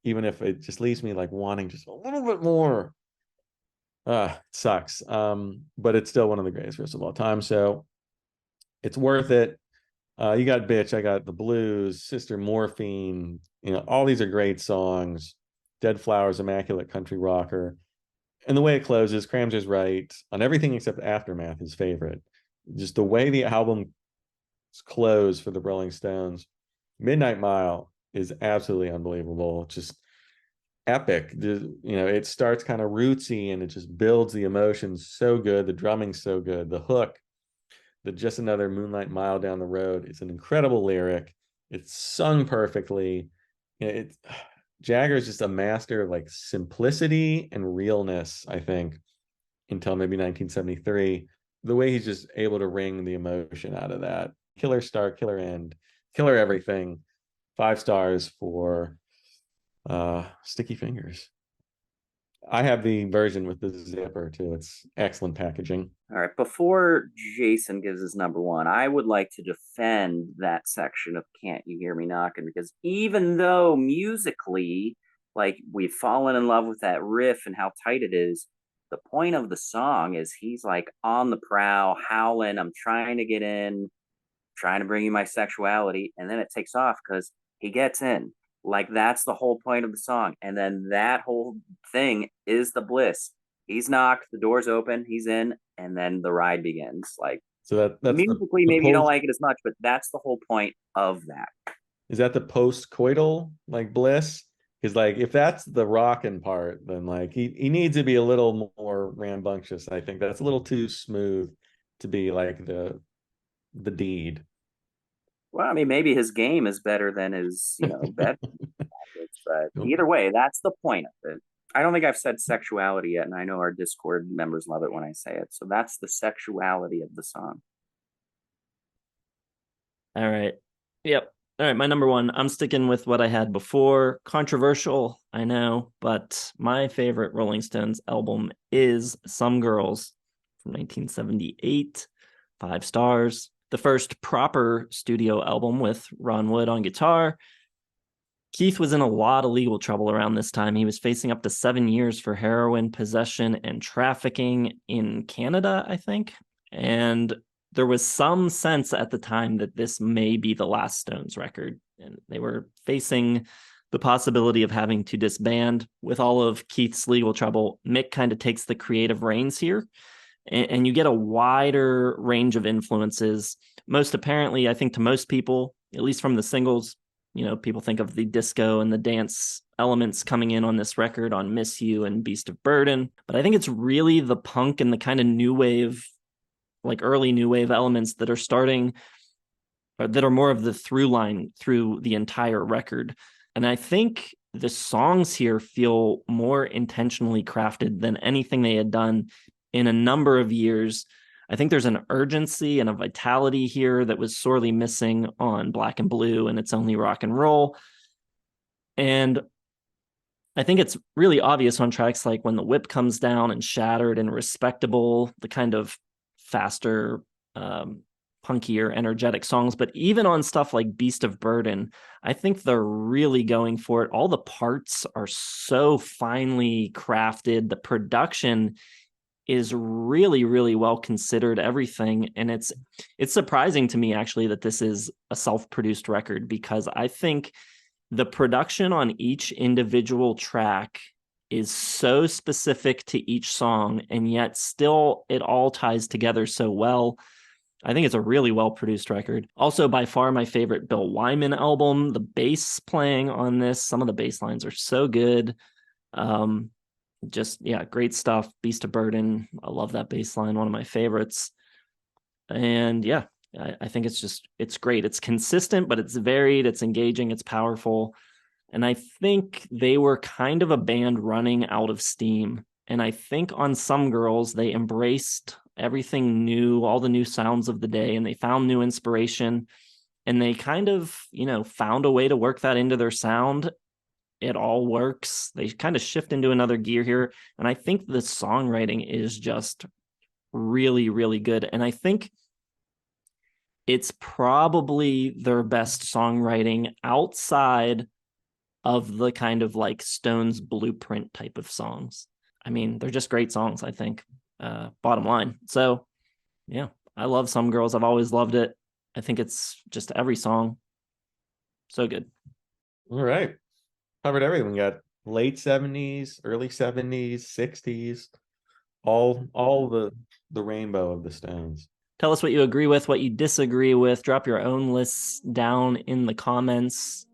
even if it just leaves me like wanting just a little bit more. It sucks. But it's still one of the greatest riffs of all time. So it's worth it. You got Bitch, I got The Blues, Sister Morphine, all these are great songs. Dead Flowers, Immaculate Country Rocker. And the way it closes, Cramser's right on everything except Aftermath, his favorite. Just the way the album closed for the Rolling Stones. Midnight Mile is absolutely unbelievable. Just epic. It starts kind of rootsy and it just builds the emotions so good. The drumming's so good. The hook, the Just Another Moonlight Mile Down the Road. It's an incredible lyric. It's sung perfectly. Jagger is just a master of like simplicity and realness, I think, until maybe 1973. The way he's just able to wring the emotion out of that. Killer start, killer end, killer everything. 5 stars for Sticky Fingers. I have the version with the zipper too. It's excellent packaging. All right. Before Jason gives his number one, I would like to defend that section of Can't You Hear Me Knocking, because even though musically, like, we've fallen in love with that riff and how tight it is, the point of the song is he's like on the prowl, howling, I'm trying to get in, trying to bring you my sexuality, and then it takes off because he gets in. Like, that's the whole point of the song. And then that whole thing is the bliss. He's knocked, the door's open, he's in, and then the ride begins. Like, so that's musically, maybe you don't like it as much, but that's the whole point of that. Is that the post-coital like bliss? Because like if that's the rocking part, then like he needs to be a little more rambunctious. I think that's a little too smooth to be like the deed. Well, I mean, maybe his game is better than his, bet. But either way, that's the point of it. I don't think I've said sexuality yet, and I know our Discord members love it when I say it. So that's the sexuality of the song. All right. Yep. All right. My number one, I'm sticking with what I had before. Controversial, I know, but my favorite Rolling Stones album is Some Girls from 1978. 5 stars. The first proper studio album with Ron Wood on guitar. Keith was in a lot of legal trouble around this time. He was facing up to 7 years for heroin possession and trafficking in Canada, I think. And there was some sense at the time that this may be the last Stones record. And they were facing the possibility of having to disband. With all of Keith's legal trouble, Mick kind of takes the creative reins here. And you get a wider range of influences. Most apparently, I think to most people, at least from the singles, people think of the disco and the dance elements coming in on this record on Miss You and Beast of Burden. But I think it's really the punk and the kind of new wave, like early new wave elements that are starting, or that are more of the through line through the entire record. And I think the songs here feel more intentionally crafted than anything they had done in a number of years. I think there's an urgency and a vitality here that was sorely missing on Black and Blue and It's Only Rock and Roll. And I think it's really obvious on tracks like When the Whip Comes Down and Shattered and Respectable, the kind of faster, punkier, energetic songs. But even on stuff like Beast of Burden, I think they're really going for it. All the parts are so finely crafted. The production is really, really well considered, everything. And it's surprising to me, actually, that this is a self-produced record, because I think the production on each individual track is so specific to each song, and yet still it all ties together so well. I think it's a really well-produced record. Also, by far my favorite Bill Wyman album. The bass playing on this, some of the bass lines are so good. Great stuff. Beast of Burden, I love that bass line, one of my favorites. And yeah, I think it's great. It's consistent, but it's varied, it's engaging, it's powerful. And I think they were kind of a band running out of steam. And I think on Some Girls, they embraced everything new, all the new sounds of the day, and they found new inspiration. And they kind of, found a way to work that into their sound. It all works. They kind of shift into another gear here. And I think the songwriting is just really, really good. And I think it's probably their best songwriting outside of the kind of like Stones Blueprint type of songs. I mean, they're just great songs, I think, bottom line. So, yeah, I love Some Girls. I've always loved it. I think it's just every song. So good. All right. Covered everything. We got late 70s, early 70s, 60s, all the rainbow of the Stones. Tell us what you agree with, what you disagree with. Drop your own lists down in the comments.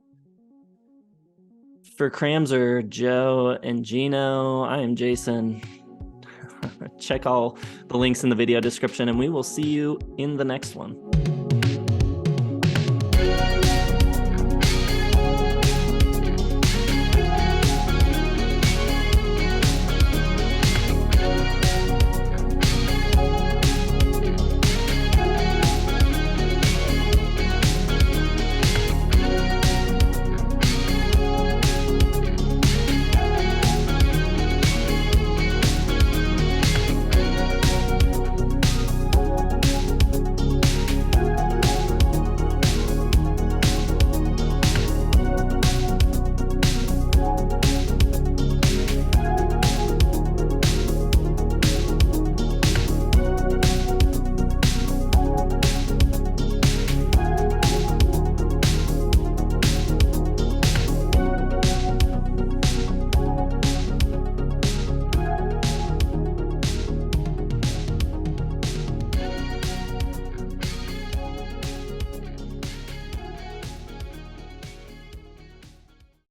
For Cramser, Joe, and Gino, I am Jason. Check all the links in the video description, and we will see you in the next one.